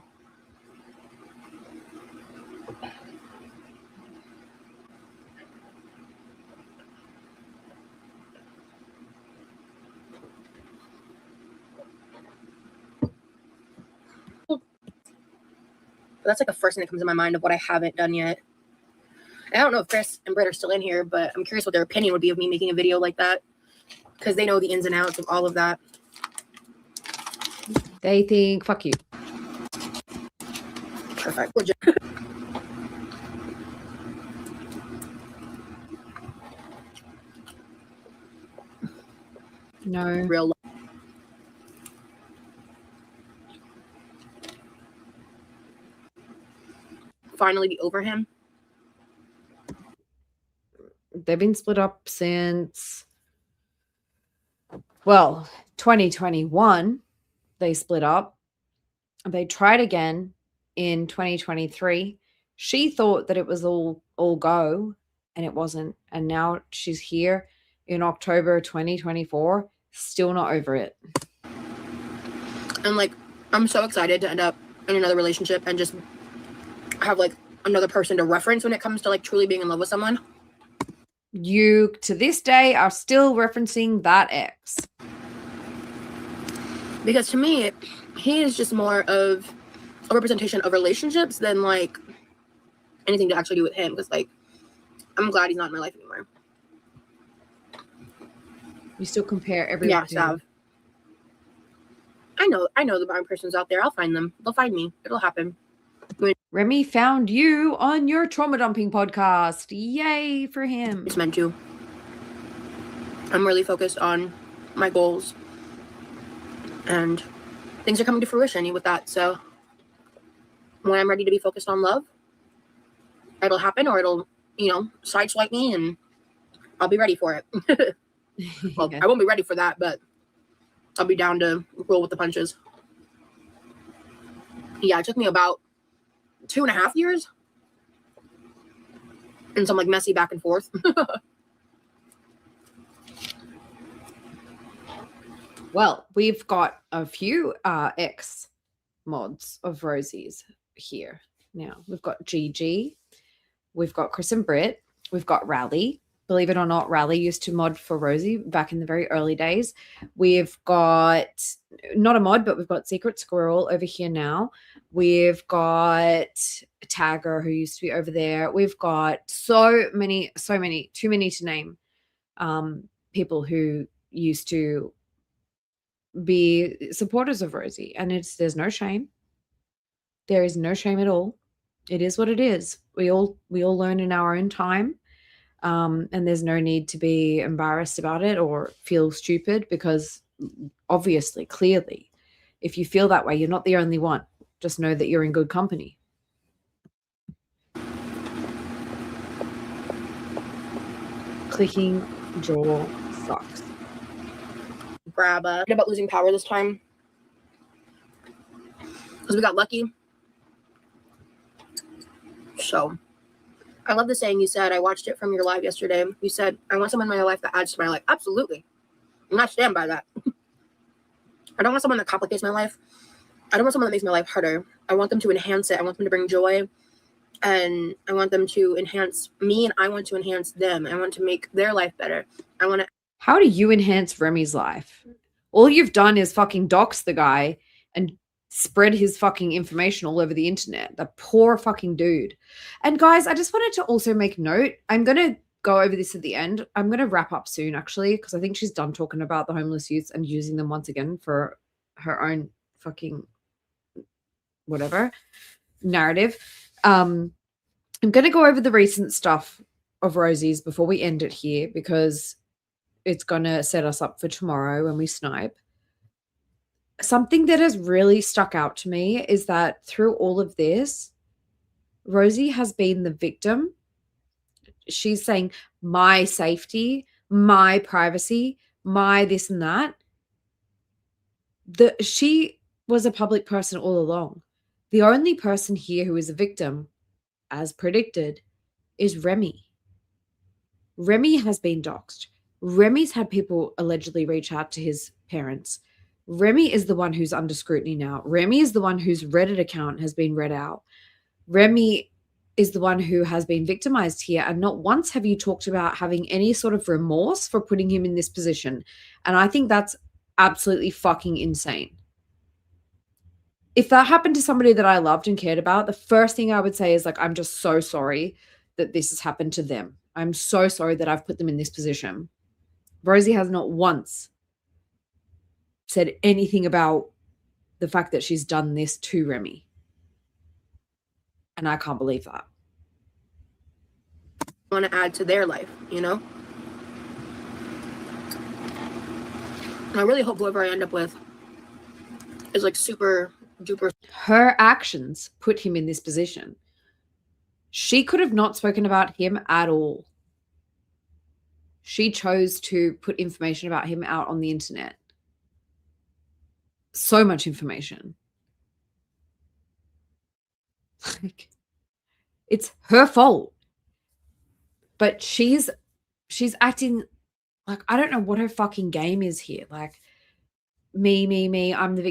that's like the first thing that comes to my mind of what I haven't done yet. I don't know if Chris and Britt are still in here, but I'm curious what their opinion would be of me making a video like that, because they know the ins and outs of all of that. They think, fuck you. Perfect. Legit. No. Real. Finally be over him. They've been split up since, well, 2021. They split up. They tried again in 2023. She thought that it was all go, and it wasn't. And now she's here in October 2024, still not over it. And like, I'm so excited to end up in another relationship and just have like another person to reference when it comes to like truly being in love with someone. You, to this day, are still referencing that ex. Because to me, he is just more of a representation of relationships than like anything to actually do with him. Because like, I'm glad he's not in my life anymore. You still compare everyone. Yeah, Sav. I know the wrong person's out there. I'll find them. They'll find me. It'll happen. Remy found you on your trauma dumping podcast. Yay for him. It's meant to. I'm really focused on my goals. And things are coming to fruition with that. So when I'm ready to be focused on love, it'll happen, or it'll, sideswipe me, and I'll be ready for it. Well, yeah. I won't be ready for that, but I'll be down to roll with the punches. Yeah, it took me about 2.5 years. And some like messy back and forth. Well, we've got a few ex mods of Rosie's here now. We've got Gigi, we've got Chris and Britt, we've got Rally. Believe it or not, Rally used to mod for Rosie back in the very early days. We've got, not a mod, but we've got Secret Squirrel over here now. We've got Tagger, who used to be over there. We've got so many, too many to name, people who used to be supporters of Rosie. And there's no shame. There is no shame at all. It is what it is. We all learn in our own time. And there's no need to be embarrassed about it or feel stupid, because obviously, clearly, if you feel that way, you're not the only one. Just know that you're in good company. Clicking jaw sucks. Grab about losing power this time, because we got lucky. So I love the saying you said. I watched it from your live yesterday. You said, I want someone in my life that adds to my life. Absolutely. And I stand by that. I don't want someone that complicates my life. I don't want someone that makes my life harder. I want them to enhance it. I want them to bring joy. And I want them to enhance me, and I want to enhance them. I want to make their life better. I want to. How do you enhance Remy's life? All you've done is fucking dox the guy and spread his fucking information all over the internet. The poor fucking dude. And guys, I just wanted to also make note. I'm going to go over this at the end. I'm going to wrap up soon, actually, because I think she's done talking about the homeless youths and using them once again for her own fucking whatever narrative. I'm going to go over the recent stuff of Rosie's before we end it here, because it's going to set us up for tomorrow when we snipe. Something that has really stuck out to me is that through all of this, Rosie has been the victim. She's saying, my safety, my privacy, my this and that. She was a public person all along. The only person here who is a victim, as predicted, is Remy. Remy has been doxxed. Remy's had people allegedly reach out to his parents. Remy is the one who's under scrutiny now. Remy is the one whose Reddit account has been read out. Remy is the one who has been victimized here. And not once have you talked about having any sort of remorse for putting him in this position. And I think that's absolutely fucking insane. if that happened to somebody that I loved and cared about, the first thing I would say is like, I'm just so sorry that this has happened to them. I'm so sorry that I've put them in this position. Rosie has not once said anything about the fact that she's done this to Remy. And I can't believe that. Want to add to their life, you know? And I really hope whoever I end up with is like super duper. Her actions put him in this position. She could have not spoken about him at all. She chose to put information about him out on the internet. So much information. Like, it's her fault. But she's acting like, I don't know what her fucking game is here. Like, me, I'm the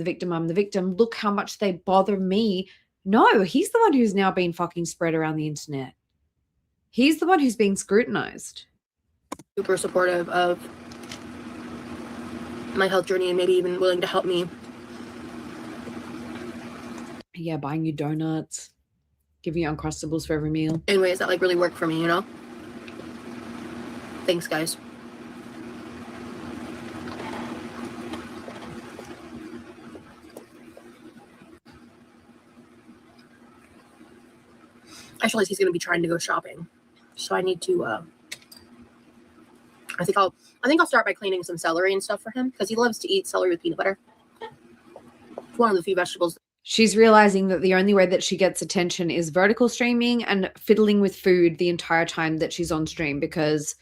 victim. Look how much they bother me. No, he's the one who's now been fucking spread around the internet. He's the one who's being scrutinized. Super supportive of my health journey and maybe even willing to help me. Yeah, buying you donuts, giving you Uncrustables for every meal. In ways that like really work for me, you know? Thanks, guys. I just realized he's going to be trying to go shopping. So I need to, I think I'll start by cleaning some celery and stuff for him because he loves to eat celery with peanut butter. It's one of the few vegetables. She's realizing that the only way that she gets attention is vertical streaming and fiddling with food the entire time that she's on stream, because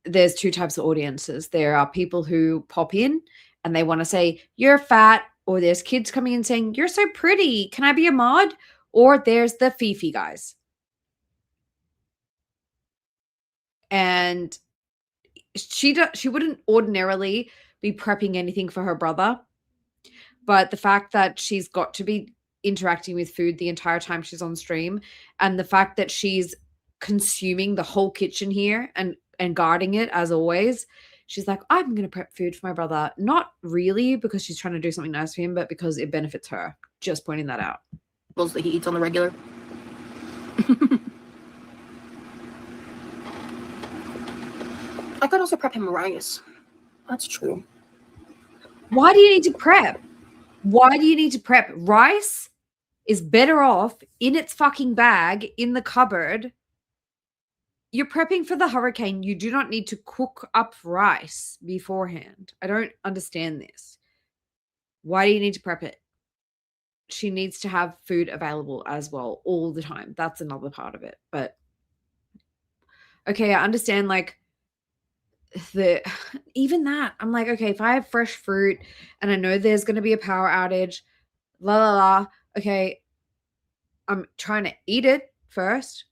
there's two types of audiences. There are people who pop in and they want to say, you're fat, or there's kids coming in saying, you're so pretty, can I be a mod? Or there's the Fifi guys. And she wouldn't ordinarily be prepping anything for her brother. But the fact that she's got to be interacting with food the entire time she's on stream, and the fact that she's consuming the whole kitchen here and guarding it as always, she's like, I'm going to prep food for my brother. Not really because she's trying to do something nice for him, but because it benefits her. Just pointing that out. That he eats on the regular. I could also prep him rice. That's true. Why do you need to prep? Why do you need to prep? Rice is better off in its fucking bag in the cupboard. You're prepping for the hurricane. You do not need to cook up rice beforehand. I don't understand this. Why do you need to prep it? She needs to have food available as well all the time. That's another part of it. But okay, I understand like even that. I'm like, okay, if I have fresh fruit and I know there's going to be a power outage, okay, I'm trying to eat it first,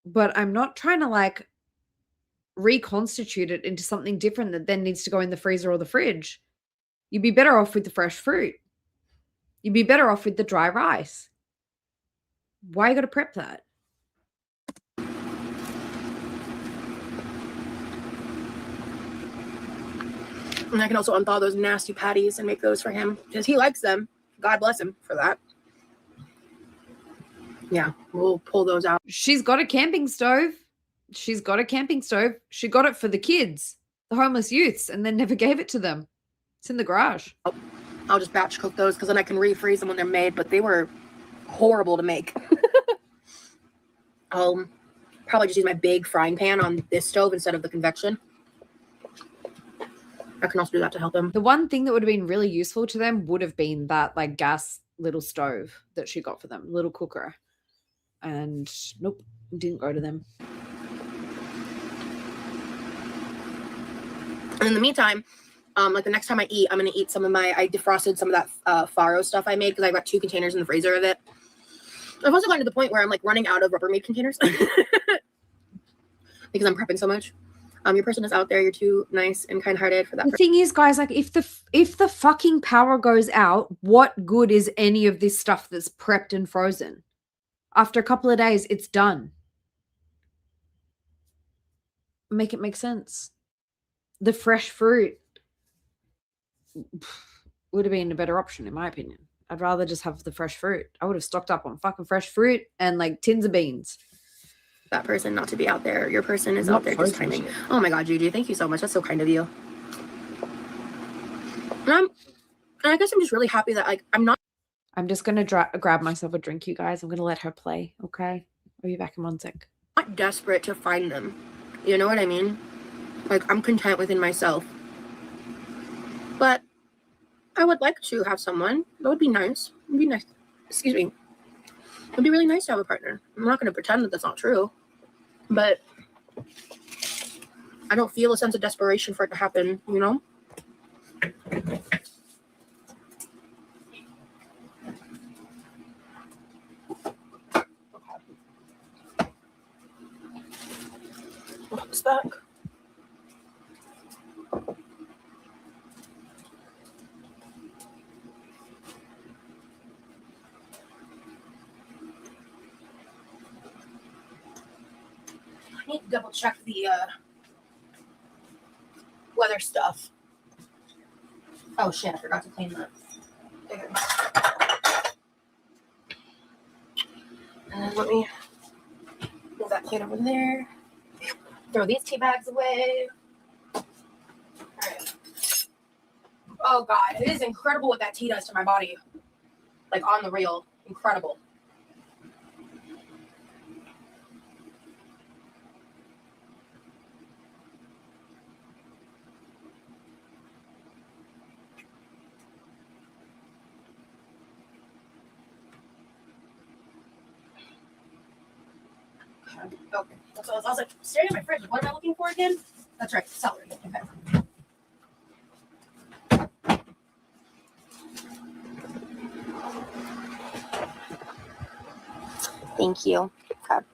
but I'm not trying to like reconstitute it into something different that then needs to go in the freezer or the fridge. You'd be better off with the fresh fruit. You'd be better off with the dry rice. Why you got to prep that? And I can also unthaw those nasty patties and make those for him because he likes them. God bless him for that. Yeah, we'll pull those out. She's got a camping stove. She got it for the kids, the homeless youths, and then never gave it to them. It's in the garage. I'll just batch cook those because then I can refreeze them when they're made, but they were horrible to make. I'll probably just use my big frying pan on this stove instead of the convection. I can also do that to help them. The one thing that would have been really useful to them would have been that like gas little stove that she got for them, little cooker. And nope, didn't go to them. And in the meantime, like the next time I eat, I'm going to eat I defrosted some of that farro stuff I made because I got 2 containers in the freezer of it. I've also gotten to the point where I'm like running out of Rubbermaid containers because I'm prepping so much. Your person is out there. You're too nice and kind-hearted for that. The thing is, guys, like if the fucking power goes out, what good is any of this stuff that's prepped and frozen? After a couple of days, it's done. Make it make sense. The fresh fruit would have been a better option, in my opinion. I'd rather just have the fresh fruit. I would have stocked up on fucking fresh fruit and like tins of beans. That person not to be out there. Your person is Not out there just frozen timing. shit. Oh my God, Gigi, thank you so much. That's so kind of you. And I guess I'm just really happy that like I'm just gonna grab myself a drink, you guys. I'm gonna let her play. Okay, I'll be back in 1 sec. not desperate to find them. You know what I mean? Like I'm content within myself. But I would like to have someone. That would be nice. It'd be nice. Excuse me. It'd be really nice to have a partner. I'm not going to pretend that that's not true. But I don't feel a sense of desperation for it to happen, you know? What's that? I need to double check the weather stuff. Oh shit, I forgot to clean that. Okay. And then let me move that plate over there. Throw these tea bags away. Alright. Oh God, it is incredible what that tea does to my body. Like on the real. Incredible. Okay. That's what I was like staring at my fridge. What am I looking for again? That's right, celery. Okay. Thank you. Okay.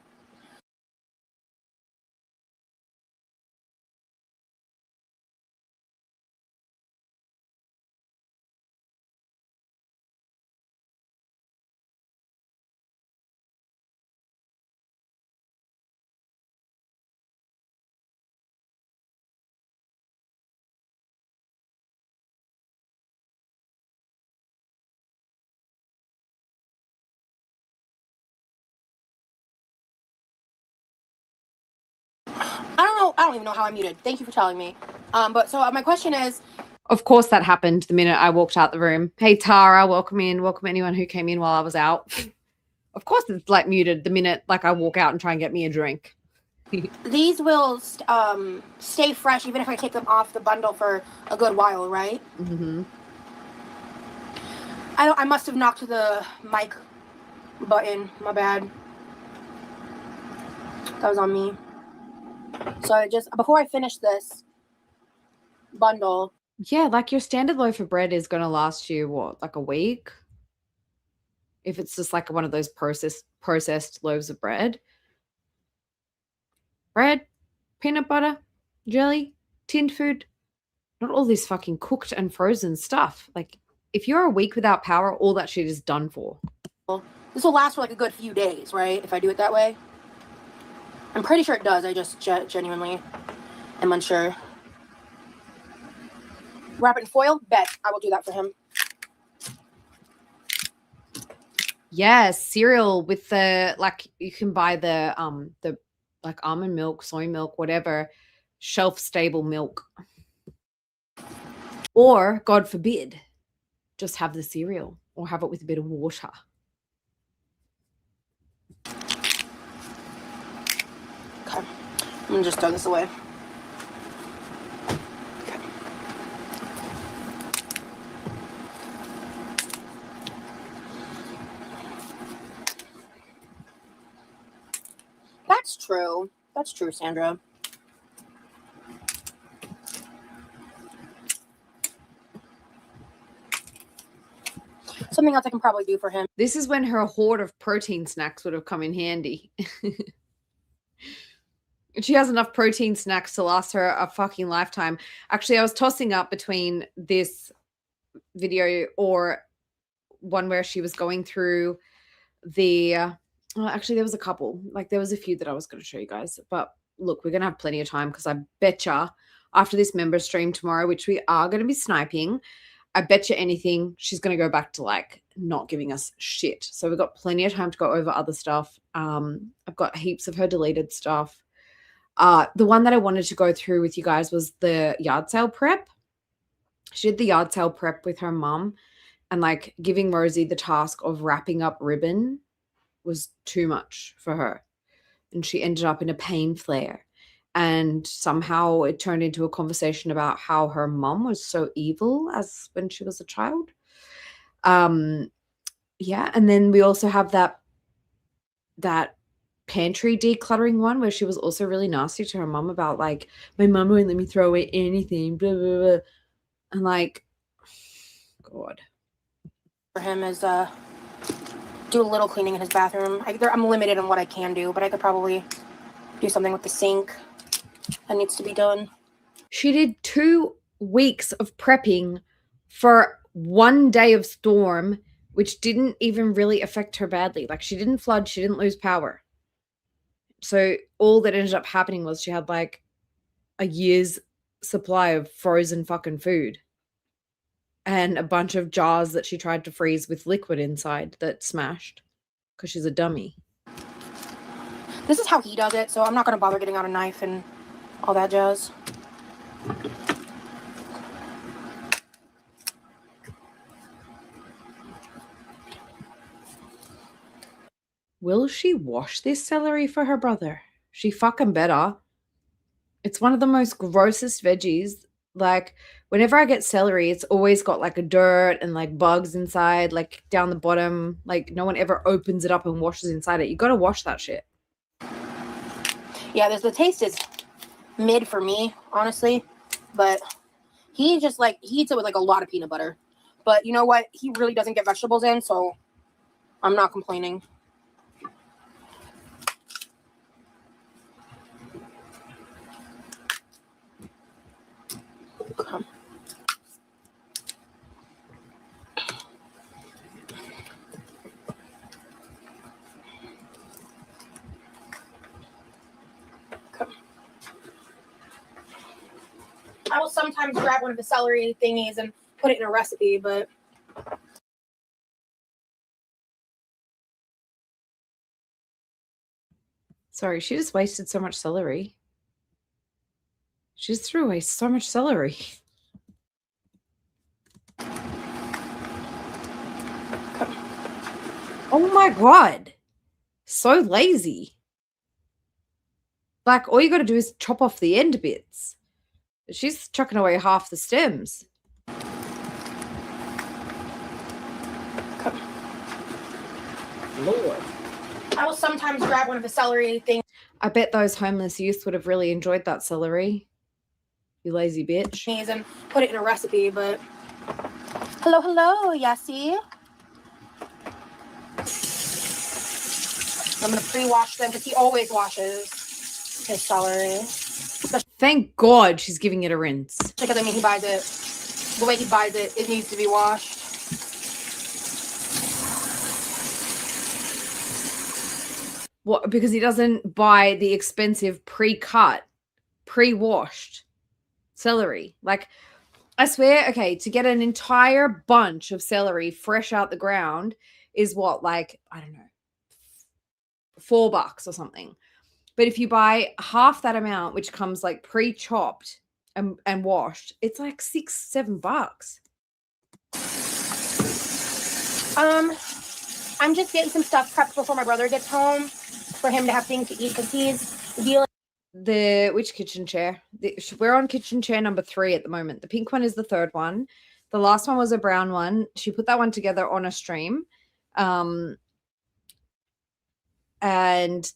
I don't even know how I'm muted. Thank you for telling me. But so my question is, Of course, that happened the minute I walked out the room. Hey, Tara, welcome in. Welcome anyone who came in while I was out. Of course, it's like muted the minute like I walk out and try and get me a drink. these will stay fresh even if I take them off the bundle for a good while, right? Mm-hmm. I must have knocked the mic button. My bad. That was on me. So I just before I finish this bundle. Yeah, like your standard loaf of bread is going to last you what, like a week? If it's just like one of those processed loaves of bread. Bread, peanut butter, jelly, tinned food, not all this fucking cooked and frozen stuff. Like if you're a week without power, all that shit is done for. This will last for like a good few days, right? If I do it that way. I'm pretty sure it does. I just genuinely am unsure. Wrap it in foil? Bet. I will do that for him. Yes, cereal with the like you can buy the like almond milk, soy milk, whatever, shelf stable milk. Or God forbid, just have the cereal or have it with a bit of water. Okay. I'm gonna just throw this away. Okay. That's true. That's true, Sandra. Something else I can probably do for him. This is when her hoard of protein snacks would have come in handy. She has enough protein snacks to last her a fucking lifetime. Actually, I was tossing up between this video or one where she was going through the well, actually there was a couple. Like there was a few that I was going to show you guys. But look, we're going to have plenty of time because I betcha after this member stream tomorrow, which we are going to be sniping, I bet you anything she's going to go back to like not giving us shit. So we've got plenty of time to go over other stuff. I've got heaps of her deleted stuff. The one that I wanted to go through with you guys was the yard sale prep. She did the yard sale prep with her mum, and like giving Rosie the task of wrapping up ribbon was too much for her. And she ended up in a pain flare. And somehow it turned into a conversation about how her mum was so evil as when she was a child. Yeah, and then we also have that pantry decluttering one where she was also really nasty to her mum about like, my mum won't let me throw away anything, blah, blah, blah. And like, God. For him is do a little cleaning in his bathroom. I'm limited on what I can do, but I could probably do something with the sink that needs to be done. She did 2 weeks of prepping for 1 day of storm, which didn't even really affect her badly. Like, she didn't flood, she didn't lose power. So all that ended up happening was she had like a year's supply of frozen fucking food and a bunch of jars that she tried to freeze with liquid inside that smashed because she's a dummy. This is how he does it, so I'm not going to bother getting out a knife and all that jazz. Will she wash this celery for her brother? She fucking better. It's one of the most grossest veggies. Like, whenever I get celery, it's always got like a dirt and like bugs inside, like down the bottom. Like, no one ever opens it up and washes inside it. You got to wash that shit. Yeah, the taste is mid for me, honestly. But he just like, he eats it with like a lot of peanut butter. But you know what? He really doesn't get vegetables in, so I'm not complaining. Okay. I will sometimes grab one of the celery thingies and put it in a recipe, but Sorry, she just wasted so much celery. She just threw away so much celery. Oh my God. So lazy. Like, all you got to do is chop off the end bits. She's chucking away half the stems. Lord. I will sometimes grab one of the celery things. I bet those homeless youth would have really enjoyed that celery. You lazy bitch. And put it in a recipe, but hello, Yassi. I'm gonna pre-wash them because he always washes his celery. Thank God she's giving it a rinse. Because I mean, he buys it the way he buys it. It needs to be washed. What? Because he doesn't buy the expensive pre-cut, pre-washed celery. Like, I swear, okay, to get an entire bunch of celery fresh out the ground is what, like, I don't know, $4 or something. But if you buy half that amount, which comes like pre-chopped and washed, it's like $6-7. I'm just getting some stuff prepped before my brother gets home for him to have things to eat because he's dealing. Which kitchen chair? We're on kitchen chair number 3 at the moment. The pink one is the 3rd one. The last one was a brown one. She put that one together on a stream. And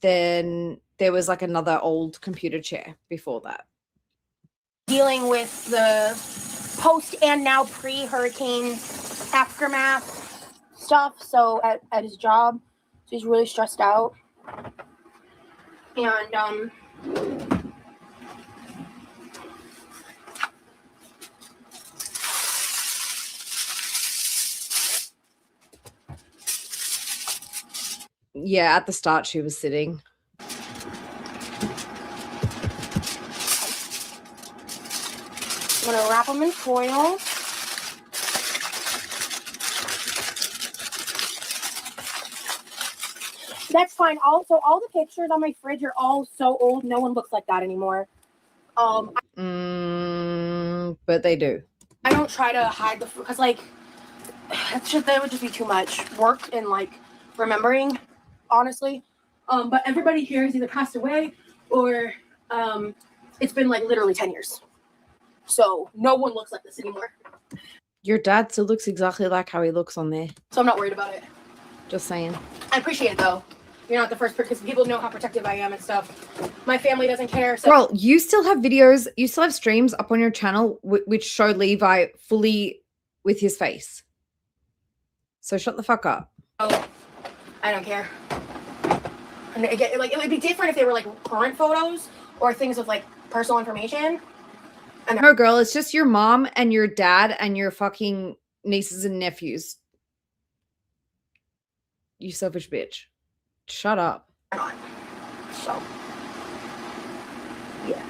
then there was like another old computer chair before that. Dealing with the post and now pre-hurricane aftermath stuff. So at his job, so he's really stressed out. And yeah, at the start she was sitting. I'm gonna wrap them in foil. That's fine. Also, all the pictures on my fridge are all so old. No one looks like that anymore. But they do. I don't try to hide the because like that would just be too much work and like remembering, honestly. But everybody here has either passed away or it's been like literally 10 years. So no one looks like this anymore. Your dad still looks exactly like how he looks on there. So I'm not worried about it. Just saying. I appreciate it though. You're not the first person because people know how protective I am and stuff. My family doesn't care. So. Girl, you still have videos, you still have streams up on your channel which show Levi fully with his face. So shut the fuck up. Oh, I don't care. And again, like it would be different if they were like current photos or things with like personal information. No, girl, it's just your mom and your dad and your fucking nieces and nephews. You selfish bitch. Shut up. So, yeah.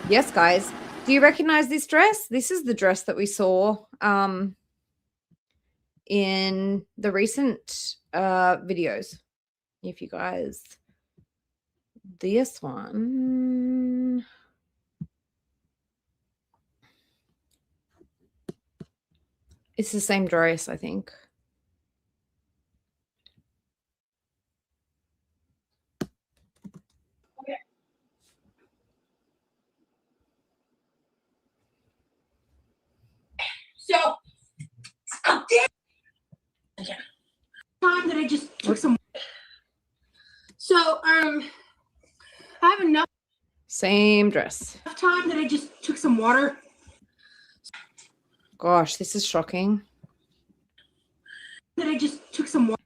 Yes, guys. Do you recognize this dress? This is the dress that we saw in the recent videos. If you guys, this one. It's the same dress, I think. Okay. So, oh, damn. Okay. Time that I just took some. So, I have enough. Same dress. Time that I just took some water. Gosh, this is shocking. That I just took some water.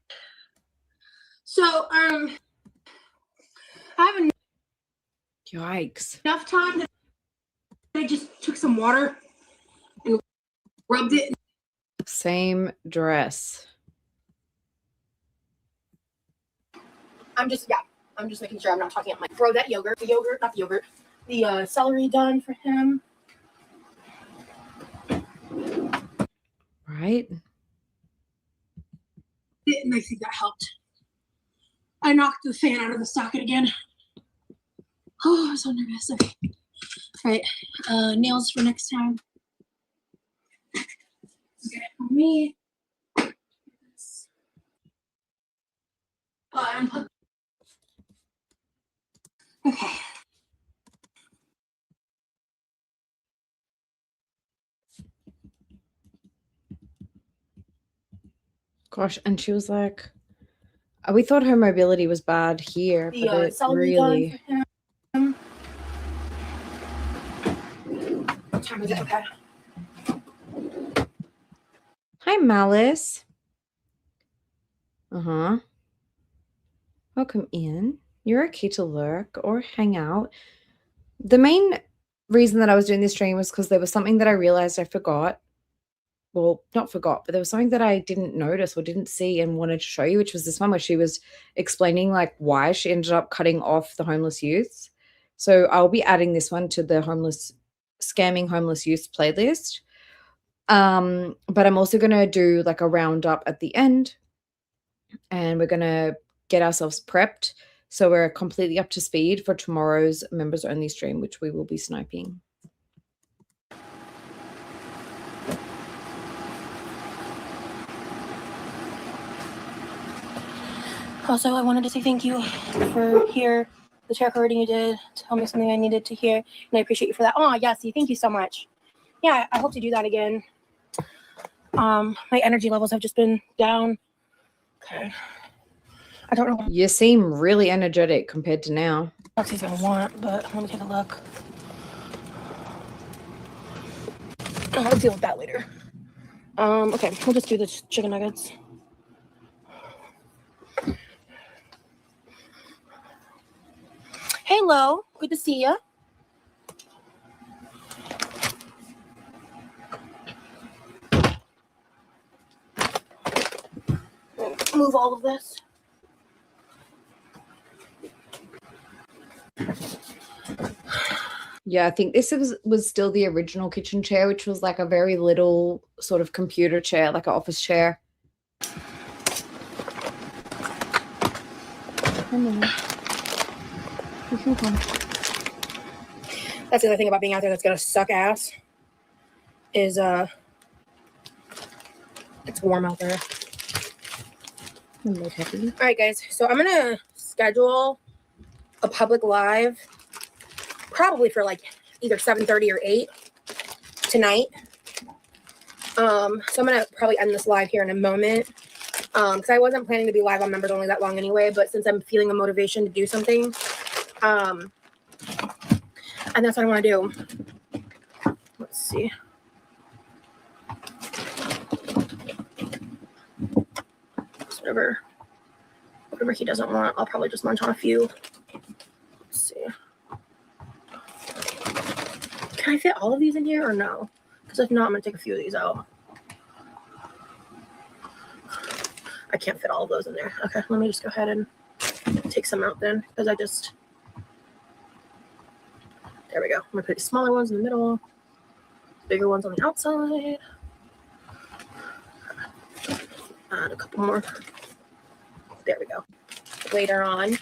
So, I have Yikes. enough time that I just took some water and rubbed it. Same dress. I'm just making sure I'm not talking about my throw that yogurt, the celery done for him. Right? And I think that helped. I knocked the fan out of the socket again. Oh, I'm so nervous. Okay. All right. Nails for next time. Okay, for me. Unplug. Okay. Gosh, and she was like, we thought her mobility was bad here, The but it celery really... done for him. What time is it? Okay. Hi, Malice. Uh-huh. Welcome in. You're okay to lurk or hang out. The main reason that I was doing this stream was because there was something that I realized I forgot. Well, not forgot, but there was something that I didn't notice or didn't see and wanted to show you, which was this one where she was explaining like why she ended up cutting off the homeless youths. So I'll be adding this one to the scamming homeless youths playlist. But I'm also going to do like a roundup at the end, and we're going to get ourselves prepped so we're completely up to speed for tomorrow's members only stream, which we will be sniping. Also, I wanted to say thank you for the tarot reading you did to tell me something I needed to hear, and I appreciate you for that. Oh, Yassi, thank you so much. Yeah, I hope to do that again. My energy levels have just been down. Okay. I don't know what You seem really energetic compared to now. Roxy's gonna want, but let me take a look. I'll deal with that later. Okay, we'll just do the chicken nuggets. Hey, Lo, good to see you. Move all of this. Yeah, I think this was still the original kitchen chair, which was like a very little sort of computer chair, like an office chair. That's the other thing about being out there that's gonna suck ass is it's warm out there. All right, guys. So I'm gonna schedule a public live, probably for like either 7:30 or 8 tonight. So I'm gonna probably end this live here in a moment. Because I wasn't planning to be live on members only that long anyway, but since I'm feeling a motivation to do something, and that's what I want to do. Let's see. Whatever he doesn't want, I'll probably just munch on a few. Let's see. Can I fit all of these in here or no? Because if not, I'm gonna take a few of these out. I can't fit all of those in there. Okay, let me just go ahead and take some out then, because there we go. I'm gonna put the smaller ones in the middle, bigger ones on the outside, and a couple more. There we go. Later on.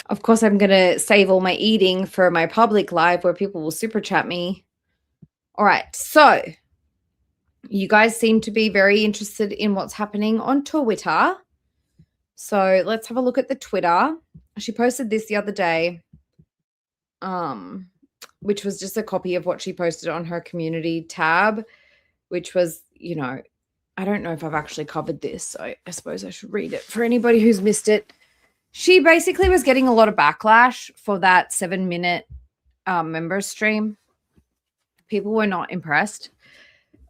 Of course, I'm going to save all my eating for my public live where people will super chat me. All right. So you guys seem to be very interested in what's happening on Twitter. So let's have a look at the Twitter. She posted this the other day, which was just a copy of what she posted on her community tab, which was, I don't know if I've actually covered this, so I suppose I should read it for anybody who's missed it. She basically was getting a lot of backlash for that 7-minute member stream. People were not impressed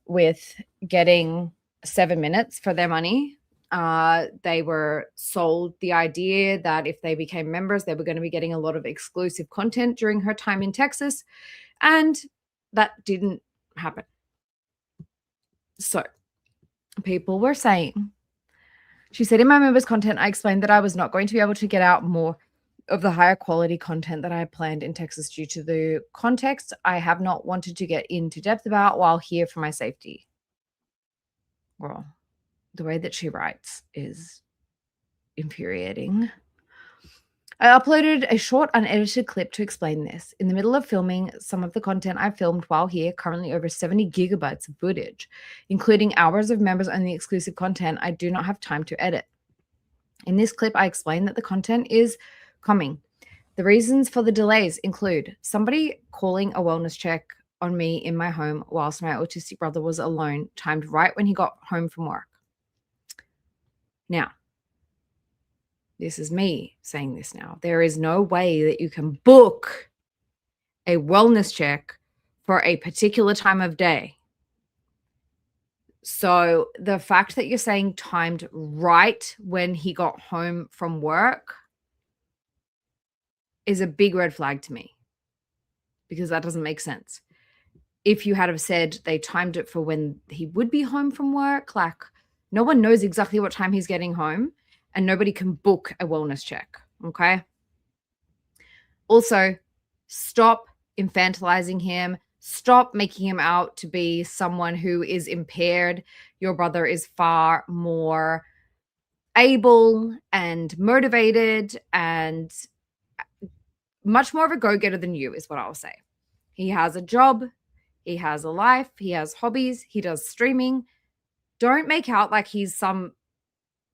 with getting 7 minutes for their money. They were sold the idea that if they became members, they were going to be getting a lot of exclusive content during her time in Texas, and that didn't happen. So people were saying, she said, in my members content, I explained that I was not going to be able to get out more of the higher quality content that I had planned in Texas due to the context I have not wanted to get into depth about while here for my safety. Well, the way that she writes is infuriating. I uploaded a short unedited clip to explain this. In the middle of filming some of the content I filmed while here, currently over 70 gigabytes of footage, including hours of members only exclusive content I do not have time to edit. In this clip, I explain that the content is coming. The reasons for the delays include somebody calling a wellness check on me in my home whilst my autistic brother was alone, timed right when he got home from work. Now, this is me saying this now. There is no way that you can book a wellness check for a particular time of day. So the fact that you're saying timed right when he got home from work is a big red flag to me, because that doesn't make sense. If you had have said they timed it for when he would be home from work, like no one knows exactly what time he's getting home. And nobody can book a wellness check, okay? Also, stop infantilizing him. Stop making him out to be someone who is impaired. Your brother is far more able and motivated and much more of a go-getter than you, is what I'll say. He has a job. He has a life. He has hobbies. He does streaming. Don't make out like he's some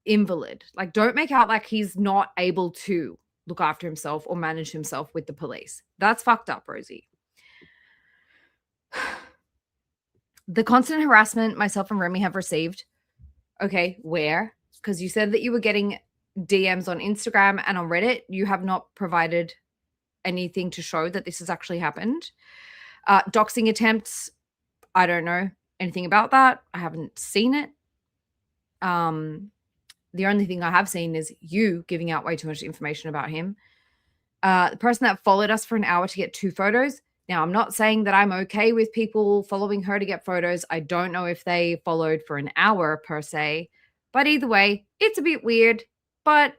invalid. Like, don't make out like he's not able to look after himself or manage himself with the police. That's fucked up, Rosie. The constant harassment myself and Remy have received. Okay, where? Because you said that you were getting DMs on Instagram and on Reddit. You have not provided anything to show that this has actually happened. Doxing attempts, I don't know anything about that. I haven't seen it. The only thing I have seen is you giving out way too much information about him. The person that followed us for an hour to get 2 photos. Now, I'm not saying that I'm okay with people following her to get photos. I don't know if they followed for an hour per se. But either way, it's a bit weird. But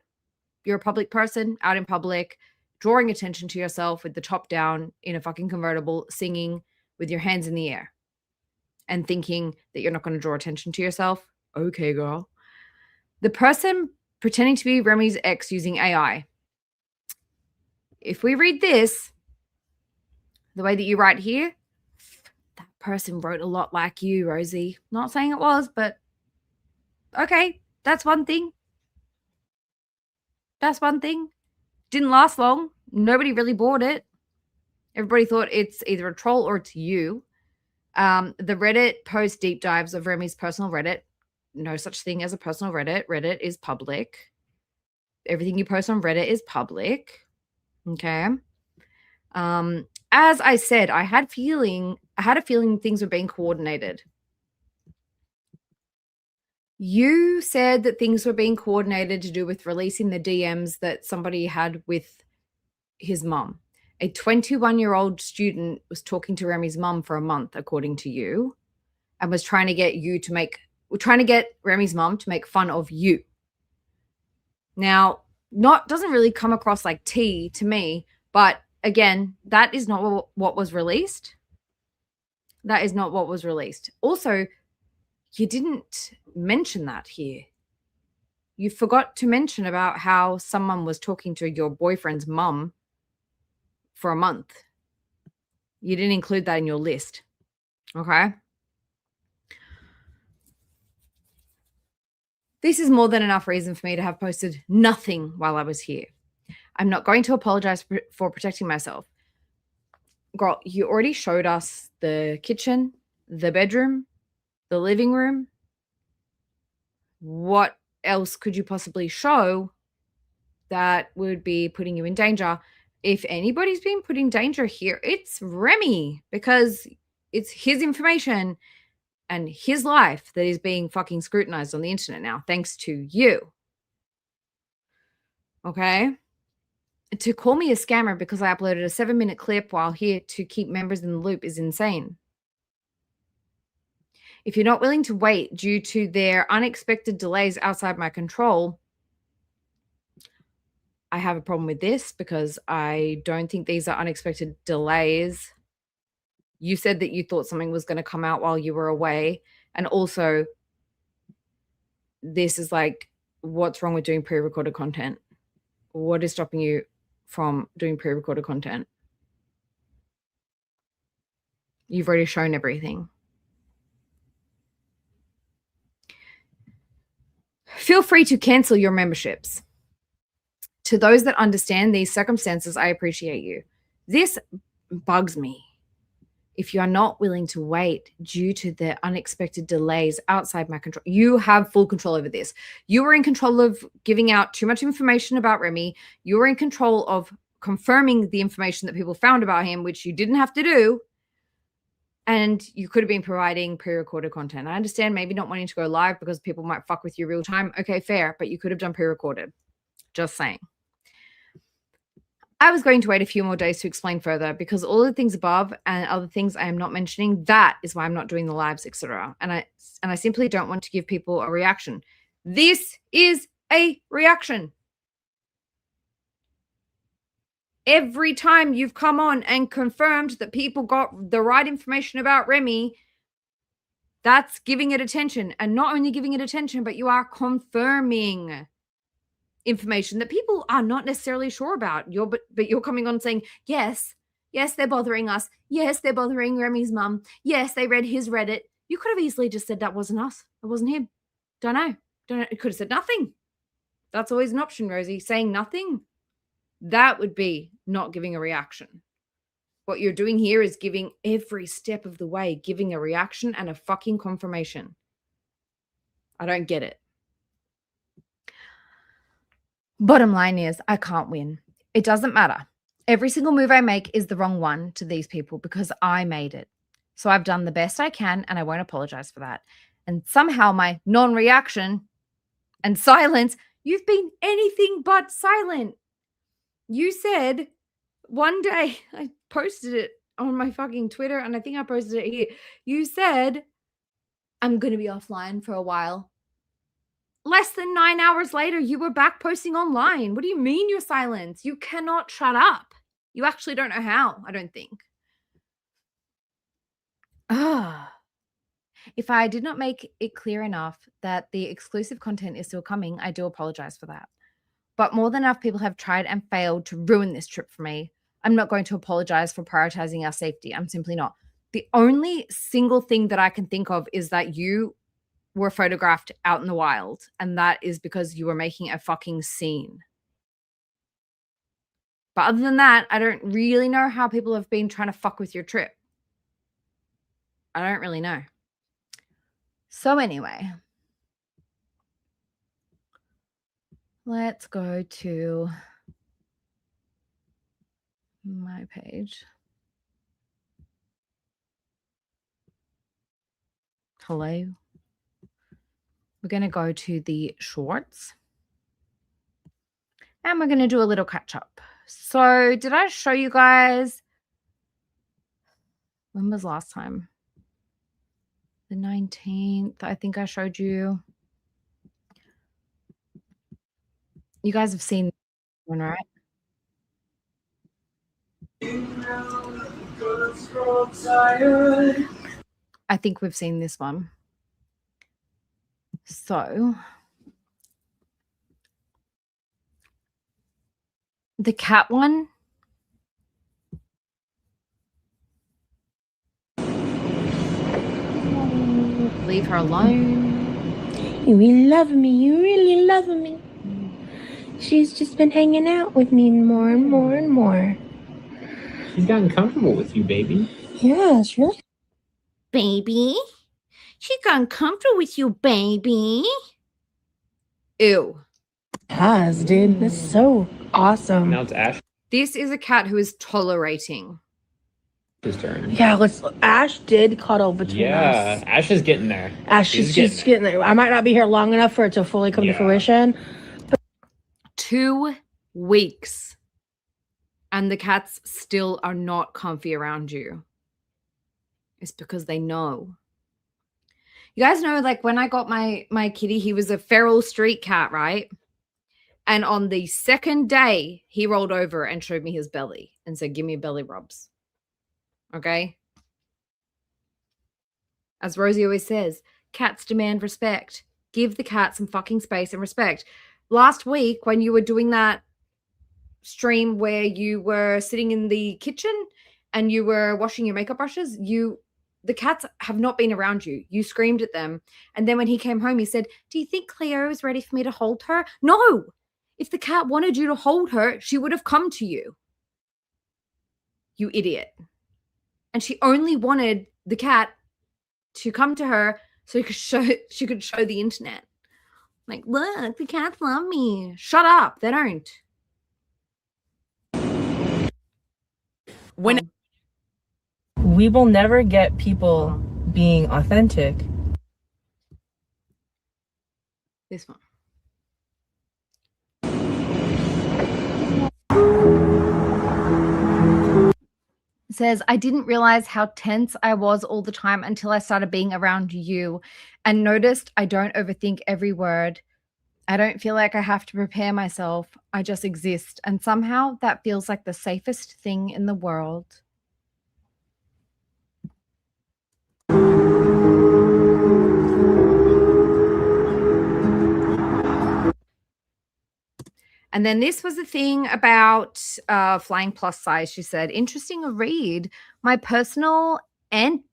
you're a public person out in public, drawing attention to yourself with the top down in a fucking convertible, singing with your hands in the air and thinking that you're not going to draw attention to yourself. Okay, girl. The person pretending to be Remy's ex using AI. if we read this, the way that you write here, that person wrote a lot like you, Rosie. Not saying it was, but okay, that's one thing. That's one thing. Didn't last long. Nobody really bought it. Everybody thought it's either a troll or it's you. The Reddit post deep dives of Remy's personal Reddit. No such thing as a personal Reddit. Reddit is public. Everything you post on Reddit is public. Okay. As I said, I had a feeling things were being coordinated. You said that things were being coordinated to do with releasing the DMs that somebody had with his mum. A 21-year-old student was talking to Remy's mum for a month, according to you, and was trying to get Remy's mum to make fun of you. Now, doesn't really come across like tea to me, but again, that is not what was released. That is not what was released. Also, you didn't mention that here. You forgot to mention about how someone was talking to your boyfriend's mum for a month. You didn't include that in your list. Okay? This is more than enough reason for me to have posted nothing while I was here. I'm not going to apologize for protecting myself. Girl, you already showed us the kitchen, the bedroom, the living room. What else could you possibly show that would be putting you in danger? If anybody's been put in danger here, it's Remy, because it's his information and his life that is being fucking scrutinized on the internet now, thanks to you. Okay? To call me a scammer because I uploaded a 7-minute clip while here to keep members in the loop is insane. If you're not willing to wait due to their unexpected delays outside my control, I have a problem with this because I don't think these are unexpected delays. You said that you thought something was going to come out while you were away. And also, this is like, what's wrong with doing pre-recorded content? What is stopping you from doing pre-recorded content? You've already shown everything. Feel free to cancel your memberships. To those that understand these circumstances, I appreciate you. This bugs me. If you are not willing to wait due to the unexpected delays outside my control, you have full control over this. You were in control of giving out too much information about Remy. You were in control of confirming the information that people found about him, which you didn't have to do. And you could have been providing pre-recorded content. I understand maybe not wanting to go live because people might fuck with you real time. Okay, fair. But you could have done pre-recorded. Just saying. I was going to wait a few more days to explain further because all the things above and other things I am not mentioning, that is why I'm not doing the lives, etc. And I simply don't want to give people a reaction. This is a reaction. Every time you've come on and confirmed that people got the right information about Remy, that's giving it attention. And not only giving it attention, but you are confirming information that people are not necessarily sure about. But you're coming on saying, yes, they're bothering us. Yes, they're bothering Remy's mum. Yes, they read his Reddit. You could have easily just said that wasn't us. It wasn't him. Don't know. It could have said nothing. That's always an option, Rosie. Saying nothing, that would be not giving a reaction. What you're doing here is giving every step of the way, giving a reaction and a fucking confirmation. I don't get it. Bottom line is, I can't win. It doesn't matter. Every single move I make is the wrong one to these people because I made it. So I've done the best I can and I won't apologize for that. And somehow my non-reaction and silence, you've been anything but silent. You said one day, I posted it on my fucking Twitter and I think I posted it here. You said, I'm going to be offline for a while. Less than 9 hours later, you were back posting online. What do you mean you're silent? You cannot shut up. You actually don't know how, I don't think. If I did not make it clear enough that the exclusive content is still coming, I do apologize for that. but more than enough people have tried and failed to ruin this trip for me. I'm not going to apologize for prioritizing our safety. I'm simply not. The only single thing that I can think of is that you were photographed out in the wild, and that is because you were making a fucking scene. But other than that, I don't really know how people have been trying to fuck with your trip. I don't really know. So anyway, let's go to my page. Hello. We're going to go to the shorts. And we're going to do a little catch up. So did I show you guys? When was last time? The 19th. I think I showed you. You guys have seen one, right? I think we've seen this one. So the cat one. Leave her alone. You really love me. You really love me. She's just been hanging out with me more and more and more. She's gotten comfortable with you, baby. Yeah, it's really. Baby? She's gotten comfortable with you, baby. Ew. Has, dude. That's so awesome. Now it's Ash's This is a cat who is tolerating. turn. Yeah, Ash did cuddle between us. Ash is getting there. Ash, she's getting there. I might not be here long enough for it to fully come to fruition. 2 weeks. And the cats still are not comfy around you. It's because they know. You guys know, like when I got my kitty, he was a feral street cat, right? And on the second day, he rolled over and showed me his belly and said, give me belly rubs. Okay? As Rosie always says, cats demand respect. Give the cat some fucking space and respect. Last week, when you were doing that stream where you were sitting in the kitchen and you were washing your makeup brushes, the cats have not been around you. You screamed at them. And then when he came home, he said, do you think Cleo is ready for me to hold her? No. If the cat wanted you to hold her, she would have come to you. You idiot. And she only wanted the cat to come to her so she could show the internet. Like, look, the cats love me. Shut up. They don't. When we will never get people being authentic. This one. It says, I didn't realize how tense I was all the time until I started being around you and noticed I don't overthink every word. I don't feel like I have to prepare myself. I just exist. And somehow that feels like the safest thing in the world. And then this was the thing about flying plus size. She said, interesting read. My personal anecdotal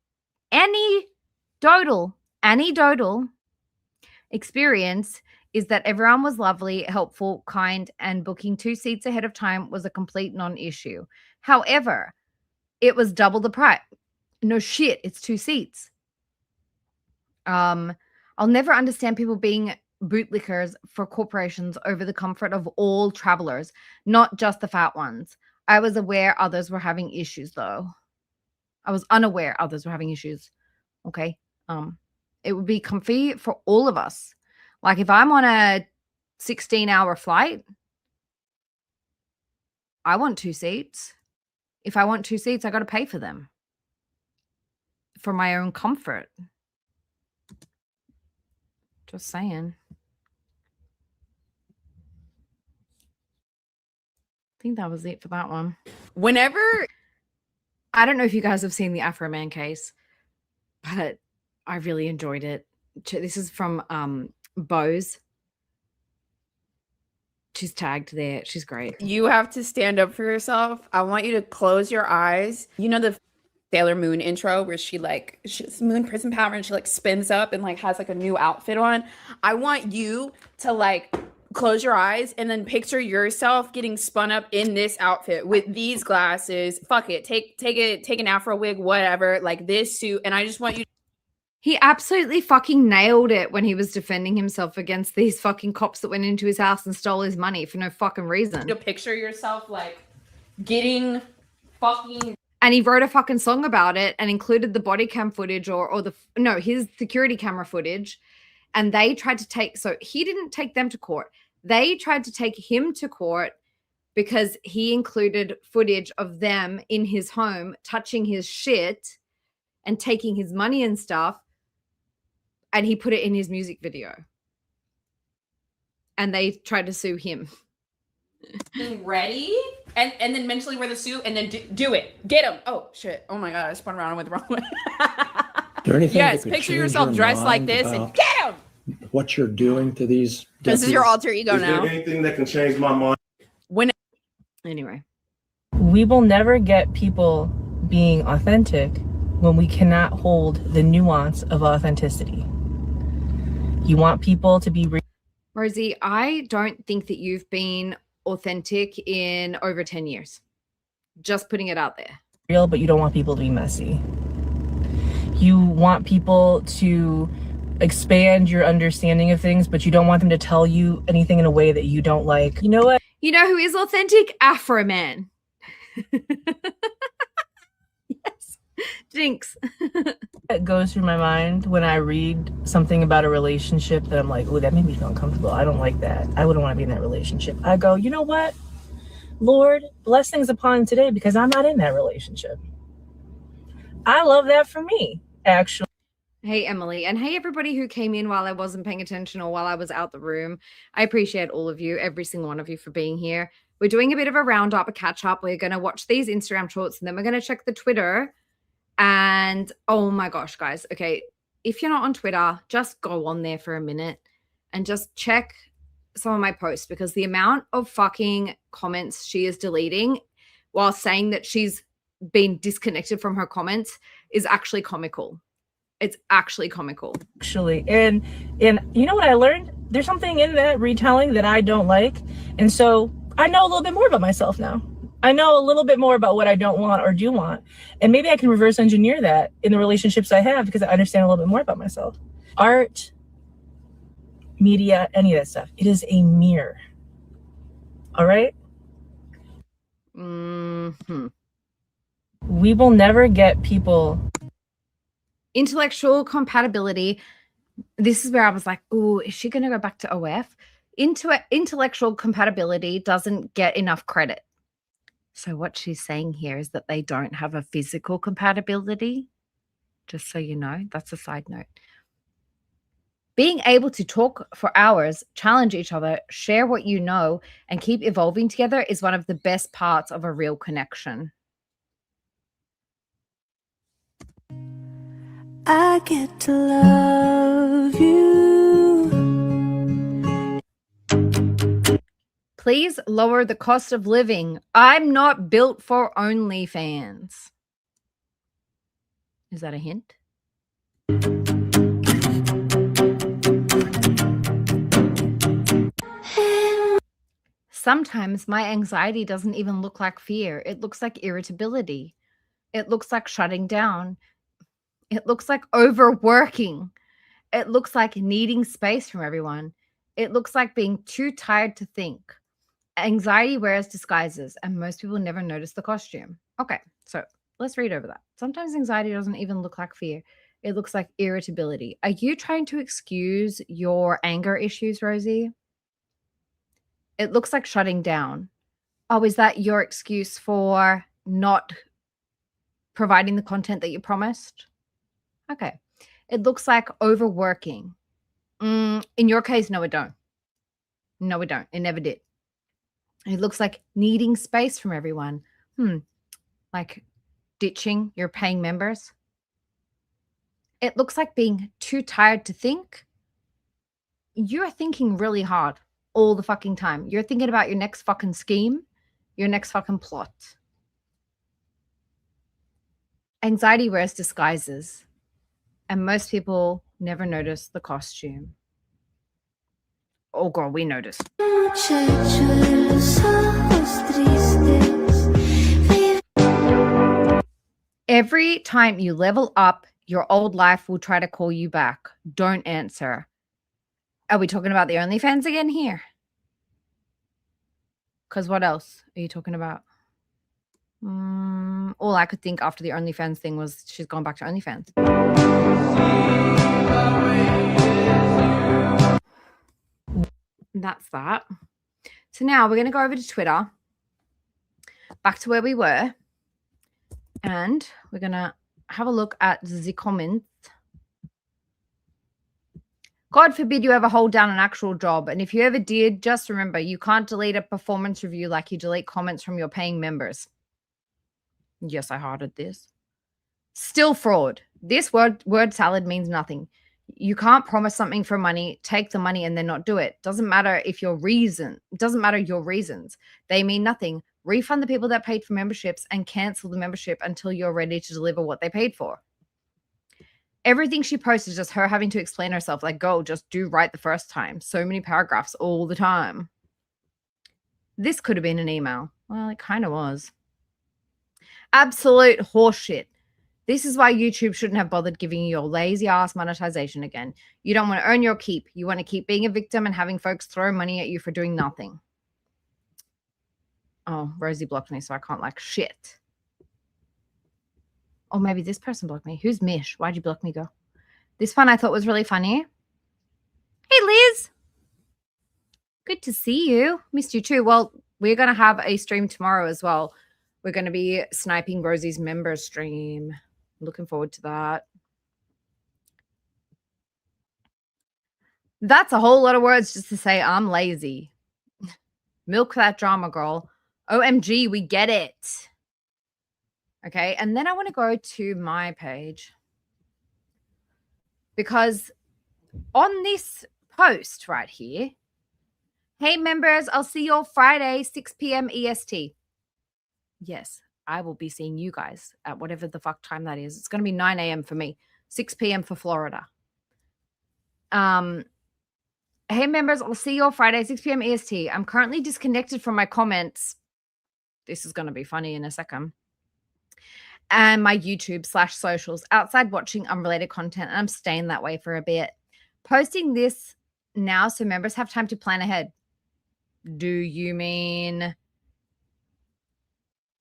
experience is that everyone was lovely, helpful, kind, and booking 2 seats ahead of time was a complete non-issue. However, it was double the price. No shit, it's 2 seats. I'll never understand people being bootlickers for corporations over the comfort of all travelers, not just the fat ones. I was aware others were having issues, though. I was unaware others were having issues. Okay. It would be comfy for all of us. Like if I'm on a 16-hour flight, I want 2 seats. If I want 2 seats, I got to pay for them for my own comfort. Just saying. I think that was it for that one. Whenever, I don't know if you guys have seen the Afro Man case, but I really enjoyed it. This is from Bose. She's tagged there. She's great. You have to stand up for yourself. I want you to close your eyes. You know the Sailor Moon intro where she's Moon Prison Power and she like spins up and like has like a new outfit on. I want you to like close your eyes and then picture yourself getting spun up in this outfit with these glasses. Fuck it. Take an afro wig, whatever, like this suit. And I just want you He absolutely fucking nailed it when he was defending himself against these fucking cops that went into his house and stole his money for no fucking reason. to picture yourself like getting fucking. And he wrote a fucking song about it and included the body cam footage his security camera footage. And they tried to so he didn't take them to court. They tried to take him to court because he included footage of them in his home touching his shit and taking his money and stuff. And he put it in his music video. And they tried to sue him. Ready? And then mentally wear the suit and then do it. Get him. Oh, shit. Oh, my God. I spun around and went the wrong way. Is there anything yes, that could picture change yourself your dressed like mind this and about get him. what you're doing to these This is your deputies? alter ego now. Is there anything that can change my mind? Anyway. We will never get people being authentic when we cannot hold the nuance of authenticity. You want people to be Rosie, I don't think that you've been authentic in over 10 years. Just putting it out there. real, but you don't want people to be messy. You want people to expand your understanding of things, but you don't want them to tell you anything in a way that you don't like. You know what? You know who is authentic? Afro Man. Yes. Jinx. It goes through my mind when I read something about a relationship that I'm like, oh, that made me feel uncomfortable. I don't like that. I wouldn't want to be in that relationship. I go, you know what? Lord, blessings upon today because I'm not in that relationship. I love that for me, actually. Hey, Emily. And hey, everybody who came in while I wasn't paying attention or while I was out the room. I appreciate all of you, every single one of you for being here. We're doing a bit of a roundup, a catch up. We're going to watch these Instagram shorts and then we're going to check the Twitter. And oh my gosh, guys. Okay. If you're not on Twitter, just go on there for a minute and just check some of my posts because the amount of fucking comments she is deleting while saying that she's been disconnected from her comments is actually comical. It's actually comical. Actually, and you know what I learned? There's something in that retelling that I don't like. And so I know a little bit more about myself now. I know a little bit more about what I don't want or do want. And maybe I can reverse engineer that in the relationships I have because I understand a little bit more about myself. Art, media, any of that stuff. It is a mirror. All right? Mm-hmm. We will never get people. Intellectual compatibility. This is where I was like, oh, is she going to go back to OF? Intellectual compatibility doesn't get enough credit. So what she's saying here is that they don't have a physical compatibility. Just so you know, that's a side note. Being able to talk for hours, challenge each other, share what you know, and keep evolving together is one of the best parts of a real connection. I get to love you. Please lower the cost of living. I'm not built for OnlyFans. Is that a hint? Sometimes my anxiety doesn't even look like fear. It looks like irritability. It looks like shutting down. It looks like overworking. It looks like needing space from everyone. It looks like being too tired to think. Anxiety wears disguises, and most people never notice the costume. Okay, so let's read over that. Sometimes anxiety doesn't even look like fear. It looks like irritability. Are you trying to excuse your anger issues, Rosie? It looks like shutting down. Oh, is that your excuse for not providing the content that you promised? Okay. It looks like overworking. In your case, no, it don't. No, it don't. It never did. It looks like needing space from everyone. Like ditching your paying members. It looks like being too tired to think. You're thinking really hard. all the fucking time. You're thinking about your next fucking scheme, your next fucking plot. Anxiety wears disguises, and most people never notice the costume. Oh, girl, we noticed. Every time you level up, your old life will try to call you back. Don't answer. Are we talking about the OnlyFans again here? Because what else are you talking about? All I could think after the OnlyFans thing was she's gone back to OnlyFans. That's that. So now we're going to go over to Twitter, back to where we were, and we're going to have a look at the comments. God forbid you ever hold down an actual job. And if you ever did, just remember, you can't delete a performance review like you delete comments from your paying members. Yes, I hearted this. Still fraud. This word salad means nothing. You can't promise something for money, take the money, and then not do it. Doesn't matter if your reason. It doesn't matter your reasons. They mean nothing. Refund the people that paid for memberships and cancel the membership until you're ready to deliver what they paid for. Everything she posts is just her having to explain herself. Like, go, just do right the first time. So many paragraphs all the time. This could have been an email. Well, it kind of was. Absolute horseshit. This is why YouTube shouldn't have bothered giving you your lazy ass monetization again. You don't want to earn your keep. You want to keep being a victim and having folks throw money at you for doing nothing. Oh, Rosie blocked me, so I can't like shit. Or maybe this person blocked me. Who's Mish? Why'd you block me, girl? This one I thought was really funny. Hey, Liz. Good to see you. Missed you too. Well, we're going to have a stream tomorrow as well. We're going to be sniping Rosie's member stream. Looking forward to that. That's a whole lot of words just to say I'm lazy. Milk that drama, girl. OMG, we get it. Okay, and then I want to go to my page because on this post right here, hey members, I'll see you all Friday, 6 p.m. EST. Yes, I will be seeing you guys at whatever the fuck time that is. It's going to be 9 a.m. for me, 6 p.m. for Florida. Hey members, I'll see you all Friday, 6 p.m. EST. I'm currently disconnected from my comments. This is going to be funny in a second. And my YouTube/socials outside watching unrelated content. And I'm staying that way for a bit. Posting this now so members have time to plan ahead. Do you mean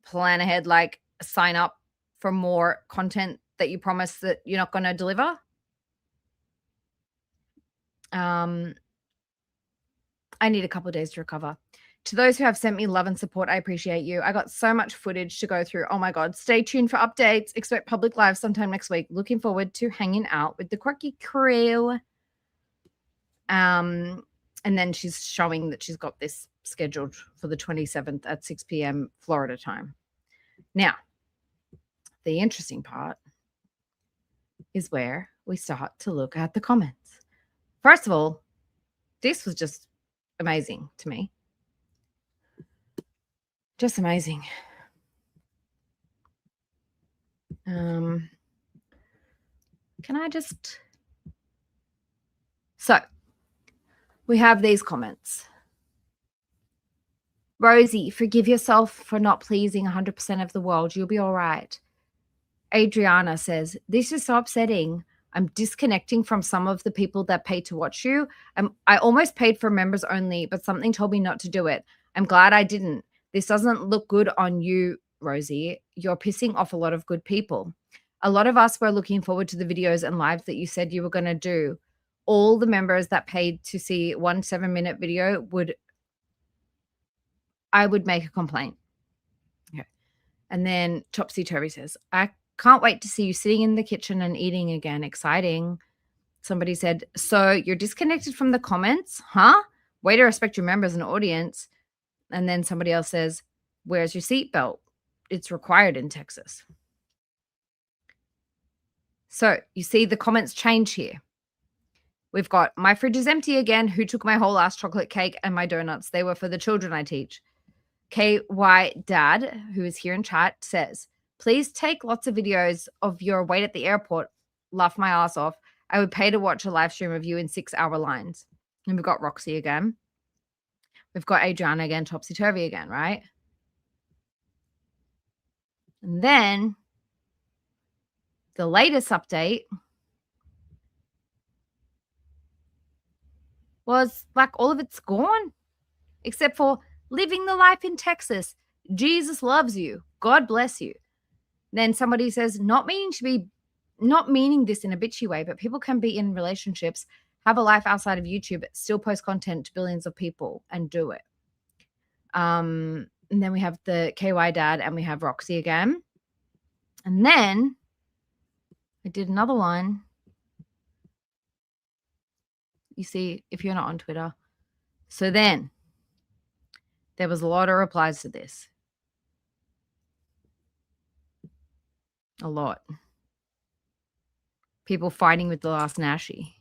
plan ahead, like sign up for more content that you promise that you're not going to deliver? I need a couple of days to recover. To those who have sent me love and support, I appreciate you. I got so much footage to go through. Oh my God. Stay tuned for updates. Expect public live sometime next week. Looking forward to hanging out with the quirky crew. And then she's showing that she's got this scheduled for the 27th at 6 p.m. Florida time. Now, the interesting part is where we start to look at the comments. First of all, this was just amazing to me. Just amazing. Can I just... So, we have these comments. Rosie, forgive yourself for not pleasing 100% of the world. You'll be all right. Adriana says, this is so upsetting. I'm disconnecting from some of the people that pay to watch you. I almost paid for members only, but something told me not to do it. I'm glad I didn't. This doesn't look good on you, Rosie. You're pissing off a lot of good people. A lot of us were looking forward to the videos and lives that you said you were going to do. All the members that paid to see 1 7-minute video I would make a complaint. Okay. And then Topsy Turvy says, I can't wait to see you sitting in the kitchen and eating again. Exciting. Somebody said, so you're disconnected from the comments, huh? Way to respect your members and audience. And then somebody else says, where's your seatbelt? It's required in Texas. So you see the comments change here. We've got my fridge is empty again. Who took my whole ass chocolate cake and my donuts? They were for the children I teach. KY Dad, who is here in chat, says, please take lots of videos of your wait at the airport. Laugh my ass off. I would pay to watch a live stream of you in 6-hour lines. And we've got Roxy again. We've got Adriana again, topsy-turvy again, right? And then the latest update was like all of it's gone except for living the life in Texas. Jesus loves you. God bless you. Then somebody says, not meaning this in a bitchy way, but people can be in relationships, have a life outside of YouTube, still post content to billions of people and do it. And then we have the KY Dad and we have Roxy again. And then I did another one. You see, if you're not on Twitter. So then there was a lot of replies to this. A lot. People fighting with the last Nashi.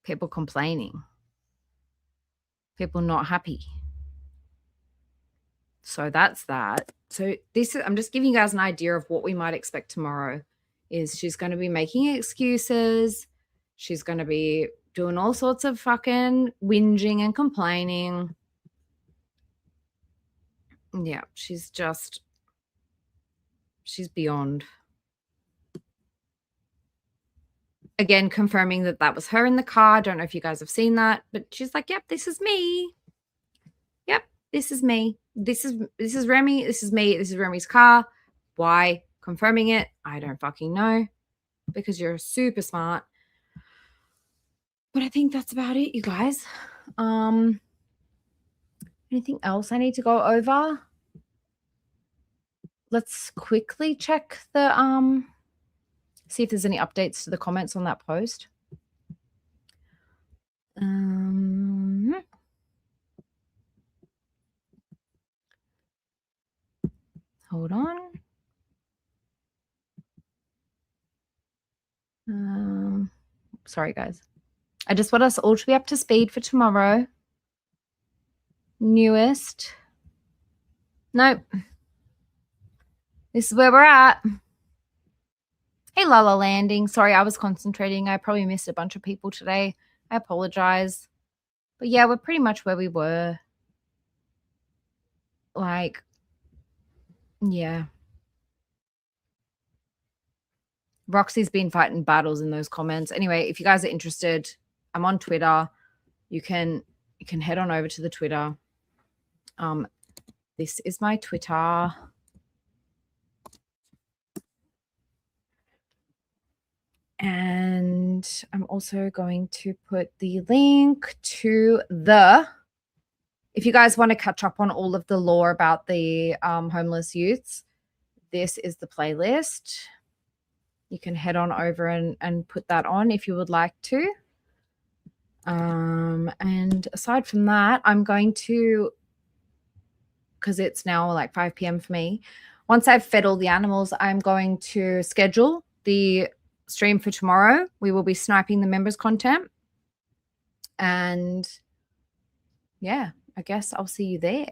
People complaining. People not happy. So that's that. So I'm just giving you guys an idea of what we might expect tomorrow. Is she's going to be making excuses. She's going to be doing all sorts of fucking whinging and complaining. Yeah, she's beyond. Again, confirming that was her in the car. I don't know if you guys have seen that, but she's like, yep, this is me. Yep, this is me. This is Remy. This is me. This is Remy's car. Why? Confirming it, I don't fucking know, because you're super smart. But I think that's about it, you guys. Anything else I need to go over? Let's quickly check the see if there's any updates to the comments on that post. Hold on. Sorry, guys. I just want us all to be up to speed for tomorrow. Newest. Nope. This is where we're at. Hey, Lala Landing. Sorry, I was concentrating. I probably missed a bunch of people today. I apologize. But yeah, we're pretty much where we were. Like, yeah. Roxy's been fighting battles in those comments. Anyway, if you guys are interested, I'm on Twitter. You can head on over to the Twitter. This is my Twitter. And I'm also going to put the link to if you guys want to catch up on all of the lore about the homeless youths, this is the playlist. You can head on over and put that on if you would like to. And aside from that, I'm going to, because it's now like 5 p.m. for me, once I've fed all the animals, I'm going to schedule the stream for tomorrow. We will be sniping the members' content. And yeah, I guess I'll see you there.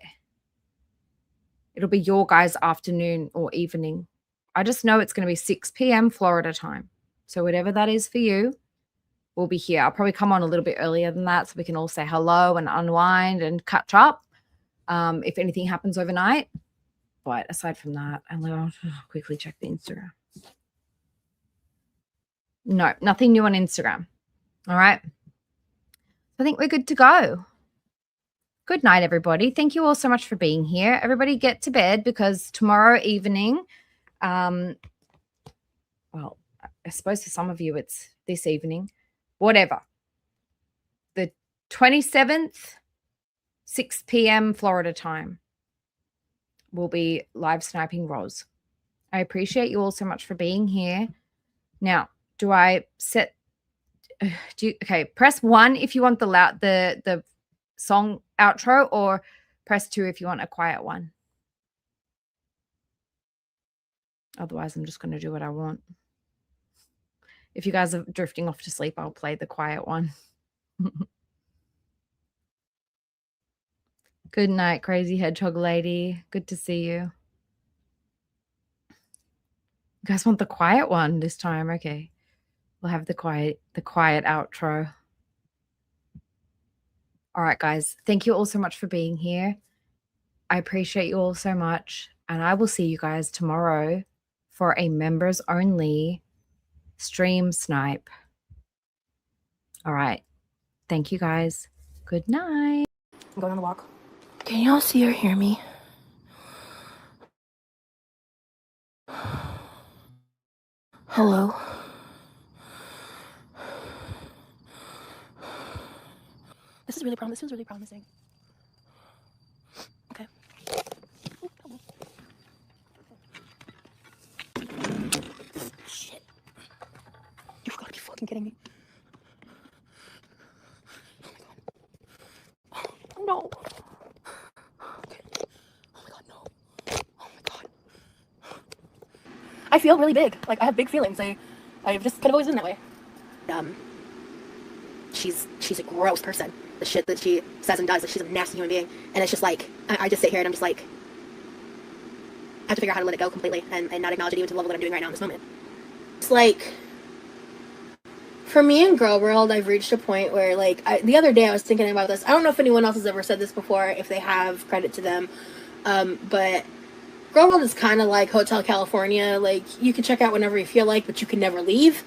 It'll be your guys' afternoon or evening. I just know it's going to be 6 p.m. Florida time. So whatever that is for you, we'll be here. I'll probably come on a little bit earlier than that so we can all say hello and unwind and catch up if anything happens overnight. But aside from that, I'll quickly check the Instagram. No, nothing new on Instagram. All right. I think we're good to go. Good night, everybody. Thank you all so much for being here. Everybody get to bed because tomorrow evening, well, I suppose for some of you it's this evening, whatever. The 27th, 6 p.m. Florida time, we'll be live sniping Roz. I appreciate you all so much for being here. Now, do I set? Okay, press 1 if you want the song outro, or press 2 if you want a quiet one. Otherwise, I'm just going to do what I want. If you guys are drifting off to sleep, I'll play the quiet one. Good night, crazy hedgehog lady. Good to see you. You guys want the quiet one this time? Okay. We'll have the quiet outro. All right, guys. Thank you all so much for being here. I appreciate you all so much. And I will see you guys tomorrow for a members only stream snipe. All right. Thank you guys. Good night. I'm going on the walk. Can y'all see or hear me? Hello? This is really promising. Okay. Shit. You've got to be fucking kidding me. Oh no. Okay. Oh my god, no. Oh my god. I feel really big. Like, I have big feelings. I've just kind of always been that way. She's a gross person. The shit that she says and does, like, she's a nasty human being. And it's just like, I just sit here and I'm just like, I have to figure out how to let it go completely and not acknowledge it even to the level that I'm doing right now in this moment. It's like, for me in Girl World, I've reached a point where, like, the other day I was thinking about this. I don't know if anyone else has ever said this before. If they have, credit to them. But Girl World is kind of like Hotel California. Like, you can check out whenever you feel like, but you can never leave.